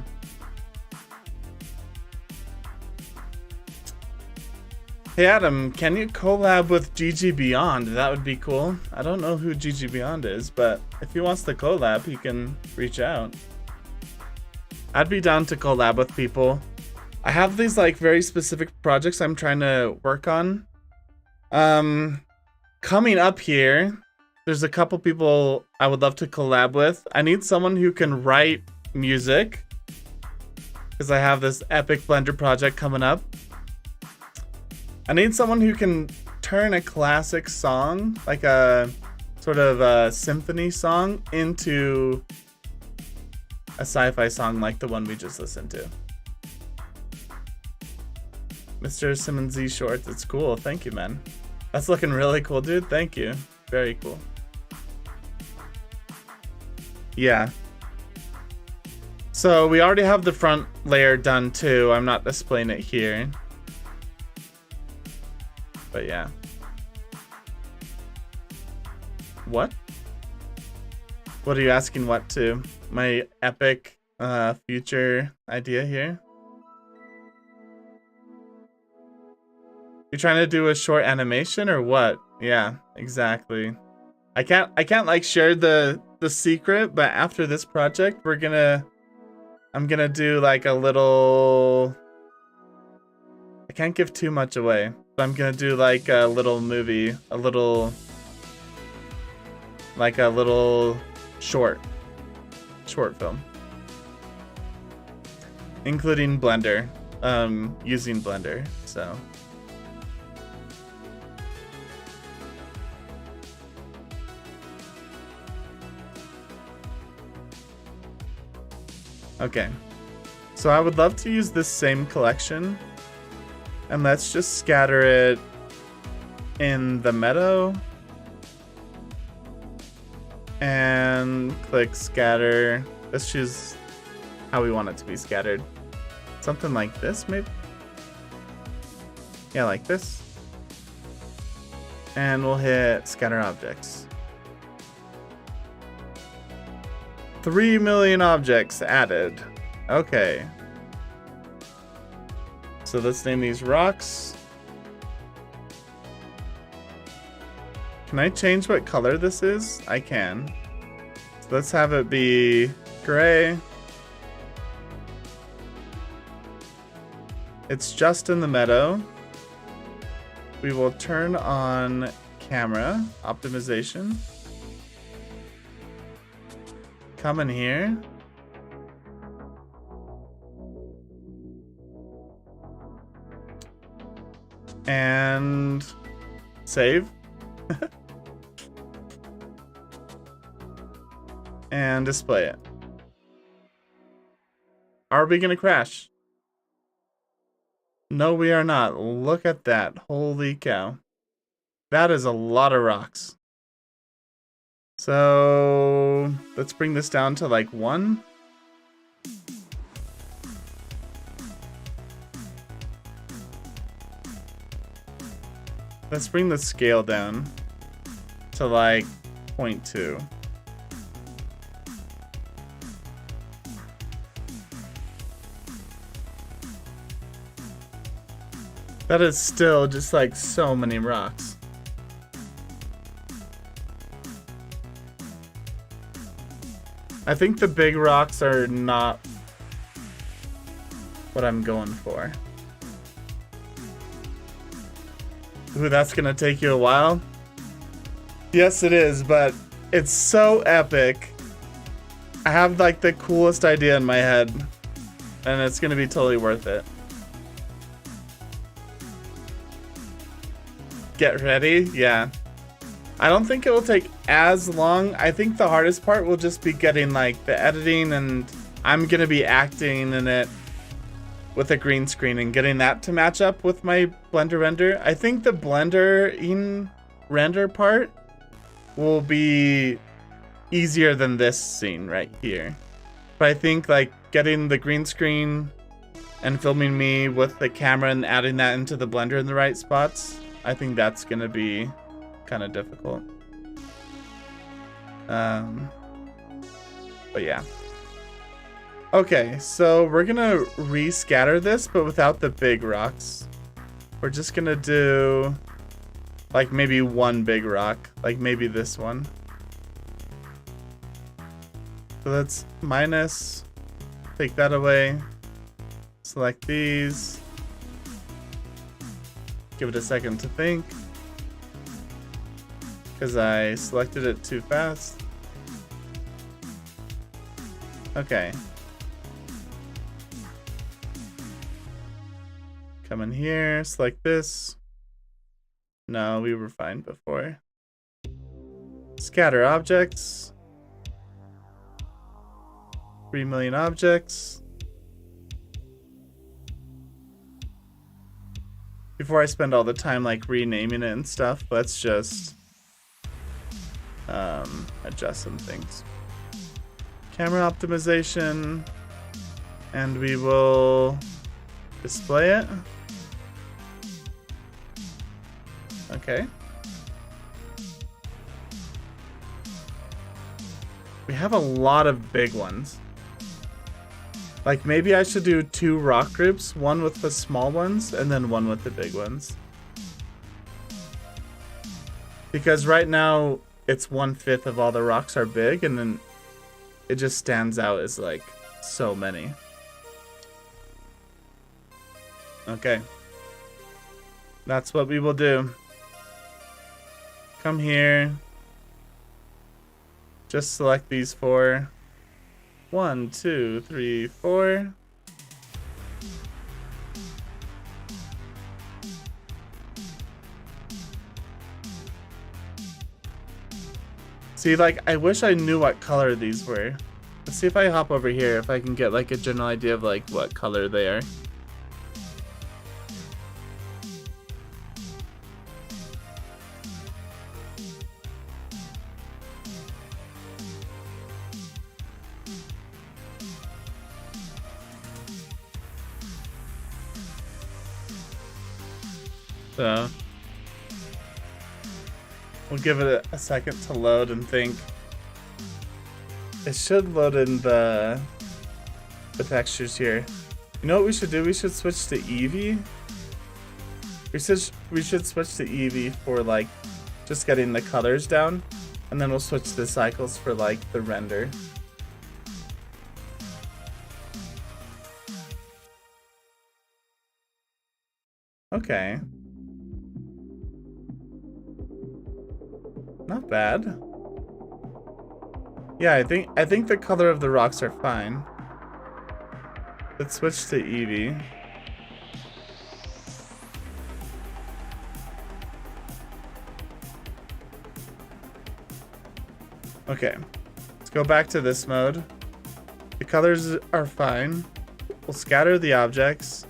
Hey Adam, can you collab with GG Beyond? That would be cool. I don't know who GG Beyond is, but if he wants to collab, he can reach out. I'd be down to collab with people. I have these like very specific projects I'm trying to work on. Coming up here, there's a couple people I would love to collab with. I need someone who can write music, because I have this epic Blender project coming up. I need someone who can turn a classic song, like a sort of a symphony song, into a sci-fi song like the one we just listened to. Mr. Simmons Z Shorts, it's cool. Thank you, man. That's looking really cool, dude. Thank you. Very cool. Yeah. So we already have the front layer done too. I'm not displaying it here. But yeah. What? What are you asking what to? My epic future idea here? You're trying to do a short animation or what? Yeah, exactly. I can't like share the secret, but after this project I'm gonna do like a little, I can't give too much away. I'm gonna do like a little movie, a little short film, including Blender, using Blender. So okay, so I would love to use this same collection. And let's just scatter it in the meadow. And click scatter. Let's choose how we want it to be scattered. Something like this, maybe? Yeah, like this. And we'll hit scatter objects. 3 million objects added. Okay. So let's name these rocks. Can I change what color this is? I can. So let's have it be gray. It's just in the meadow. We will turn on camera optimization. Come in here. And save. And display it. Are we gonna crash? No, we are not. Look at that. Holy cow. That is a lot of rocks. So let's bring this down to like 1. Let's bring the scale down to like 0.2. That is still just like so many rocks. I think the big rocks are not what I'm going for. Ooh, that's gonna take you a while. Yes, it is, but it's so epic. I have like the coolest idea in my head, and it's gonna be totally worth it. Get ready? Yeah. I don't think it will take as long. I think the hardest part will just be getting like the editing, and I'm gonna be acting in it with a green screen and getting that to match up with my Blender render. I think the Blender in render part will be easier than this scene right here. But I think like getting the green screen and filming me with the camera and adding that into the Blender in the right spots, I think that's gonna be kind of difficult. But yeah. Okay, so we're gonna rescatter this, but without the big rocks. We're just gonna do like maybe one big rock, like maybe this one. So let's minus, take that away, select these, give it a second to think, because I selected it too fast. Okay. Come in here, select this. No, we were fine before. Scatter objects. 3 million objects. Before I spend all the time like renaming it and stuff, let's just adjust some things. Camera optimization, and we will display it. Okay. We have a lot of big ones. Like maybe I should do 2 rock groups, one with the small ones and then one with the big ones. Because right now it's 1/5 of all the rocks are big, and then it just stands out as like so many. Okay. That's what we will do. Come here. Just select these 4. 1, 2, 3, 4. See, like, I wish I knew what color these were. Let's see if I hop over here, if I can get like a general idea of like what color they are. So we'll give it a second to load and think. It should load in the textures here. You know what we should do? We should switch to Eevee. We should switch to Eevee for like just getting the colors down, and then we'll switch to cycles for like the render. Okay. Not bad. Yeah, I think the color of the rocks are fine. Let's switch to Eevee. Okay. Let's go back to this mode. The colors are fine. We'll scatter the objects.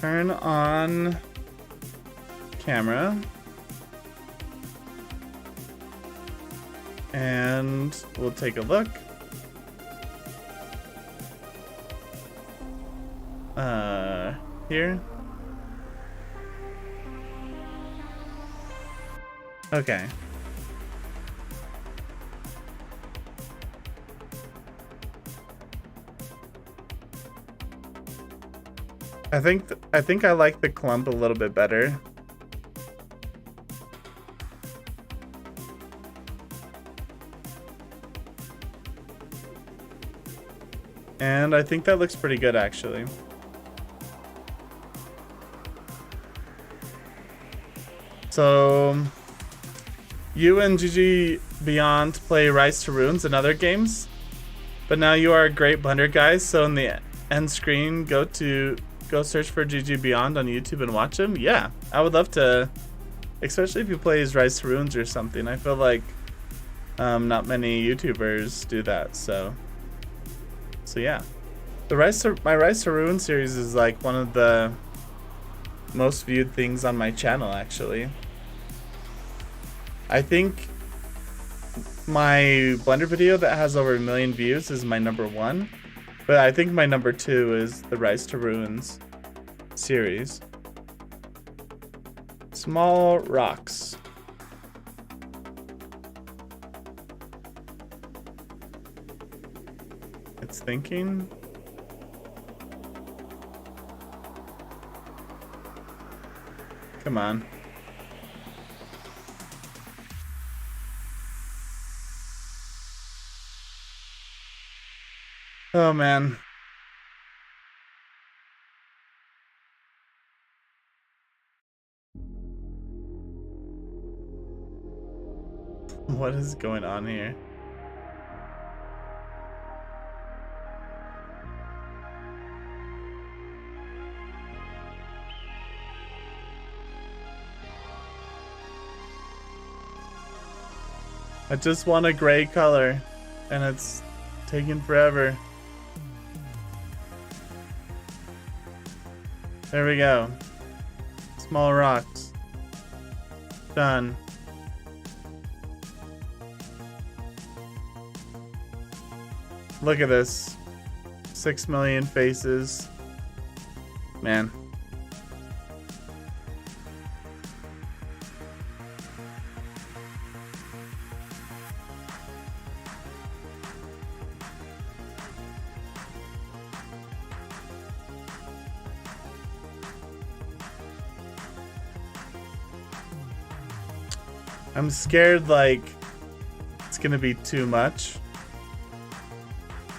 turn on camera. And we'll take a look. Here. Okay. I think I like the clump a little bit better. And I think that looks pretty good, actually. So, you and GG Beyond play Rise to Runes and other games, but now you are great Blender guys. So in the end screen, go search for GG Beyond on YouTube and watch him. Yeah, I would love to, especially if he plays Rise to Runes or something. I feel like not many YouTubers do that. So yeah, my Rise to Runes series is like one of the most viewed things on my channel, actually. I think my Blender video that has over 1 million views is my #1, but I think my #2 is the Rise to Runes series. Small rocks. It's thinking. Come on. Oh man. What is going on here? I just want a gray color, and it's taking forever. There we go. Small rocks. Done. Look at this. 6 million faces. Man. I'm scared like it's gonna be too much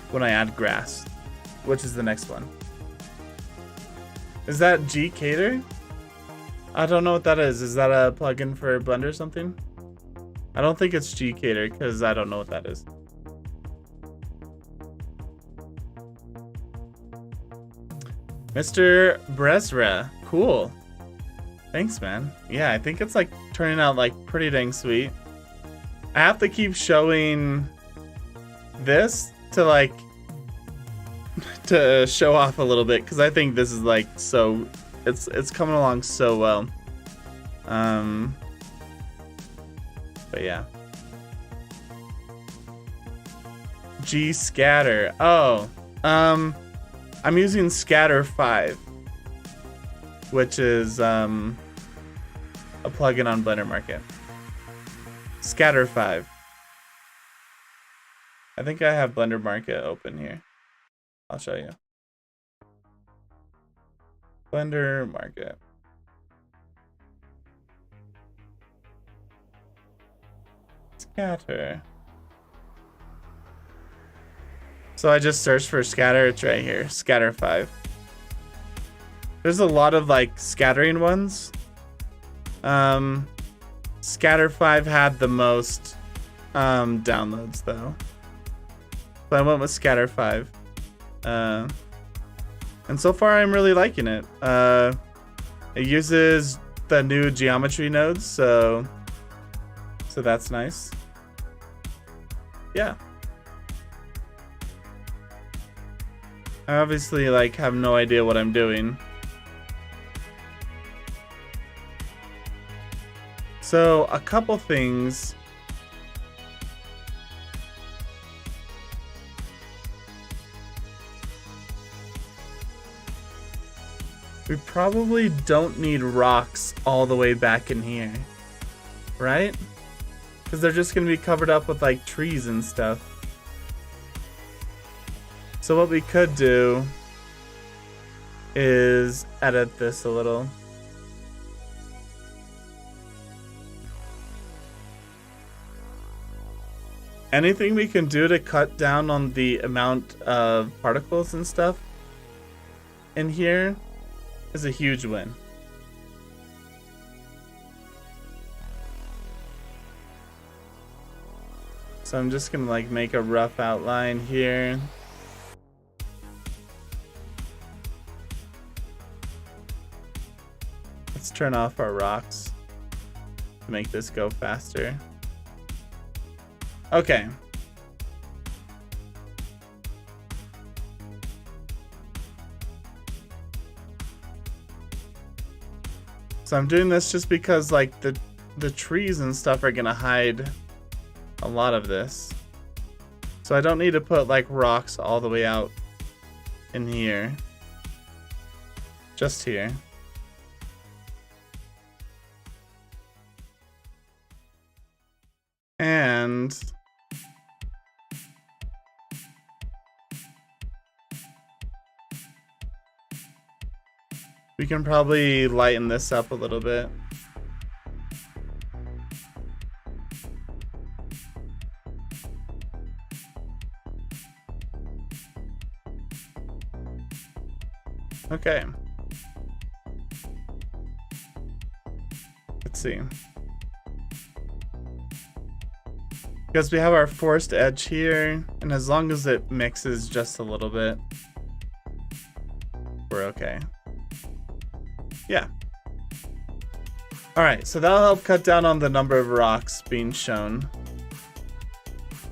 when I add grass, which is the next one. Is that G-Cater? I don't know what that is. Is that a plugin for Blender or something? I don't think it's G-Cater because I don't know what that is. Mr. Bresra, cool. Thanks, man. Yeah, I think it's like turning out like pretty dang sweet. I have to keep showing this to like to show off a little bit because I think this is like so it's coming along so well. But yeah. G scatter. Oh, I'm using scatter 5. Which is a plugin on Blender Market. Scatter 5. I think I have Blender Market open here. I'll show you. Blender Market. Scatter. So I just searched for scatter. It's right here. Scatter 5. There's a lot of like scattering ones. Scatter 5 had the most downloads though. So I went with Scatter 5. And so far I'm really liking it. It uses the new geometry nodes, so that's nice. Yeah. I obviously like have no idea what I'm doing. So a couple things. We probably don't need rocks all the way back in here, right? Because they're just going to be covered up with like trees and stuff. So what we could do is edit this a little. Anything we can do to cut down on the amount of particles and stuff in here is a huge win. So I'm just gonna like make a rough outline here. Let's turn off our rocks to make this go faster. Okay. So I'm doing this just because like the trees and stuff are gonna hide a lot of this. So I don't need to put like rocks all the way out in here. Just here. And we can probably lighten this up a little bit. Okay. Let's see. Because we have our forced edge here, and as long as it mixes just a little bit, we're okay. Yeah. Alright, so that'll help cut down on the number of rocks being shown.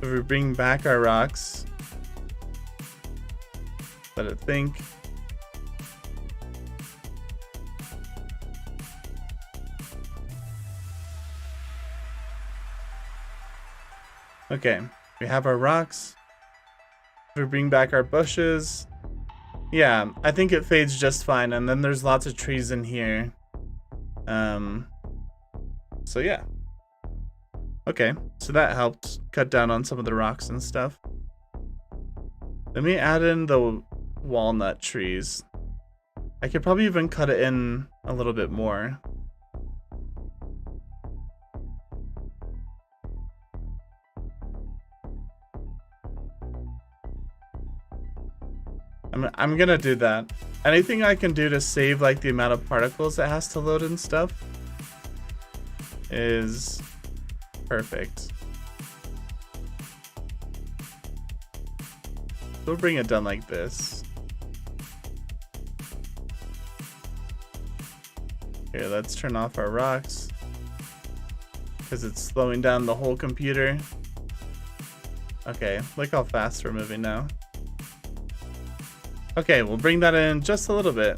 If we bring back our rocks, let it think. Okay, we have our rocks. If we bring back our bushes, yeah, I think it fades just fine. And then there's lots of trees in here. So yeah. Okay, so that helped cut down on some of the rocks and stuff. Let me add in the walnut trees. I could probably even cut it in a little bit more. I'm gonna do that. Anything I can do to save like the amount of particles it has to load and stuff is perfect. We'll bring it down like this. Here, let's turn off our rocks because it's slowing down the whole computer. Okay, look how fast we're moving now. Okay, we'll bring that in just a little bit.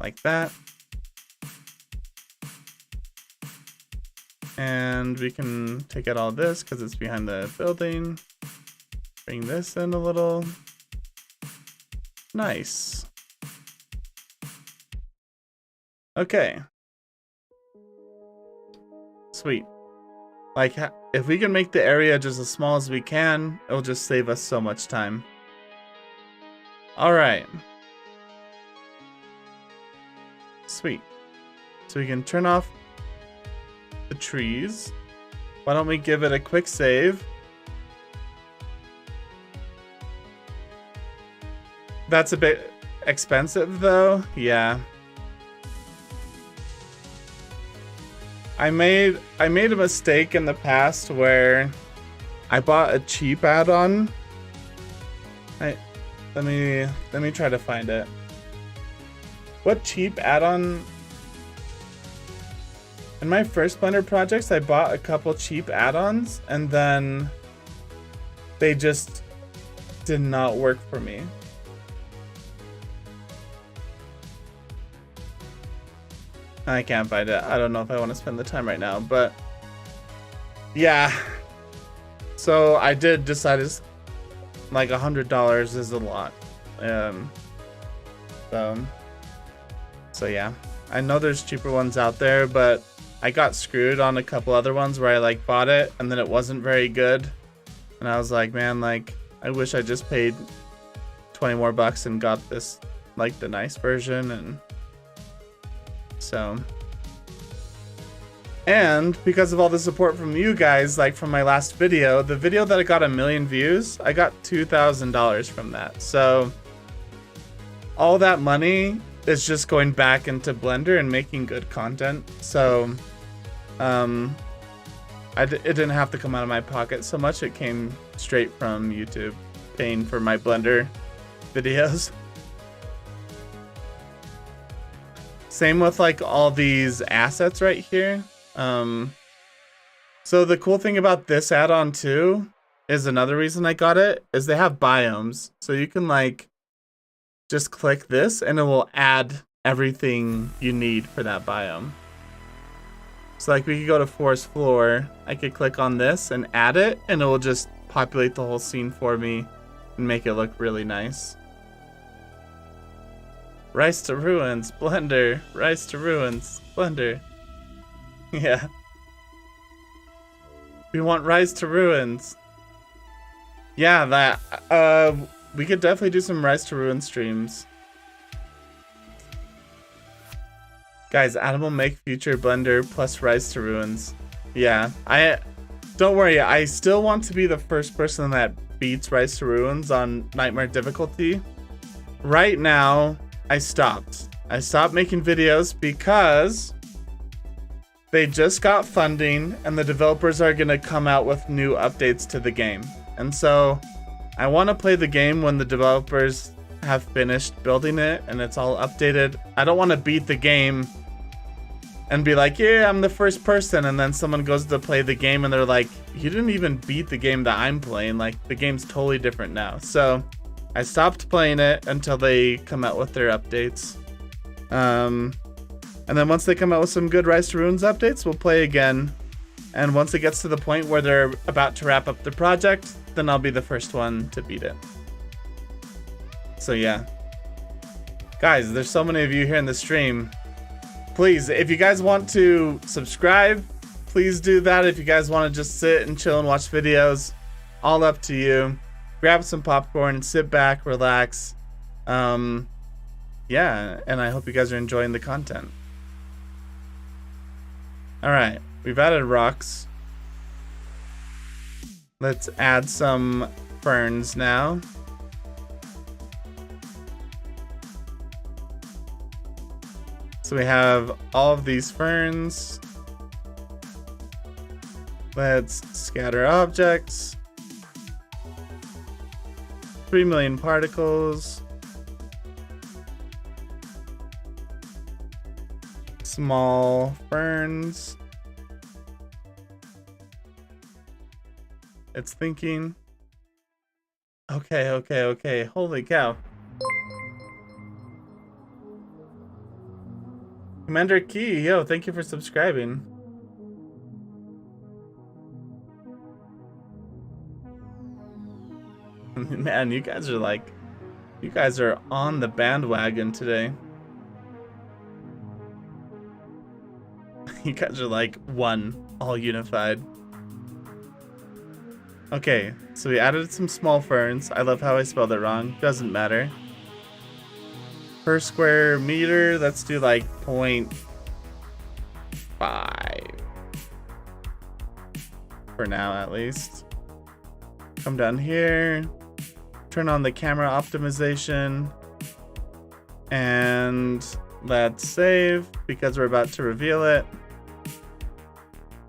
Like that. And we can take out all this because it's behind the building. Bring this in a little. Nice. Okay. Sweet. Like, if we can make the area just as small as we can, it'll just save us so much time. Alright. Sweet. So we can turn off the trees. Why don't we give it a quick save? That's a bit expensive though. Yeah. I made a mistake in the past where I bought a cheap add-on. Let me try to find it. What cheap add-on? In my first Blender projects, I bought a couple cheap add-ons and then they just did not work for me. I can't find it. I don't know if I want to spend the time right now, but yeah. So I did decide it's like $100 is a lot. So yeah, I know there's cheaper ones out there, but I got screwed on a couple other ones where I like bought it and then it wasn't very good. And I was like, man, like I wish I just paid 20 more bucks and got this, like the nice version. And so, and because of all the support from you guys, like from my last video, the video that I got 1 million views, I got $2,000 from that. So all that money is just going back into Blender and making good content. So it didn't have to come out of my pocket so much. It came straight from YouTube paying for my Blender videos. Same with like all these assets right here. So the cool thing about this add-on too is another reason I got it is they have biomes. So you can like just click this and it will add everything you need for that biome. So like we could go to forest floor, I could click on this and add it and it will just populate the whole scene for me and make it look really nice. Rise to Ruins, Blender. Rise to Ruins, Blender. Yeah. We want Rise to Ruins. Yeah, that, we could definitely do some Rise to Ruins streams. Guys, Adam will make future Blender plus Rise to Ruins. Yeah, don't worry, I still want to be the first person that beats Rise to Ruins on Nightmare difficulty. Right now, I stopped making videos because they just got funding and the developers are gonna come out with new updates to the game. And so I want to play the game when the developers have finished building it and it's all updated. I don't want to beat the game and be like, yeah, I'm the first person, and then someone goes to play the game and they're like, you didn't even beat the game that I'm playing. Like, the game's totally different now. So I stopped playing it until they come out with their updates. And then once they come out with some good Rise to Ruins updates, we'll play again. And once it gets to the point where they're about to wrap up the project, then I'll be the first one to beat it. So yeah. Guys, there's so many of you here in the stream. Please, if you guys want to subscribe, please do that. If you guys want to just sit and chill and watch videos, all up to you. Grab some popcorn and sit back, relax. Yeah, and I hope you guys are enjoying the content. Alright, we've added rocks. Let's add some ferns now. So we have all of these ferns. Let's scatter objects. 3 million particles. Small ferns. It's thinking. Okay. Holy cow. Commander Key, yo, thank you for subscribing. Man, you guys are on the bandwagon today. You guys are like one, all unified. Okay, so we added some small ferns. I love how I spelled it wrong. Doesn't matter. Per square meter, let's do like 0.5. For now, at least. Come down here. Turn on the camera optimization. And let's save because we're about to reveal it.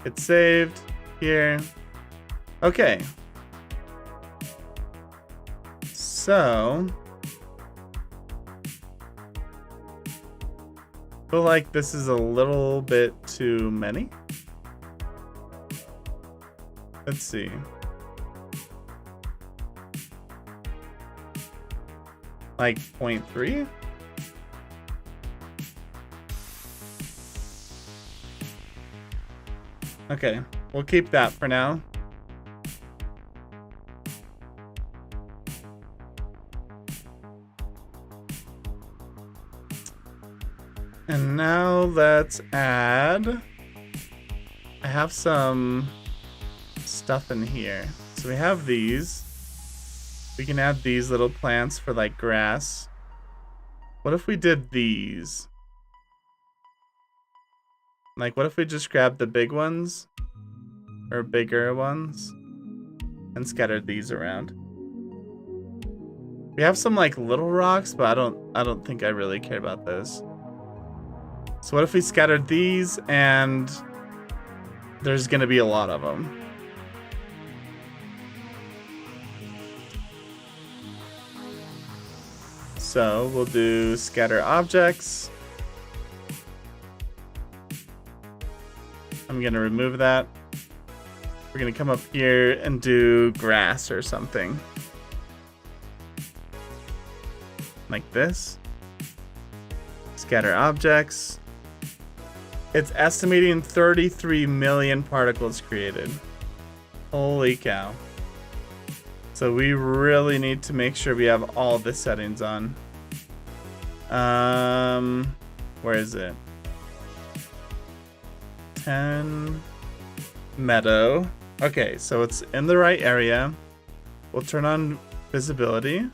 It's saved here. Okay. So I feel like this is a little bit too many. Let's see. Like 0.3? Okay, we'll keep that for now. And now let's add, I have some stuff in here. So we have these. We can add these little plants for like grass. What if we did these? Like, what if we just grabbed the big ones? Or bigger ones? And scattered these around. We have some like little rocks, but I don't think I really care about those. So what if we scattered these and there's gonna be a lot of them. So we'll do scatter objects. I'm gonna remove that. We're gonna come up here and do grass or something. Like this. Scatter objects. It's estimating 33 million particles created. Holy cow. So we really need to make sure we have all the settings on. Where is it? 10 meadow. Okay, so it's in the right area. We'll turn on visibility.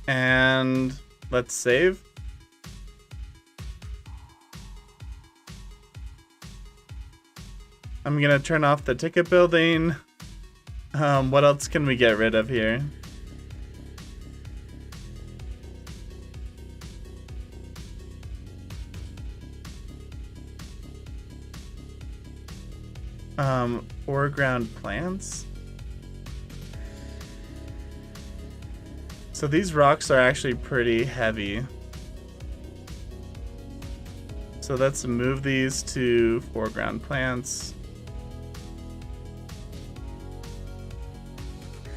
And let's save. I'm gonna turn off the ticket building. What else can we get rid of here? Foreground plants. So these rocks are actually pretty heavy. So let's move these to foreground plants.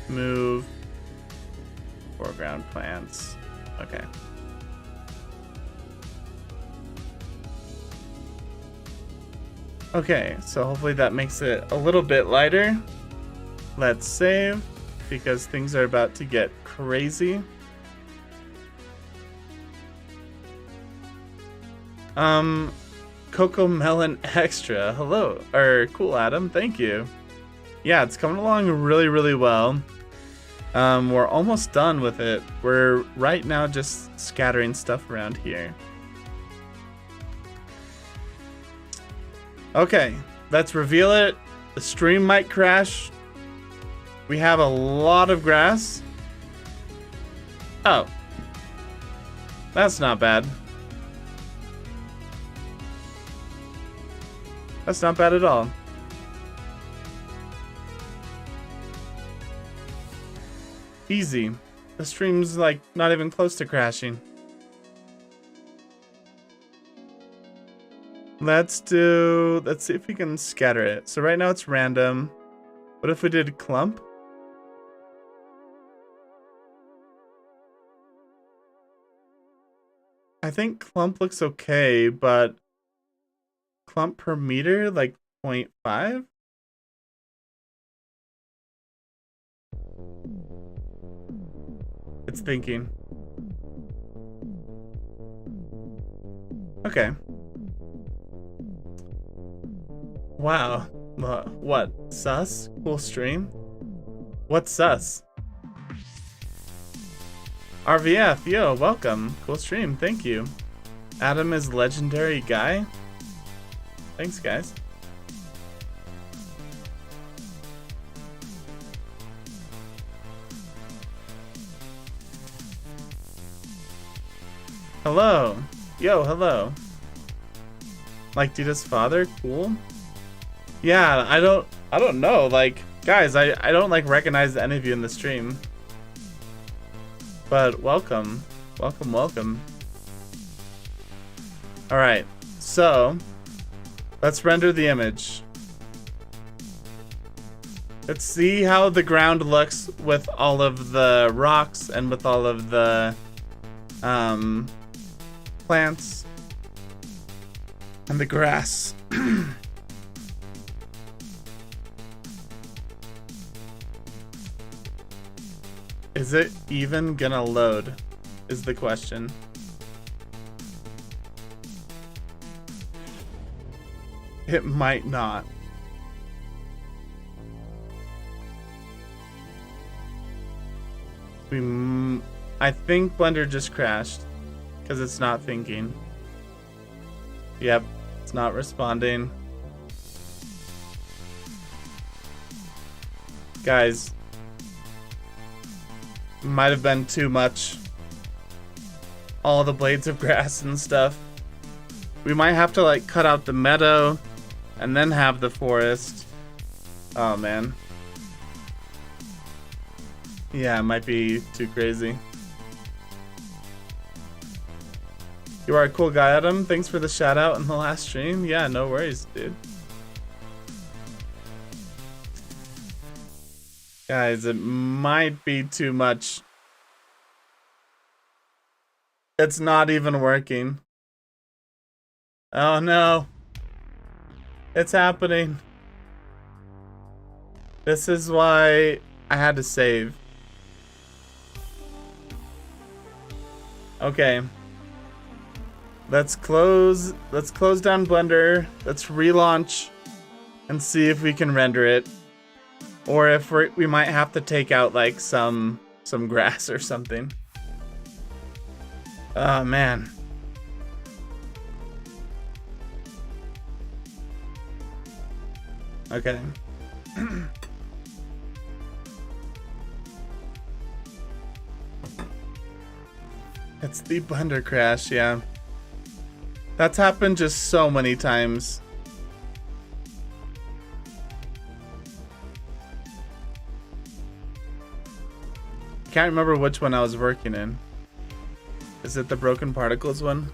Move foreground plants. Okay. Okay, so hopefully that makes it a little bit lighter. Let's save because things are about to get crazy. Cocoa Melon Extra. Hello. Or cool, Adam. Thank you. Yeah, it's coming along really, really well. We're almost done with it. We're right now just scattering stuff around here. Okay, let's reveal it. The stream might crash. We have a lot of grass. Oh. That's not bad. That's not bad at all. Easy. The stream's like not even close to crashing. Let's see if we can scatter it. So right now it's random. What if we did clump? I think clump looks okay, but clump per meter, like 0.5? It's thinking. Okay. Wow. What? Sus? Cool stream? What's sus? RVF, yo, welcome. Cool stream, thank you. Adam is legendary guy. Thanks, guys. Hello. Yo, hello. Like Dita's father? Cool. Yeah, I don't know. Like, guys, I don't like recognize any of you in the stream. But welcome. Welcome, welcome. Alright, so let's render the image. Let's see how the ground looks with all of the rocks and with all of the plants and the grass. Is it even gonna load? Is the question. It might not. I think Blender just crashed because it's not thinking. Yep, it's not responding. Guys, might have been too much. All the blades of grass and stuff. We might have to like cut out the meadow and then have the forest. Oh man. Yeah, it might be too crazy. You are a cool guy, Adam. Thanks for the shout out in the last stream. Yeah, no worries, dude. Guys, it might be too much. It's not even working. Oh no. It's happening. This is why I had to save. Okay. Let's close down Blender. Let's relaunch and see if we can render it. Or if we might have to take out like some grass or something. Oh man. Okay. It's the Blender crash, yeah. That's happened just so many times. Can't remember which one I was working in. Is it the broken particles one?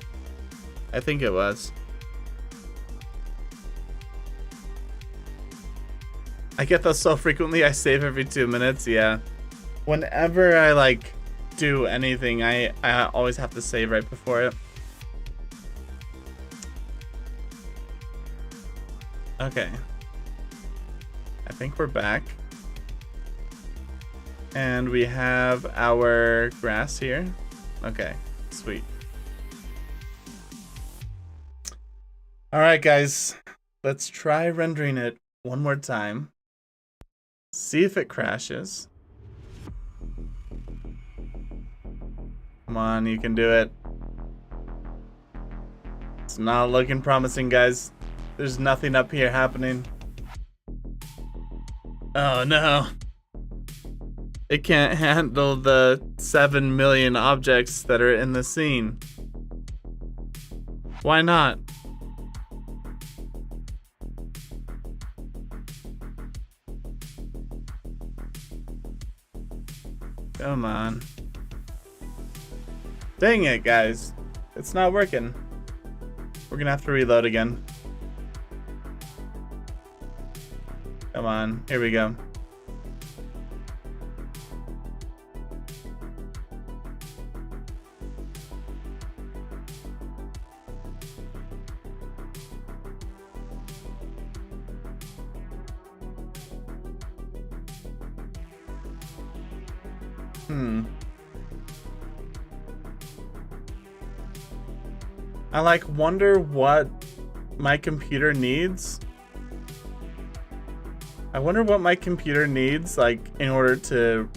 I think it was. I get those so frequently. I save every 2 minutes. Yeah. Whenever I like do anything, I always have to save right before it. Okay. I think we're back. And we have our grass here. Okay, sweet. All right, guys. Let's try rendering it one more time. See if it crashes. Come on, you can do it. It's not looking promising, guys. There's nothing up here happening. Oh no. It can't handle the 7 million objects that are in the scene. Why not? Come on. Dang it, guys. It's not working. We're gonna have to reload again. Come on, here we go. I like wonder what my computer needs. I wonder what my computer needs like in order to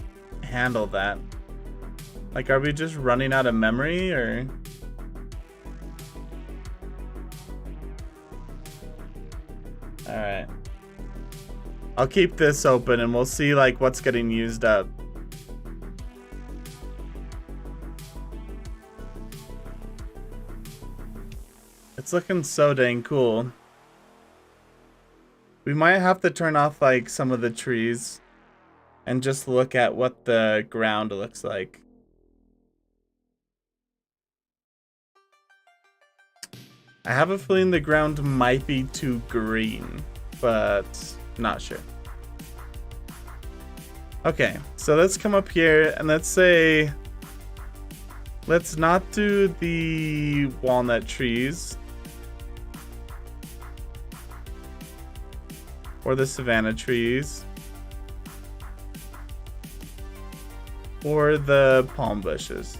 handle that. Like, are we just running out of memory or? All right. I'll keep this open and we'll see like what's getting used up. It's looking so dang cool. We might have to turn off like some of the trees and just look at what the ground looks like. I have a feeling the ground might be too green, but not sure. Okay, so let's come up here and let's say Let's not do the walnut trees. Or the savanna trees. Or the palm bushes.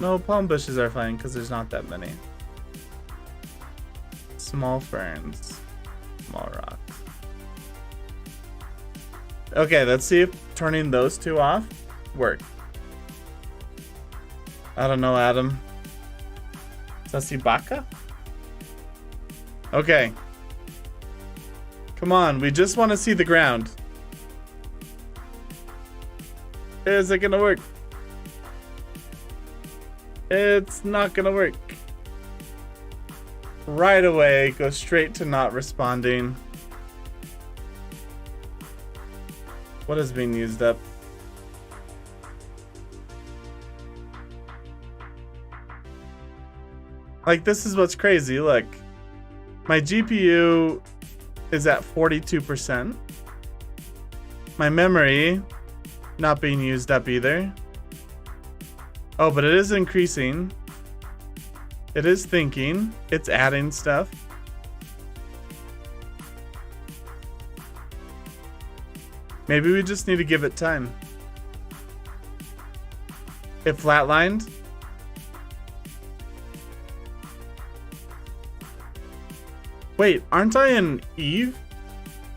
No, palm bushes are fine because there's not that many. Small ferns. Small rocks. Okay, let's see if turning those two off work. I don't know, Adam. Sasibaka? Okay. Come on, we just want to see the ground. Is it gonna work? It's not gonna work. Right away, go straight to not responding. What is being used up? Like, this is what's crazy. Look, my GPU is at 42%. My memory not being used up either. Oh, but it is increasing. It is thinking. It's adding stuff. Maybe we just need to give it time. It flatlined. Wait, aren't I in Eve?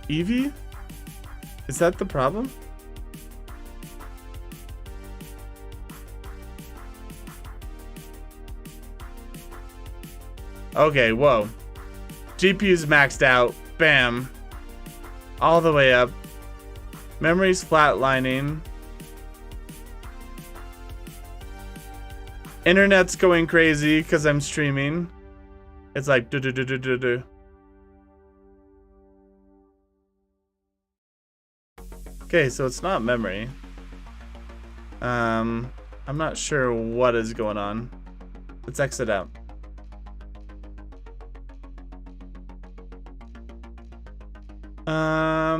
Eevee? Is that the problem? Okay, whoa. GPU's maxed out. Bam. All the way up. Memory's flatlining. Internet's going crazy because I'm streaming. It's like do do do do do do. Okay, so it's not memory. I'm not sure what is going on. Let's exit out.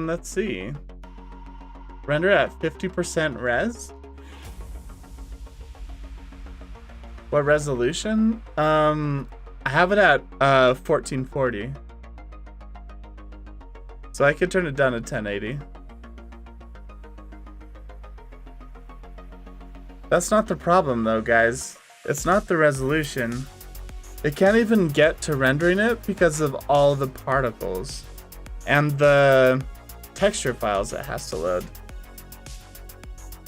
Let's see. Render at 50% res. What resolution? I have it at 1440. So I could turn it down to 1080. That's not the problem though, guys. It's not the resolution. It can't even get to rendering it because of all the particles and the texture files it has to load.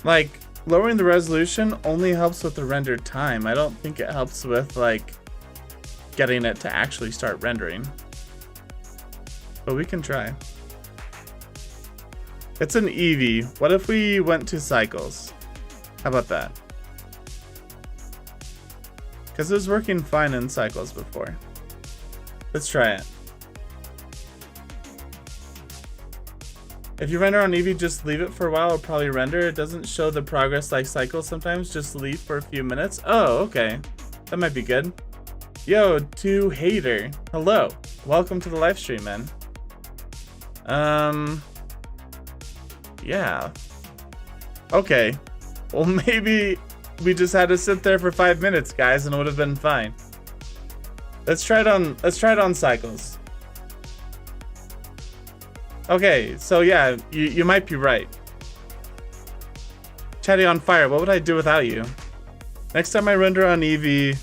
Like, lowering the resolution only helps with the render time. I don't think it helps with, like, getting it to actually start rendering. But we can try. It's an Eevee. What if we went to cycles? How about that? Because it was working fine in cycles before. Let's try it. If you render on Eevee, just leave it for a while. It'll probably render. It doesn't show the progress like cycles sometimes. Just leave for a few minutes. Oh, okay. That might be good. Yo, to Hater. Hello. Welcome to the live stream, man. Yeah. Okay. Well, maybe we just had to sit there for 5 minutes, guys, and it would have been fine. Let's try it on cycles. Okay, so yeah, you might be right. Chatty on fire, what would I do without you? Next time I render on Eevee,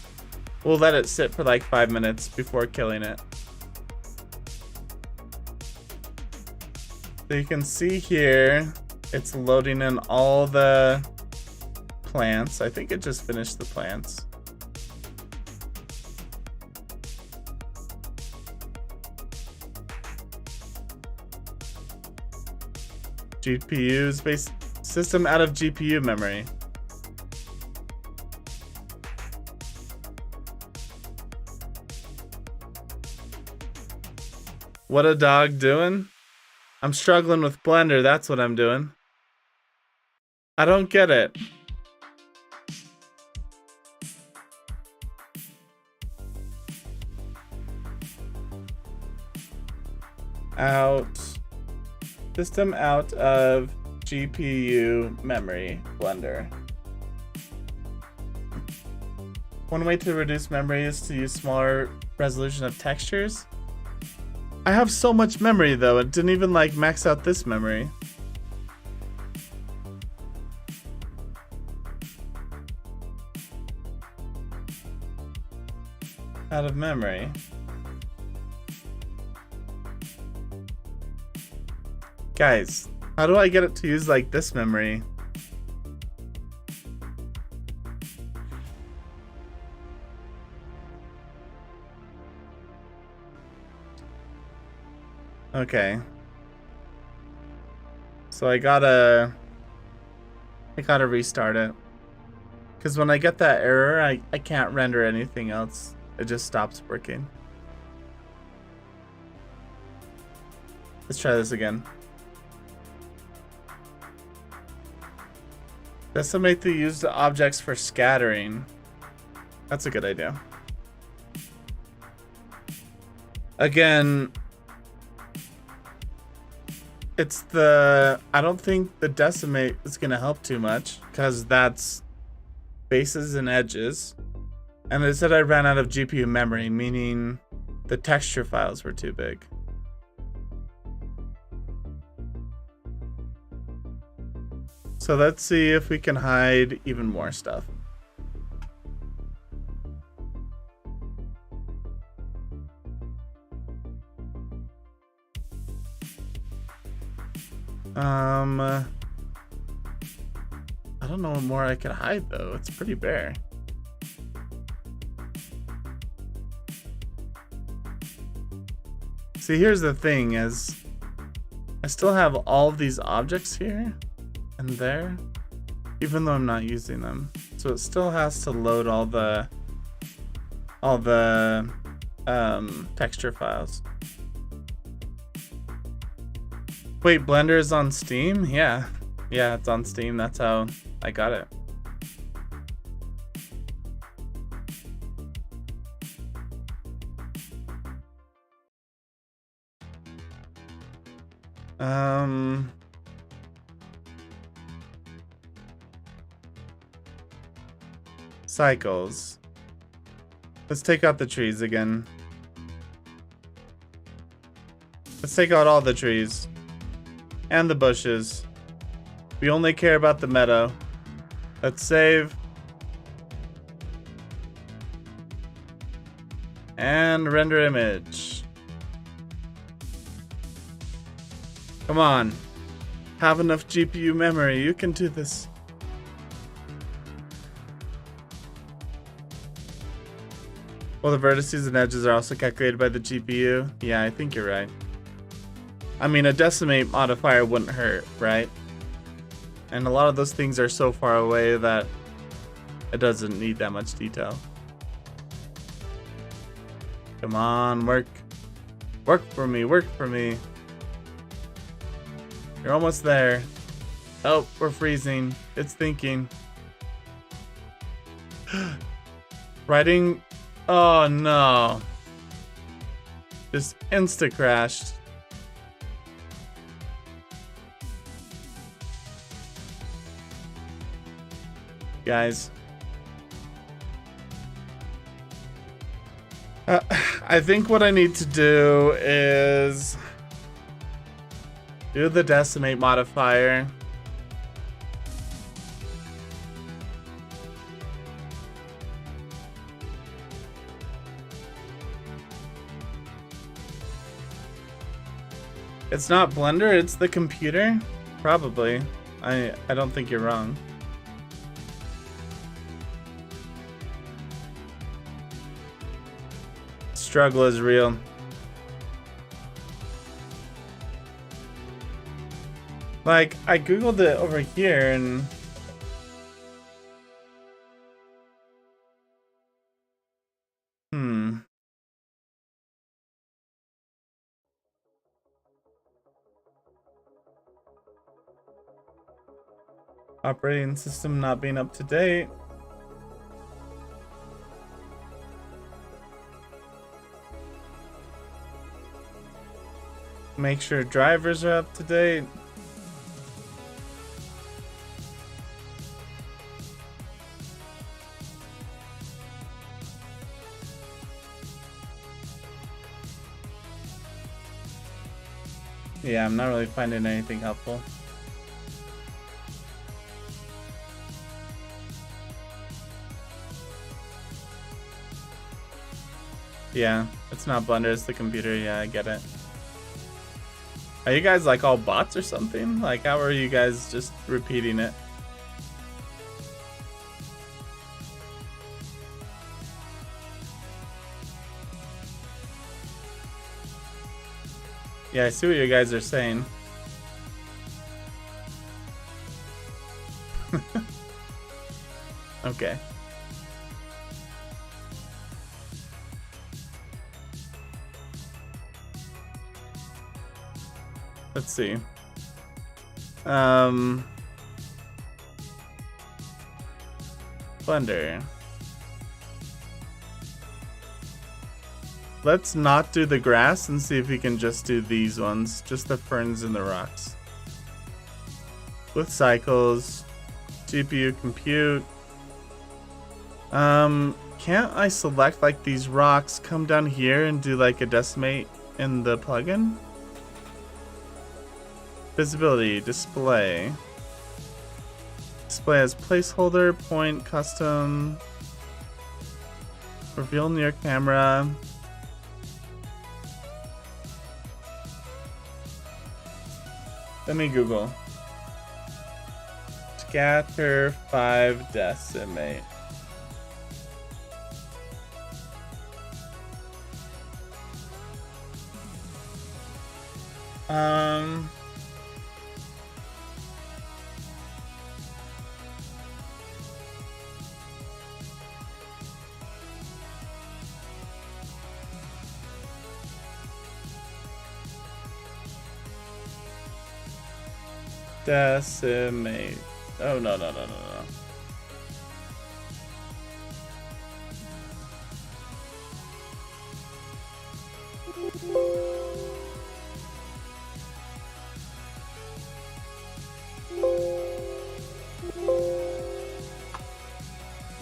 we'll let it sit for like 5 minutes before killing it. So you can see here, it's loading in all the plants. I think it just finished the plants. GPU space system out of GPU memory. What a dog doing? I'm struggling with Blender, that's what I'm doing. I don't get it. Out. System out of GPU memory, Blender. One way to reduce memory is to use smaller resolution of textures. I have so much memory though, it didn't even like max out this memory. Out of memory. Guys, how do I get it to use like this memory? Okay. So I gotta restart it. Because when I get that error, I can't render anything else. It just stops working. Let's try this again. Decimate the used objects for scattering. That's a good idea. Again, it's the... I don't think the decimate is going to help too much because that's faces and edges. And it said I ran out of GPU memory, meaning the texture files were too big. So let's see if we can hide even more stuff. I don't know what more I can hide though. It's pretty bare. See, here's the thing is I still have all of these objects here and there, even though I'm not using them. So it still has to load all the texture files. Wait, Blender is on Steam? Yeah, it's on Steam. That's how I got it. Cycles. Let's take out the trees again. Let's take out all the trees. And the bushes. We only care about the meadow. Let's save. And render image. Come on. Have enough GPU memory. You can do this. Well, the vertices and edges are also calculated by the GPU. Yeah, I think you're right. I mean, a decimate modifier wouldn't hurt, right? And a lot of those things are so far away that it doesn't need that much detail. Come on, work. Work for me, work for me. You're almost there. Oh, we're freezing. It's thinking. Writing. Oh no. Just insta crashed. Guys. I think what I need to do is do the decimate modifier. It's not Blender, it's the computer? Probably. I don't think you're wrong. Struggle is real. Like, I googled it over here and operating system not being up to date. Make sure drivers are up to date. Yeah, I'm not really finding anything helpful. Yeah, it's not Blender, it's the computer. Yeah, I get it. Are you guys like all bots or something? Like, how are you guys just repeating it? Yeah, I see what you guys are saying. Okay. Let's see. Blender. Let's not do the grass and see if we can just do these ones. Just the ferns and the rocks. With cycles. GPU compute. Can't I select like these rocks, come down here and do like a decimate in the plugin? Visibility, display. Display as placeholder, point, custom. Reveal near camera. Let me Google. Scatter 5 decimate. Decimate. Oh, no.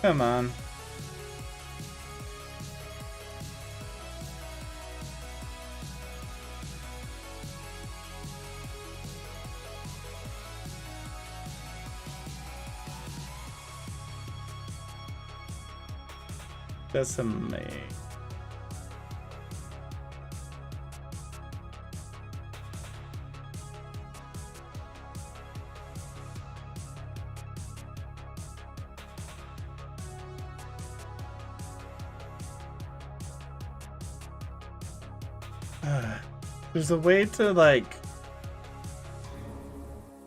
Come on. Decimate. There's a way to like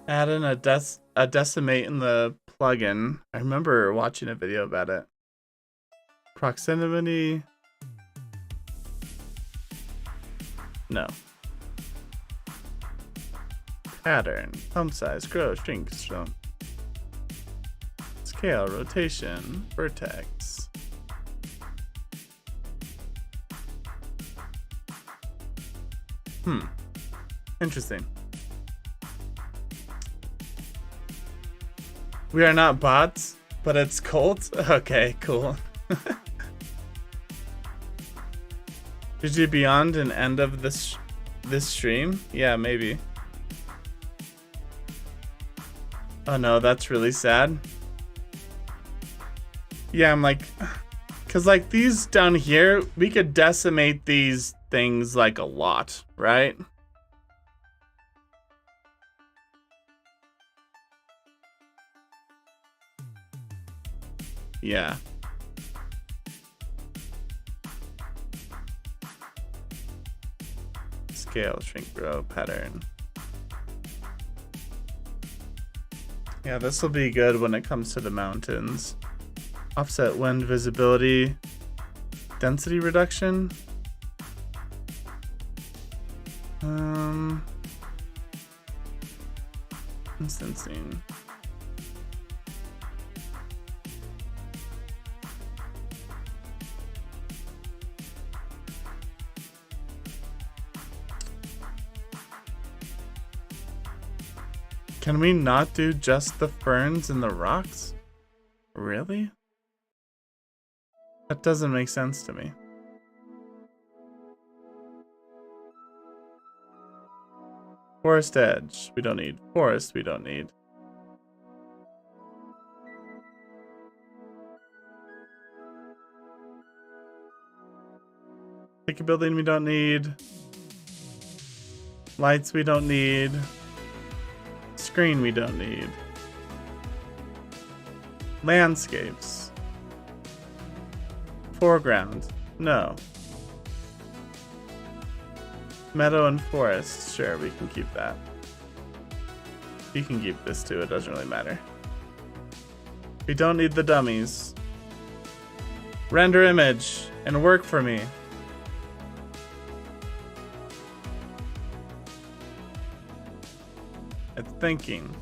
add in a decimate in the plugin. I remember watching a video about it. Proximity. No. Pattern. Thumb size. Grow. Shrink. Shrunk. Scale. Rotation. Vertex. Interesting. We are not bots, but it's cult? Okay, cool. Did you beyond an end of this stream? Yeah, maybe. Oh no, that's really sad. Yeah, I'm like, cause like these down here, we could decimate these things like a lot, right? Yeah. Scale, shrink, grow, pattern. Yeah, this will be good when it comes to the mountains. Offset wind visibility. Density reduction. Instancing. Can we not do just the ferns and the rocks? Really? That doesn't make sense to me. Forest edge, we don't need. Forest, we don't need. Pick a building we don't need. Lights we don't need. Screen we don't need. Landscapes. Foreground, no. Meadow and forest, sure, we can keep that. You can keep this too, it doesn't really matter. We don't need the dummies. Render image and work for me. It's thinking.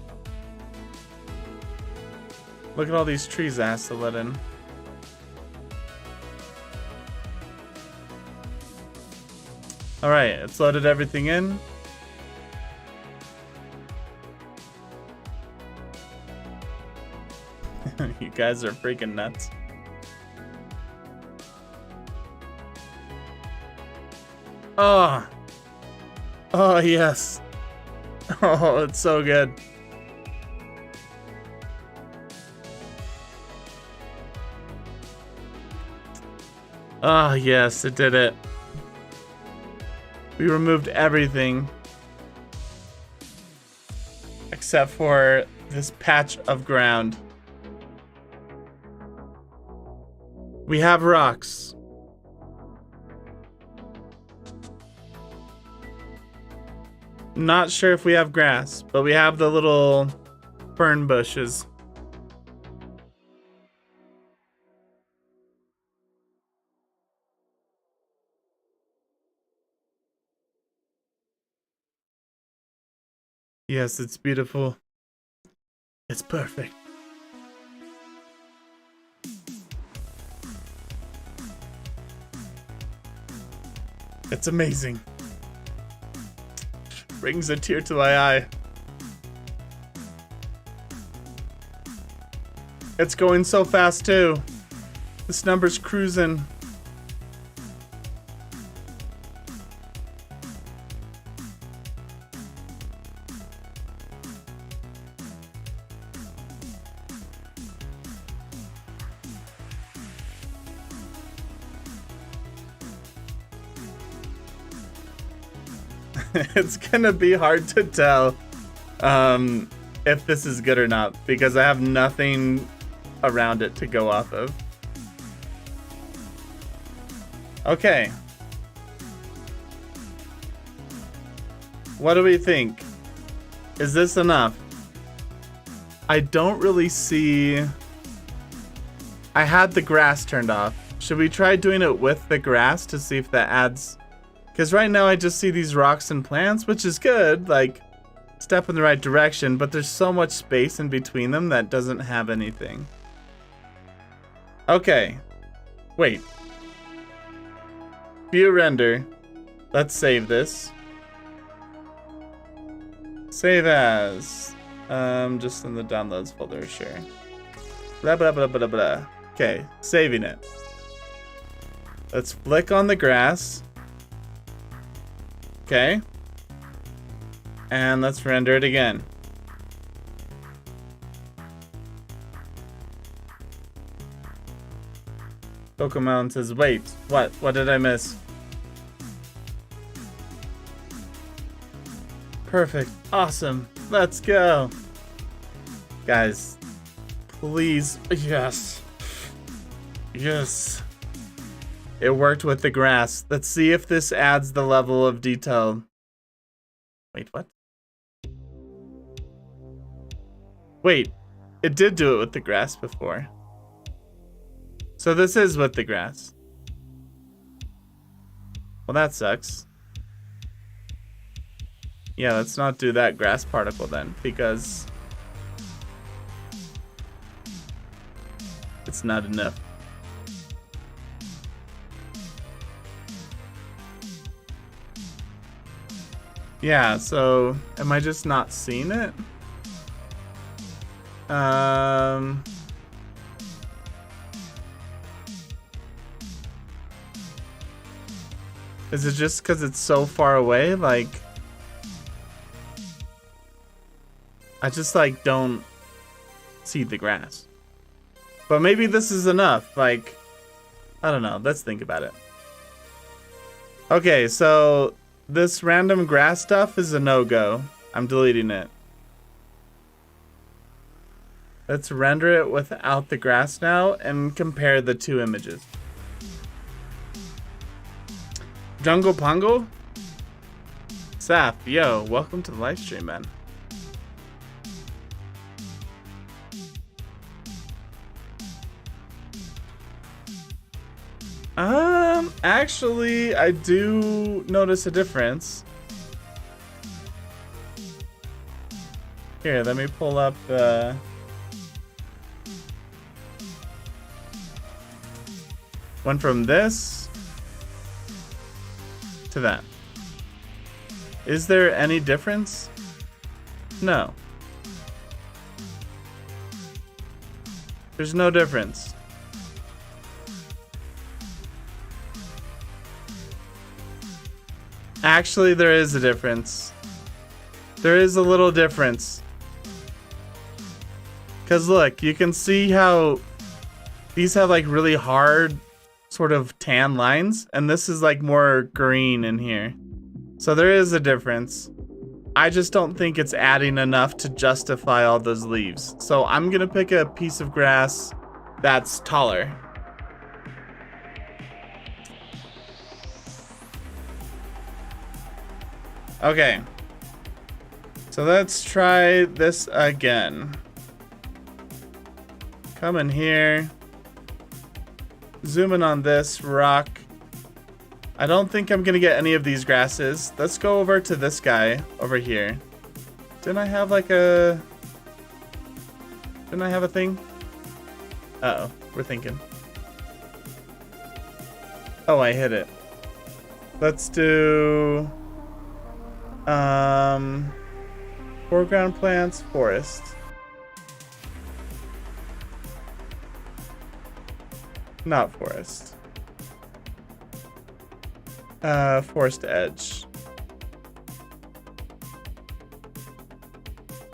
Look at all these trees it has to let in. Alright, it's loaded everything in. You guys are freaking nuts. Oh! Oh, yes. Oh, it's so good. Ah, yes, it did it. We removed everything except for this patch of ground. We have rocks. Not sure if we have grass, but we have the little fern bushes. Yes, it's beautiful. It's perfect. It's amazing. Brings a tear to my eye. It's going so fast too. This number's cruising. It's gonna be hard to tell if this is good or not because I have nothing around it to go off of. Okay. What do we think? Is this enough? I don't really see... I had the grass turned off. Should we try doing it with the grass to see if that adds... Because right now I just see these rocks and plants, which is good, like, step in the right direction, but there's so much space in between them that doesn't have anything. Okay. Wait. View render. Let's save this. Save as. Just in the downloads folder, sure. Blah, blah, blah, blah, blah. Okay, saving it. Let's flick on the grass. Okay. And let's render it again. Pokemon says, wait, what? What did I miss? Perfect. Awesome. Let's go. Guys, please. Yes. Yes. It worked with the grass. Let's see if this adds the level of detail. Wait, what? Wait, it did do it with the grass before. So this is with the grass. Well, that sucks. Yeah, let's not do that grass particle then, because it's not enough. Yeah, so am I just not seeing it? Is it just because it's so far away? Like, I just like don't seed the grass. But maybe this is enough. Like, I don't know. Let's think about it. Okay, so this random grass stuff is a no-go. I'm deleting it. Let's render it without the grass now and compare the two images. Jungle Pongo? Saf, yo, welcome to the live stream, man. Actually, I do notice a difference. Here, let me pull up the... Went from this to that. Is there any difference? No. There's no difference. Actually, there is a difference. There is a little difference. Because look, you can see how these have like really hard sort of tan lines, and this is like more green in here. So there is a difference. I just don't think it's adding enough to justify all those leaves. So I'm gonna pick a piece of grass that's taller. Okay. So let's try this again. Come in here. Zoom in on this rock. I don't think I'm gonna get any of these grasses. Let's go over to this guy over here. Didn't I have like a... Didn't I have a thing? Uh-oh, we're thinking. Oh, I hit it. Let's do... foreground plants, forest. Not forest. Forest edge.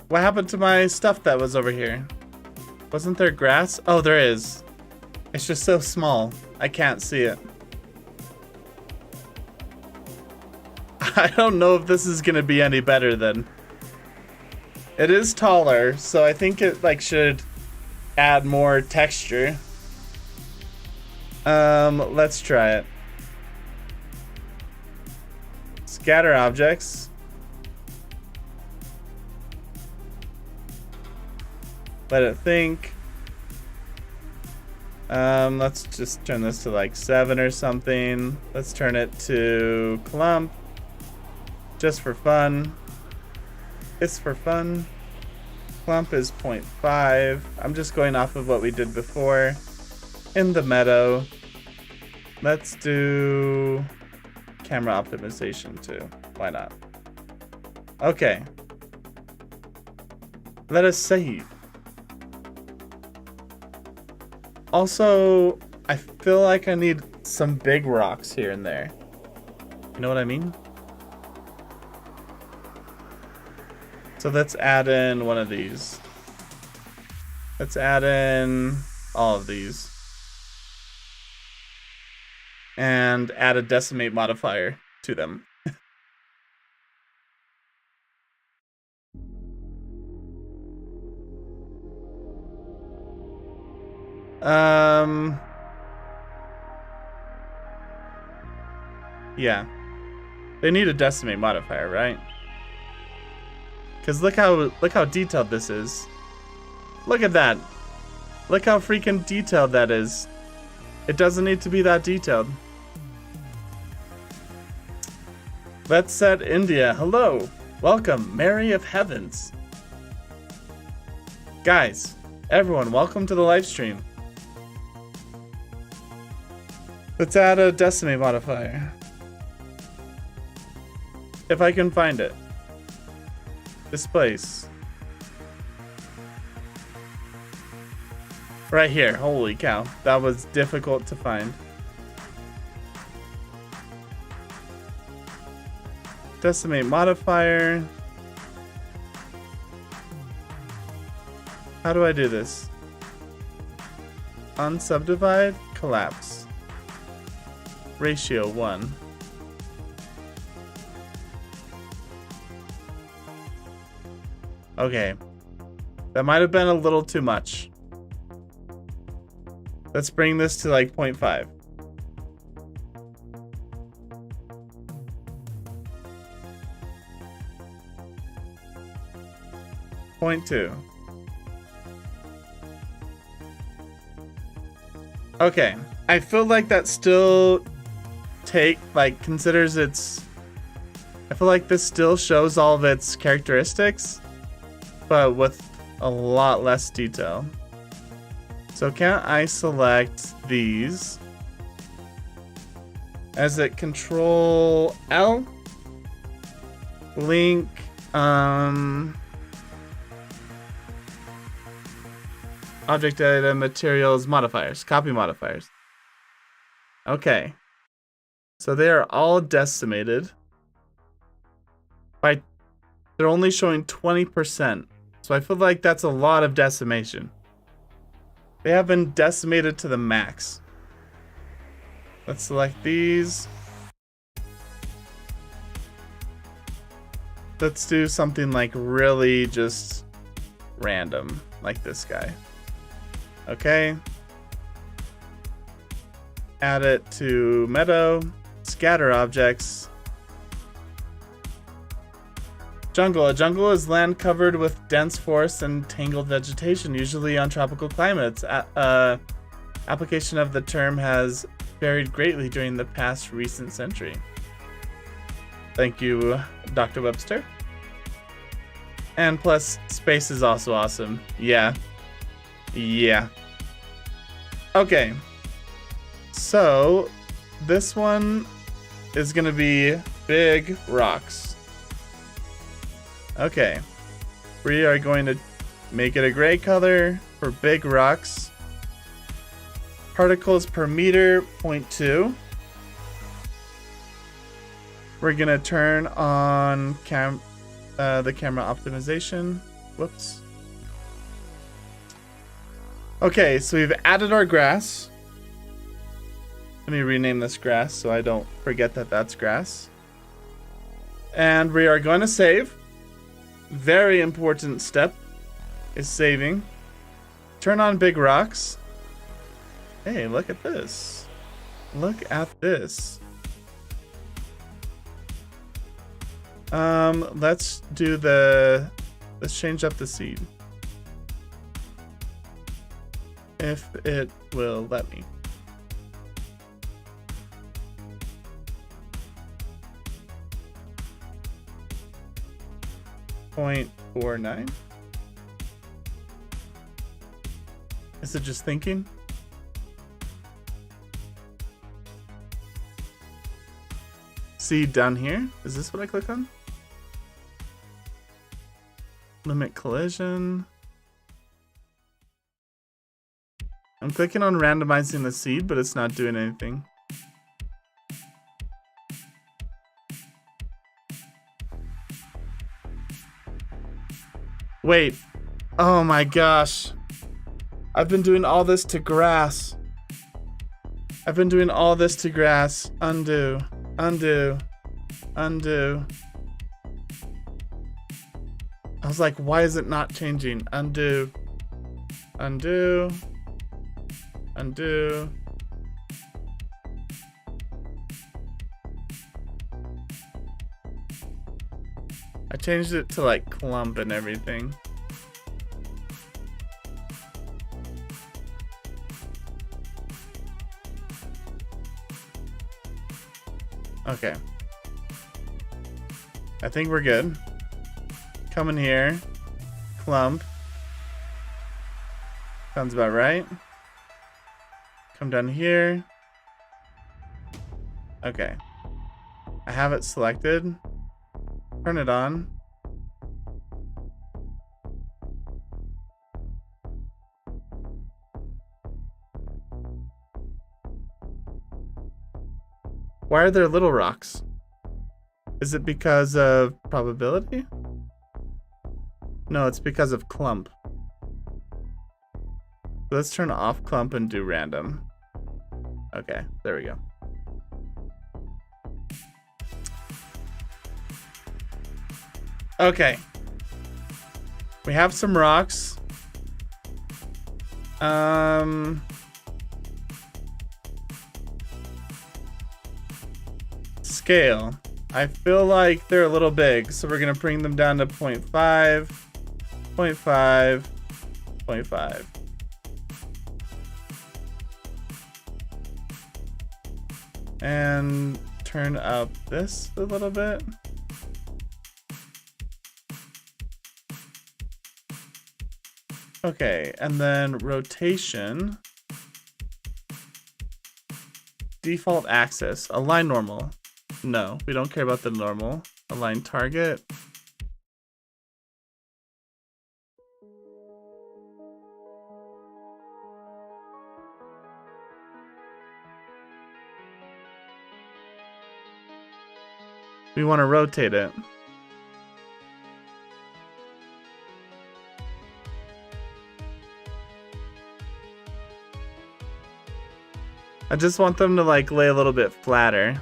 What happened to my stuff that was over here? Wasn't there grass? Oh, there is. It's just so small. I can't see it. I don't know if this is gonna be any better then. It is taller, so I think it like should add more texture. Let's try it. Scatter objects. Let it think. Let's just turn this to like 7 or something. Let's turn it to clump. Just for fun. It's for fun. Clump is 0.5. I'm just going off of what we did before. In the meadow. Let's do camera optimization too. Why not? Okay. Let us save. Also, I feel like I need some big rocks here and there. You know what I mean? So let's add in one of these. Let's add in all of these. And add a decimate modifier to them. Yeah. They need a decimate modifier, right? Cause look how detailed this is. Look at that. Look how freaking detailed that is. It doesn't need to be that detailed. Let's set India. Hello. Welcome, Mary of Heavens. Guys, everyone, welcome to the live stream. Let's add a decimate modifier. If I can find it. Displace. Right here. Holy cow. That was difficult to find. Decimate modifier. How do I do this? Unsubdivide, collapse. Ratio 1. Okay. That might have been a little too much. Let's bring this to like 0.5. Point 2. Okay. I feel like that still considers its... I feel like this still shows all of its characteristics, but with a lot less detail. So can't I select these? As it Control L? Link, object data, materials, modifiers, copy modifiers. Okay. So they are all decimated. They're only showing 20%. So I feel like that's a lot of decimation. They have been decimated to the max. Let's select these. Let's do something like really just random, like this guy. Okay. Add it to meadow, scatter objects. Jungle. A jungle is land covered with dense forests and tangled vegetation, usually on tropical climates. Application of the term has varied greatly during the past recent century. Thank you, Dr. Webster. And plus, space is also awesome. Yeah. Yeah. Okay. So, this one is going to be big rocks. Okay, we are going to make it a gray color for big rocks. Particles per meter, 0.2. We're gonna turn on the camera optimization. Whoops. Okay, so we've added our grass. Let me rename this grass so I don't forget that that's grass. And we are going to save. Very important step is saving. Turn on big rocks. Hey, look at this. Look at this. Let's change up the seed. If it will let me. .49. Is it just thinking? See down here? Is this what I click on? Limit collision. I'm clicking on randomizing the seed, but it's not doing anything. Wait. Oh my gosh. I've been doing all this to grass. I've been doing all this to grass. Undo. Undo. Undo. I was like, why is it not changing? Undo. Undo. Undo. I changed it to like clump and everything. Okay. I think we're good. Come in here. Clump. Sounds about right. Come down here. Okay. I have it selected. Turn it on. Why are there little rocks? Is it because of probability? No, it's because of clump. Let's turn off clump and do random. Okay, there we go. Okay. We have some rocks. Scale. I feel like they're a little big, so we're gonna bring them down to 0.5, 0.5, 0.5. And turn up this a little bit. Okay, and then rotation. Default axis. Align normal. No, we don't care about the normal. Align target. We want to rotate it. I just want them to like lay a little bit flatter.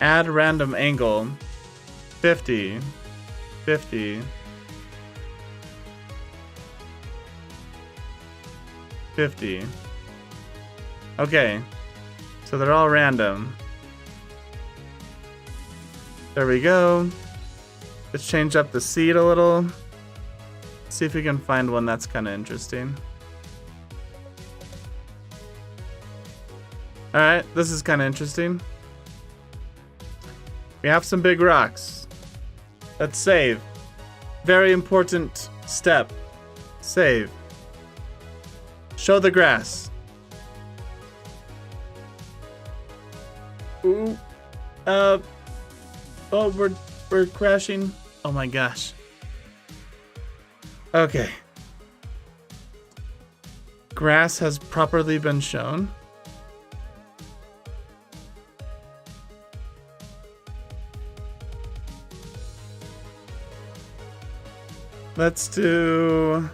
Add random angle. 50. 50. 50. Okay. So they're all random. There we go. Let's change up the seed a little. See if we can find one that's kind of interesting. Alright, this is kind of interesting. We have some big rocks. Let's save. Very important step. Save. Show the grass. Ooh. Oh, we're crashing. Oh my gosh. Okay. Grass has properly been shown. Let's do...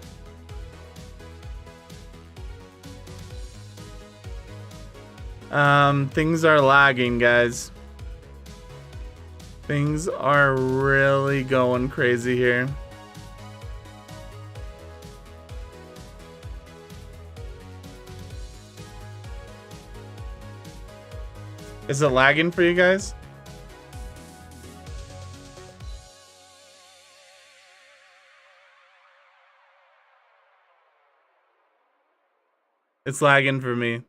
things are lagging, guys. Things are really going crazy here. Is it lagging for you guys? It's lagging for me.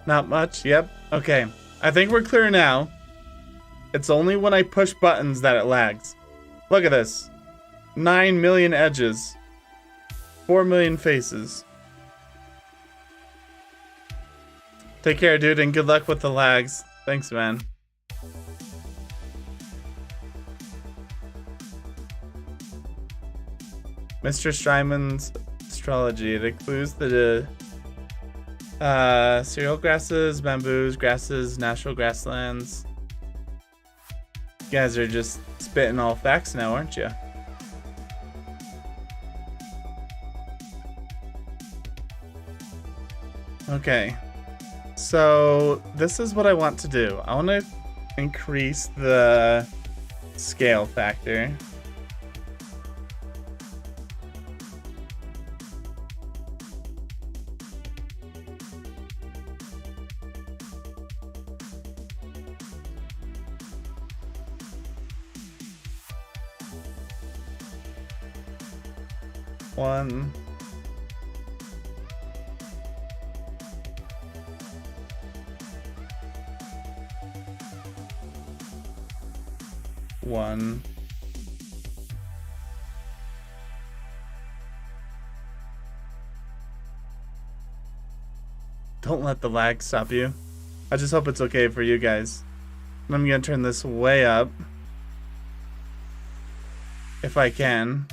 Not much. Yep. Okay. I think we're clear now. It's only when I push buttons that it lags. Look at this. 9 million edges. 4 million faces. Take care, dude, and good luck with the lags. Thanks, man. Mr. Strymann's astrology. It includes the cereal grasses, bamboos, grasses, natural grasslands. You guys are just spitting all facts now, aren't you? Okay, so this is what I want to do. I want to increase the scale factor. One. One. Don't let the lag stop you. I just hope it's okay for you guys. I'm gonna turn this way up. if I can.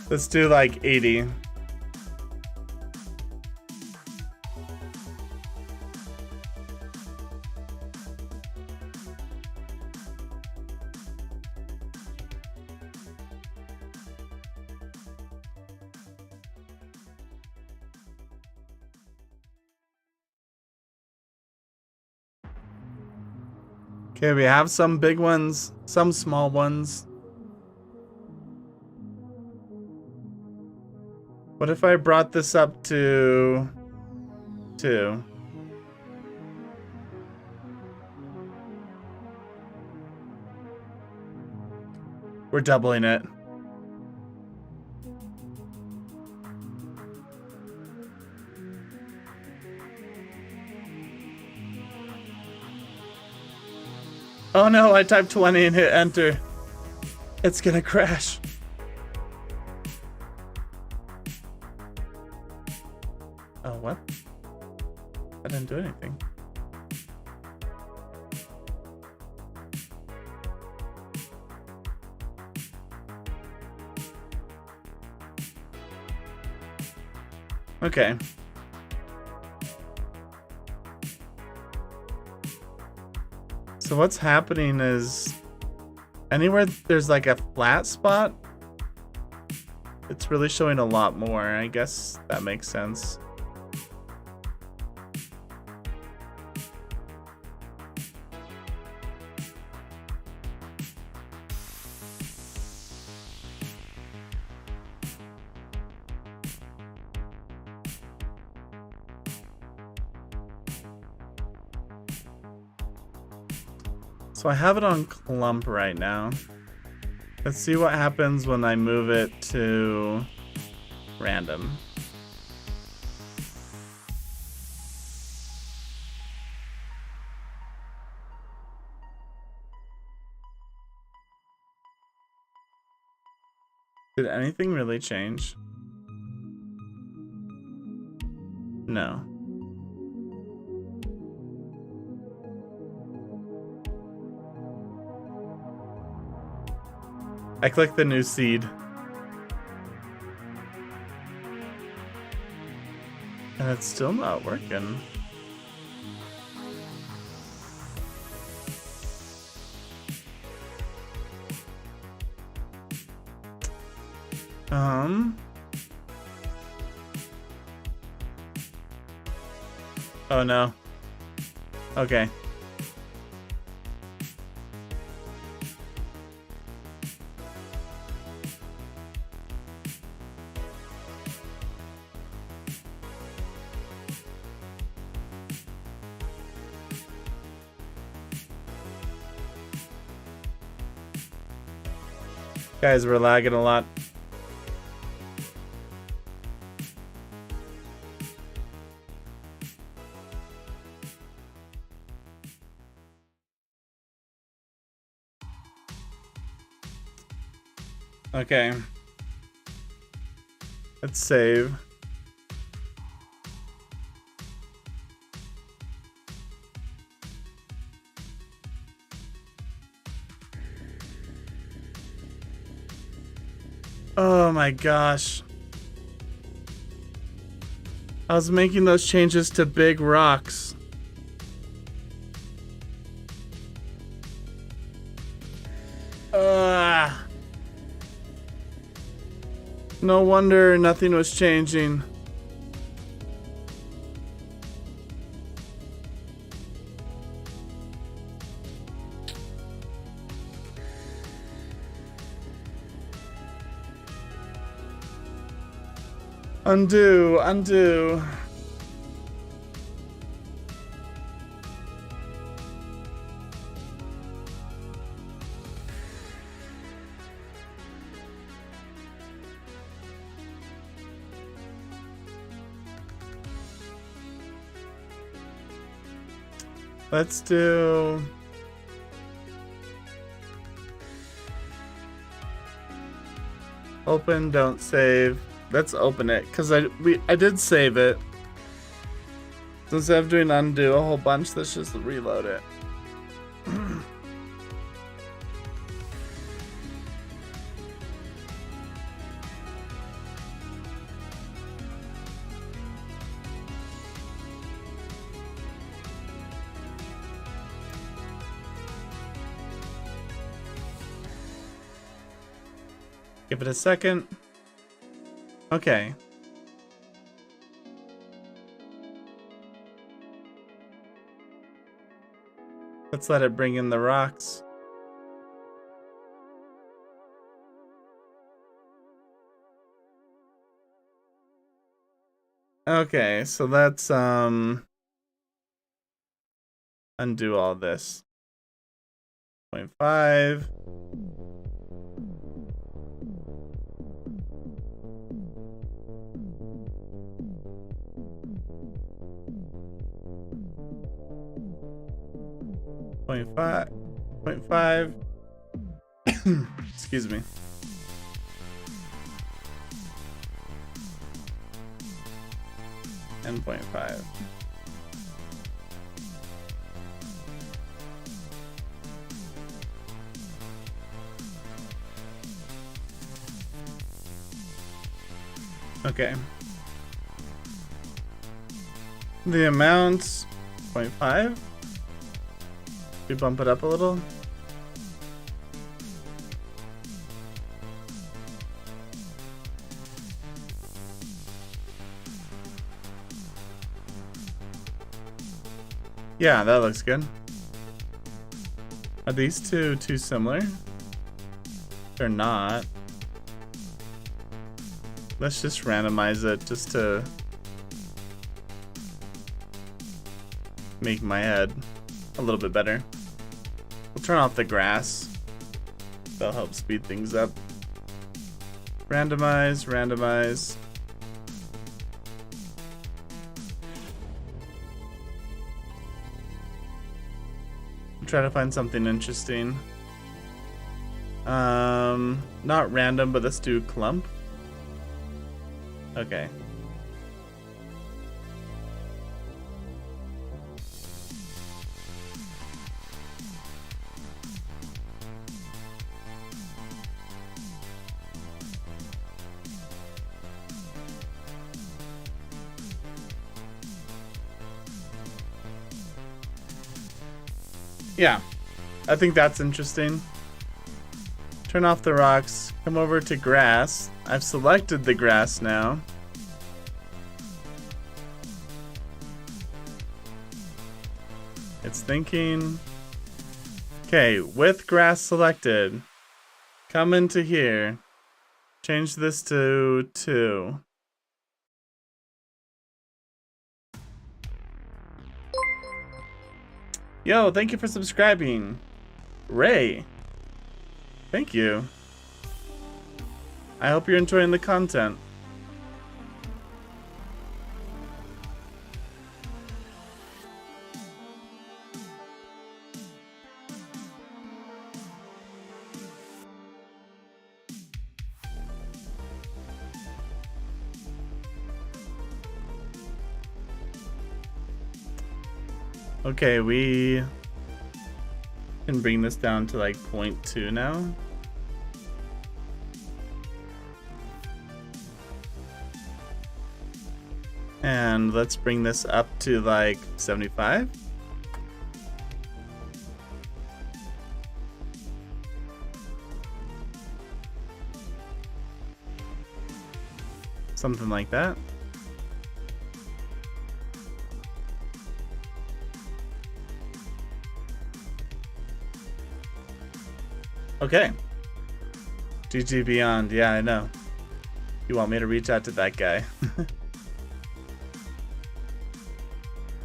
Let's do like 80. Okay, we have some big ones, some small ones. What if I brought this up to 2? We're doubling it. Oh no, I typed 20 and hit enter. It's gonna crash. Oh, what? I didn't do anything. Okay. So what's happening is anywhere there's like a flat spot, it's really showing a lot more. I guess that makes sense. So I have it on clump right now. Let's see what happens when I move it to random. Did anything really change? No. I clicked the new seed. And it's still not working. Oh no. Okay. Guys, we're lagging a lot. Okay. Let's save. Oh my gosh. I was making those changes to big rocks. No wonder nothing was changing. Undo, undo. Let's do... Open, don't save. Let's open it, because I did save it. So instead of doing undo a whole bunch, let's just reload it. Give it a second. Okay. Let's let it bring in the rocks. Okay, so let's undo all this. 0.5. Point five. Excuse me. And 0.5. Okay. The amount 0.5. We bump it up a little. Yeah, that looks good. Are these two too similar? They're not. Let's just randomize it just to make my head a little bit better. We'll turn off the grass. That'll help speed things up. Randomize, randomize. Try to find something interesting. Not random, but let's do clump. Okay. Yeah, I think that's interesting. Turn off the rocks, come over to grass. I've selected the grass now. It's thinking. Okay, with grass selected, come into here. Change this to 2. Yo, thank you for subscribing. Ray. Thank you. I hope you're enjoying the content. Okay, we can bring this down to like 0.2 now. And let's bring this up to like 75. Something like that. Okay. GG Beyond. Yeah, I know. You want me to reach out to that guy.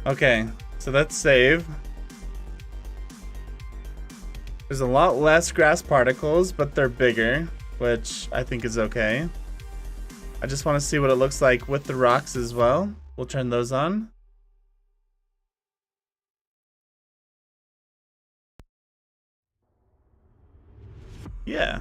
Okay, so let's save. There's a lot less grass particles, but they're bigger, which I think is okay. I just want to see what it looks like with the rocks as well. We'll turn those on. Yeah.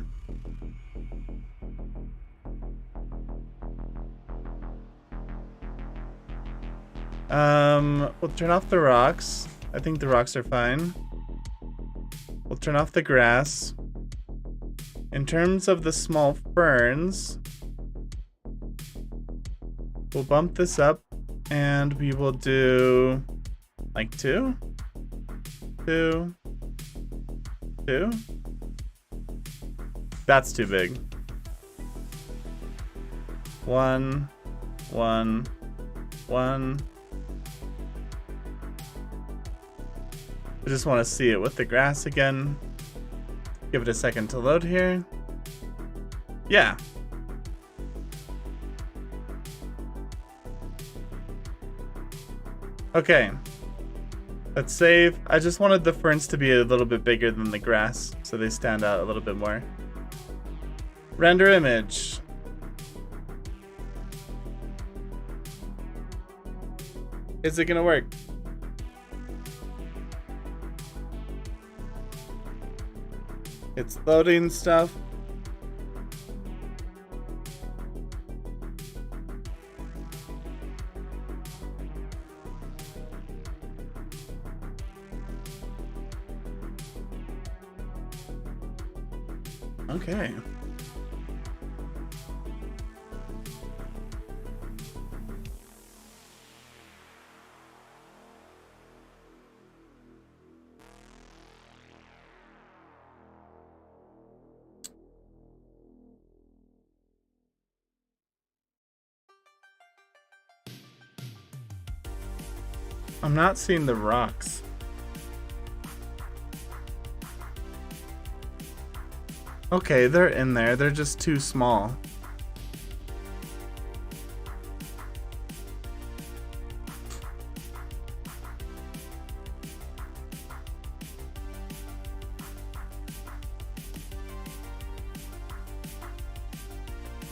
We'll turn off the rocks. I think the rocks are fine. We'll turn off the grass. In terms of the small ferns, we'll bump this up and we will do like 2, 2, 2. That's too big. 1, 1, 1. I just want to see it with the grass again. Give it a second to load here. Yeah. Okay. Let's save. I just wanted the ferns to be a little bit bigger than the grass, so they stand out a little bit more. Render image. Is it gonna work? It's loading stuff. Okay. I'm not seeing the rocks. Okay, they're in there. They're just too small.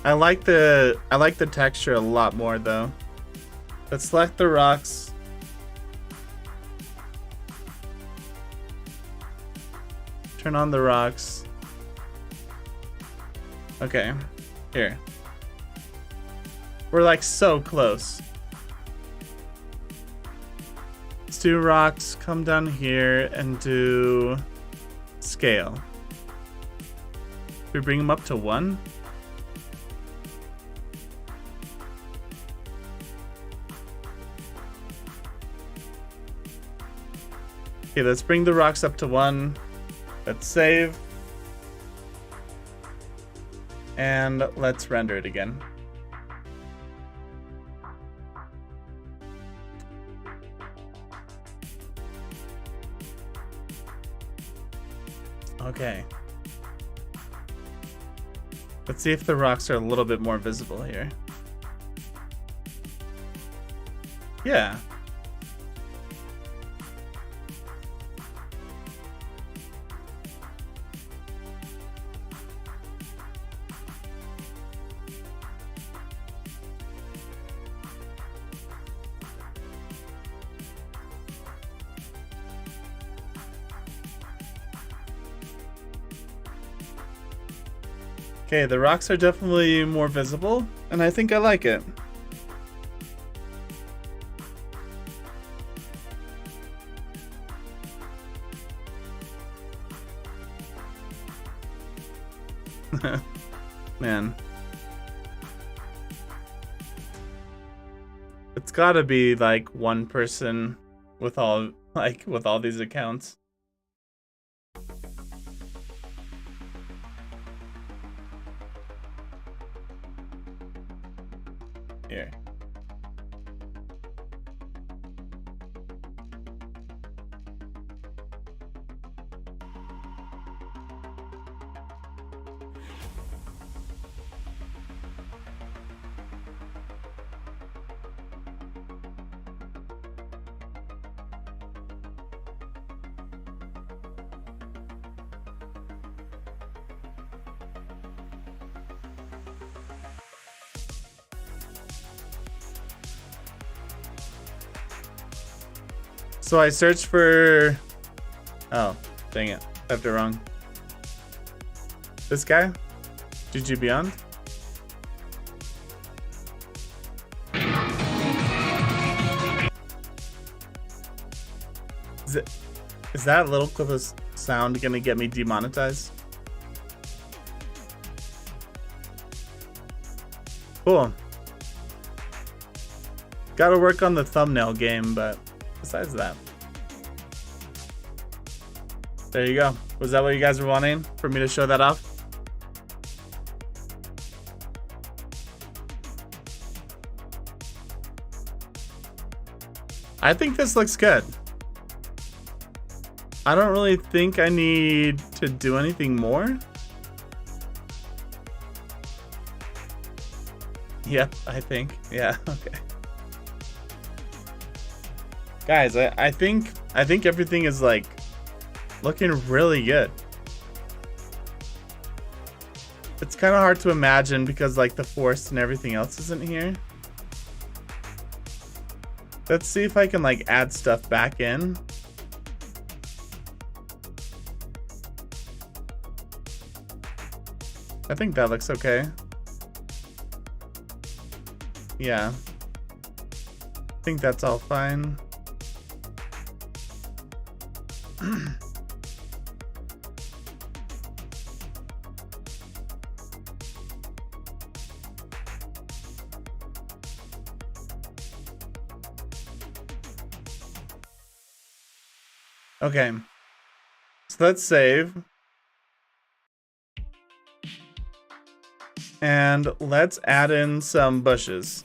I like the texture a lot more though. Let's select the rocks. Turn on the rocks. Okay, here. We're like so close. Let's do rocks, come down here and do scale. We bring them up to 1. Okay, let's bring the rocks up to 1. Let's save. And let's render it again. Okay. Let's see if the rocks are a little bit more visible here. Yeah. Okay, the rocks are definitely more visible, and I think I like it. Man. It's gotta be like one person with all these accounts. Here. So I searched for... Oh, dang it. I typed it wrong. This guy? GG Beyond? Is that little clip of sound gonna get me demonetized? Cool. Gotta work on the thumbnail game, but besides that. There you go. Was that what you guys were wanting? For me to show that off? I think this looks good. I don't really think I need to do anything more. Yep, I think. Yeah, okay. Guys, I think everything is like looking really good. It's kind of hard to imagine because like the forest and everything else isn't here. Let's see if I can like add stuff back in. I think that looks okay. Yeah. I think that's all fine. Okay. So let's save. And let's add in some bushes.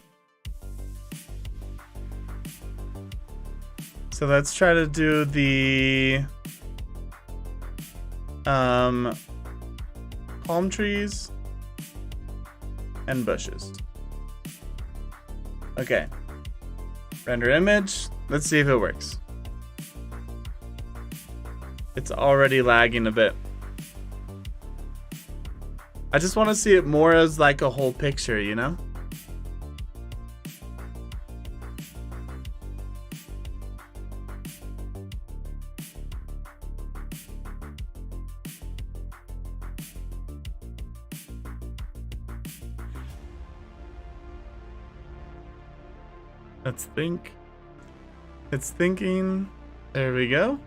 So let's try to do the palm trees and bushes. Okay. Render image. Let's see if it works. It's already lagging a bit. I just want to see it more as like a whole picture, you know? Let's think. It's thinking. There we go.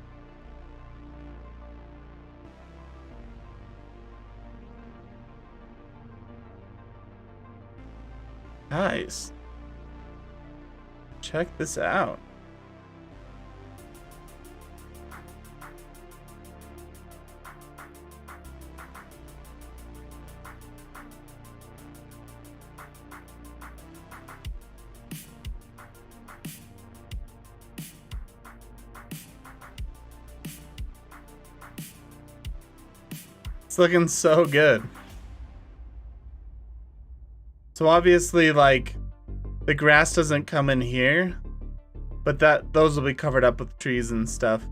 Nice. Check this out. It's looking so good. So obviously, like, the grass doesn't come in here, but those will be covered up with trees and stuff.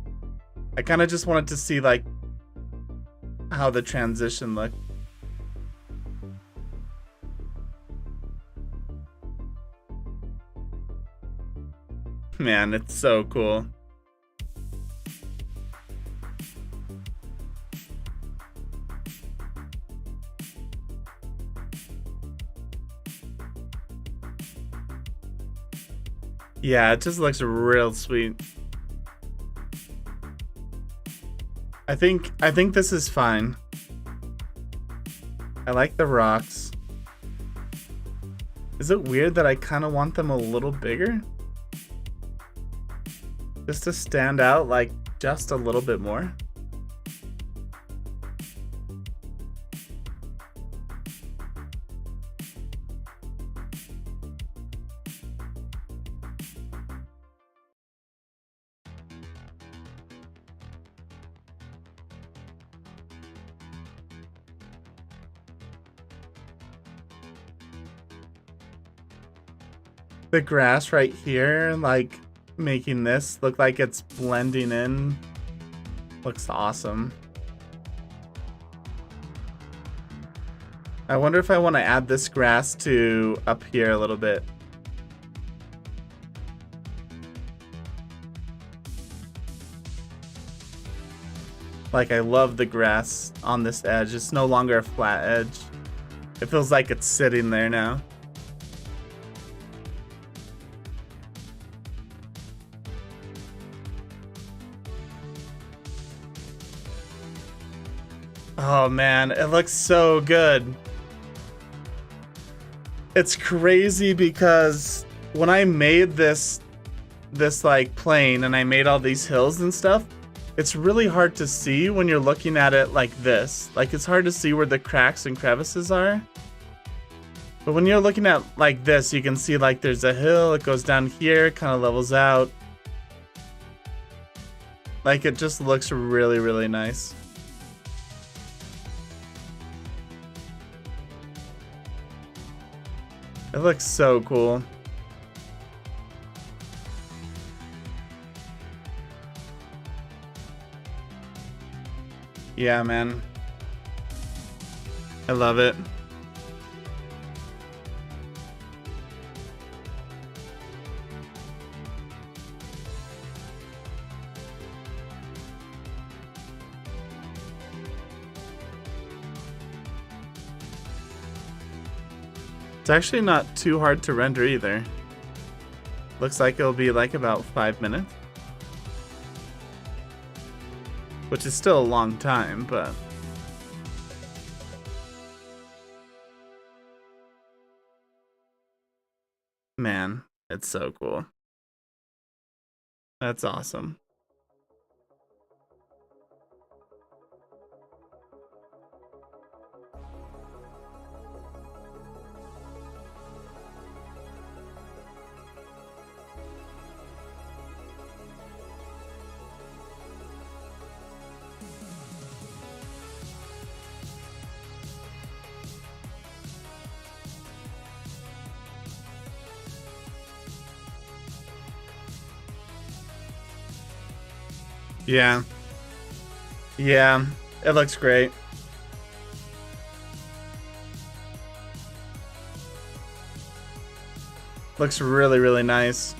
I kind of just wanted to see, like, how the transition looked. Man, it's so cool. Yeah, it just looks real sweet. I think this is fine. I like the rocks. Is it weird that I kind of want them a little bigger? Just to stand out like just a little bit more. The grass right here, like making this look like it's blending in, looks awesome. I wonder if I want to add this grass to up here a little bit. Like, I love the grass on this edge. It's no longer a flat edge. It feels like it's sitting there now. Oh man, it looks so good. It's crazy because when I made this like plane and I made all these hills and stuff, it's really hard to see when you're looking at it like this. Like it's hard to see where the cracks and crevices are. But when you're looking at like this, you can see like there's a hill, it goes down here, kind of levels out. Like it just looks really, really nice. It looks so cool. Yeah, man. I love it. It's actually not too hard to render either. Looks like it'll be like about 5 minutes. Which is still a long time, but... Man, it's so cool. That's awesome. Yeah. Yeah, it looks great. Looks really, really nice.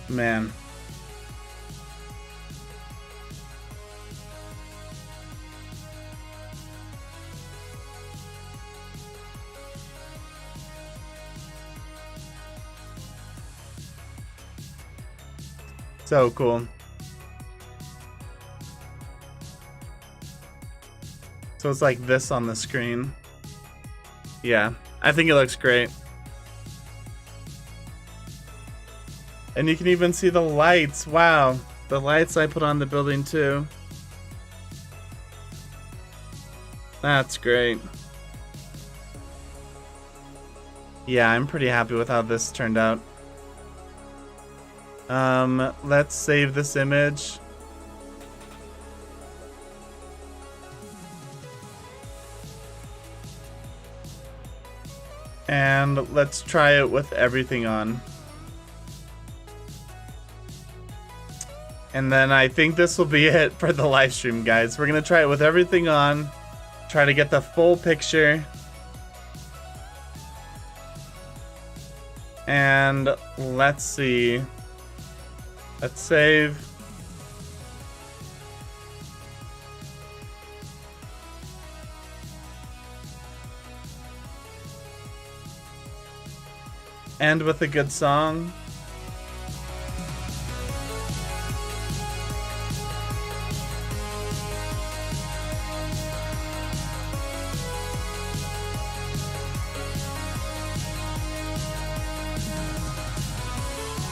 Man. So cool. So it's like this on the screen. Yeah, I think it looks great. And you can even see the lights. Wow, the lights I put on the building too. That's great. Yeah, I'm pretty happy with how this turned out. Let's save this image. And let's try it with everything on. And then I think this will be it for the live stream, guys. We're gonna try it with everything on. Try to get the full picture. And let's see. Let's save. End with a good song.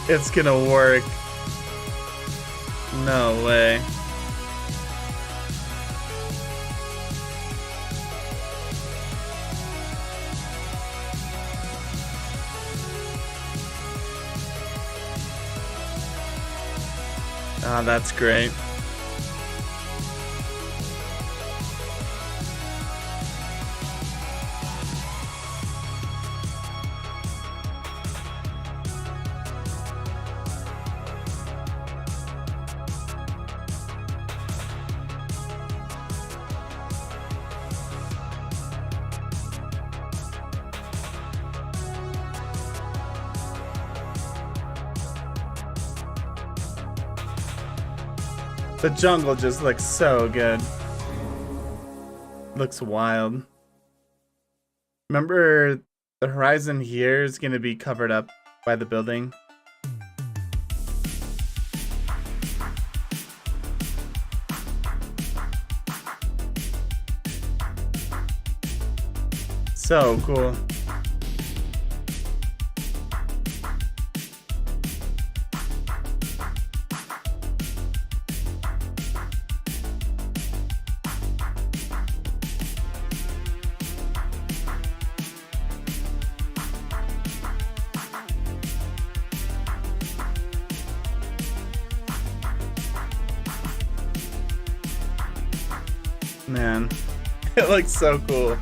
It's gonna work. No way. Ah, that's great. The jungle just looks so good. Looks wild. Remember, the horizon here is going to be covered up by the building. So cool. Man, it looks so cool.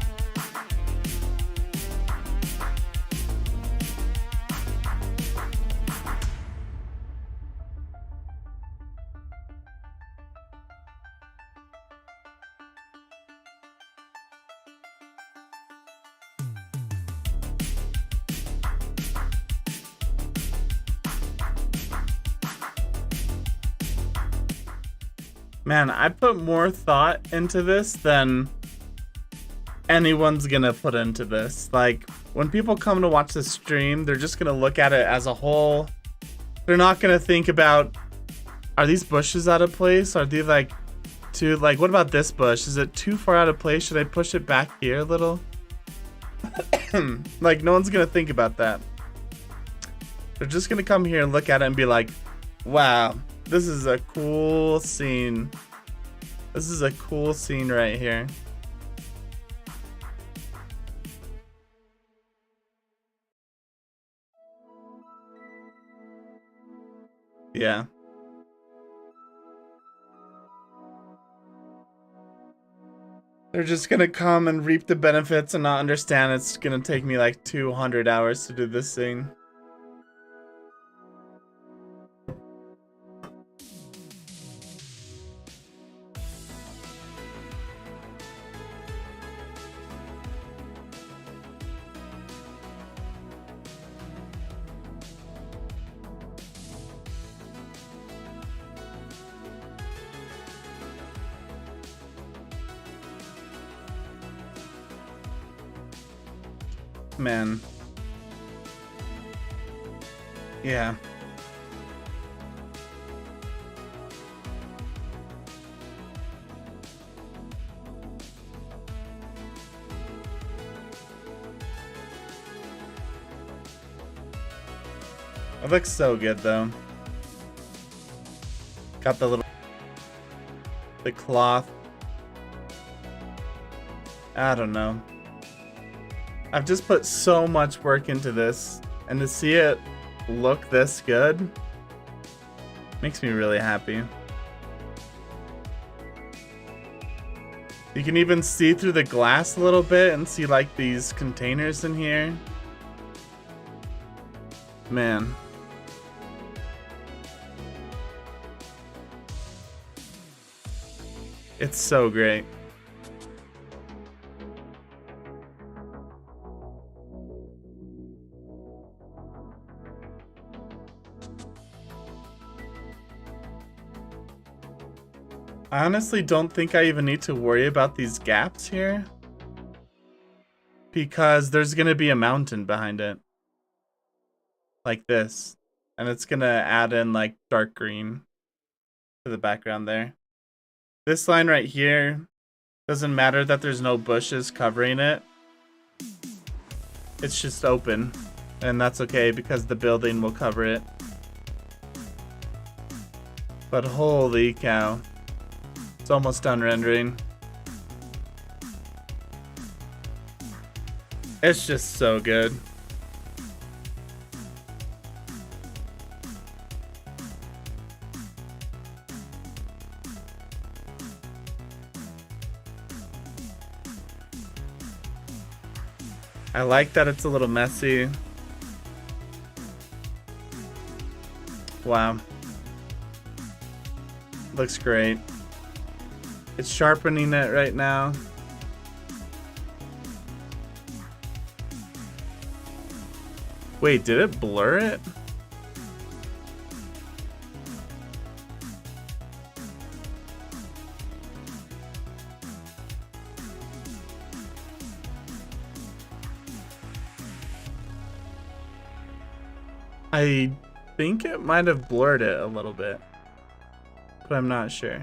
Man, I put more thought into this than anyone's gonna put into this. Like, when people come to watch the stream, they're just gonna look at it as a whole. They're not gonna think about, are these bushes out of place? Are they like too, like, what about this bush? Is it too far out of place? Should I push it back here a little? Like, no one's gonna think about that. They're just gonna come here and look at it and be like, wow, this is a cool scene. This is a cool scene right here. Yeah. They're just gonna come and reap the benefits and not understand it's gonna take me like 200 hours to do this thing. Man. Yeah. It looks so good though. Got the cloth. I don't know. I've just put so much work into this, and to see it look this good makes me really happy. You can even see through the glass a little bit and see like these containers in here. Man. It's so great. I honestly don't think I even need to worry about these gaps here, because there's gonna be a mountain behind it. Like this. And it's gonna add in like dark green to the background there. This line right here, doesn't matter that there's no bushes covering it. It's just open, and that's okay because the building will cover it. But holy cow. It's almost done rendering. It's just so good. I like that it's a little messy. Wow. Looks great. It's sharpening it right now. Wait, did it blur it? I think it might have blurred it a little bit, but I'm not sure.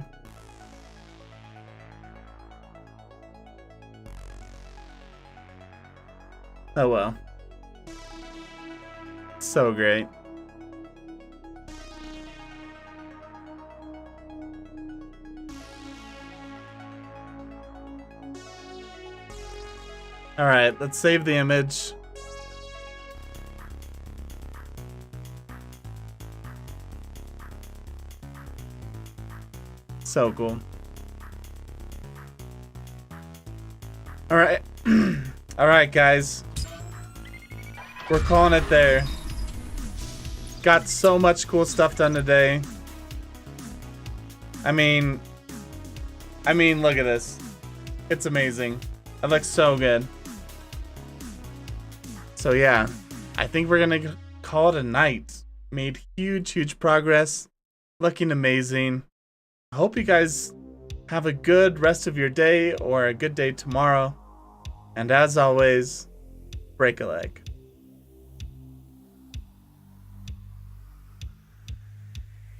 Oh well. So great. All right, let's save the image. So cool. All right. All right, guys. We're calling it there. Got so much cool stuff done today. I mean, look at this. It's amazing. It looks so good. So yeah, I think we're gonna call it a night. Made huge progress. Looking amazing. I hope you guys have a good rest of your day or a good day tomorrow. And as always, break a leg.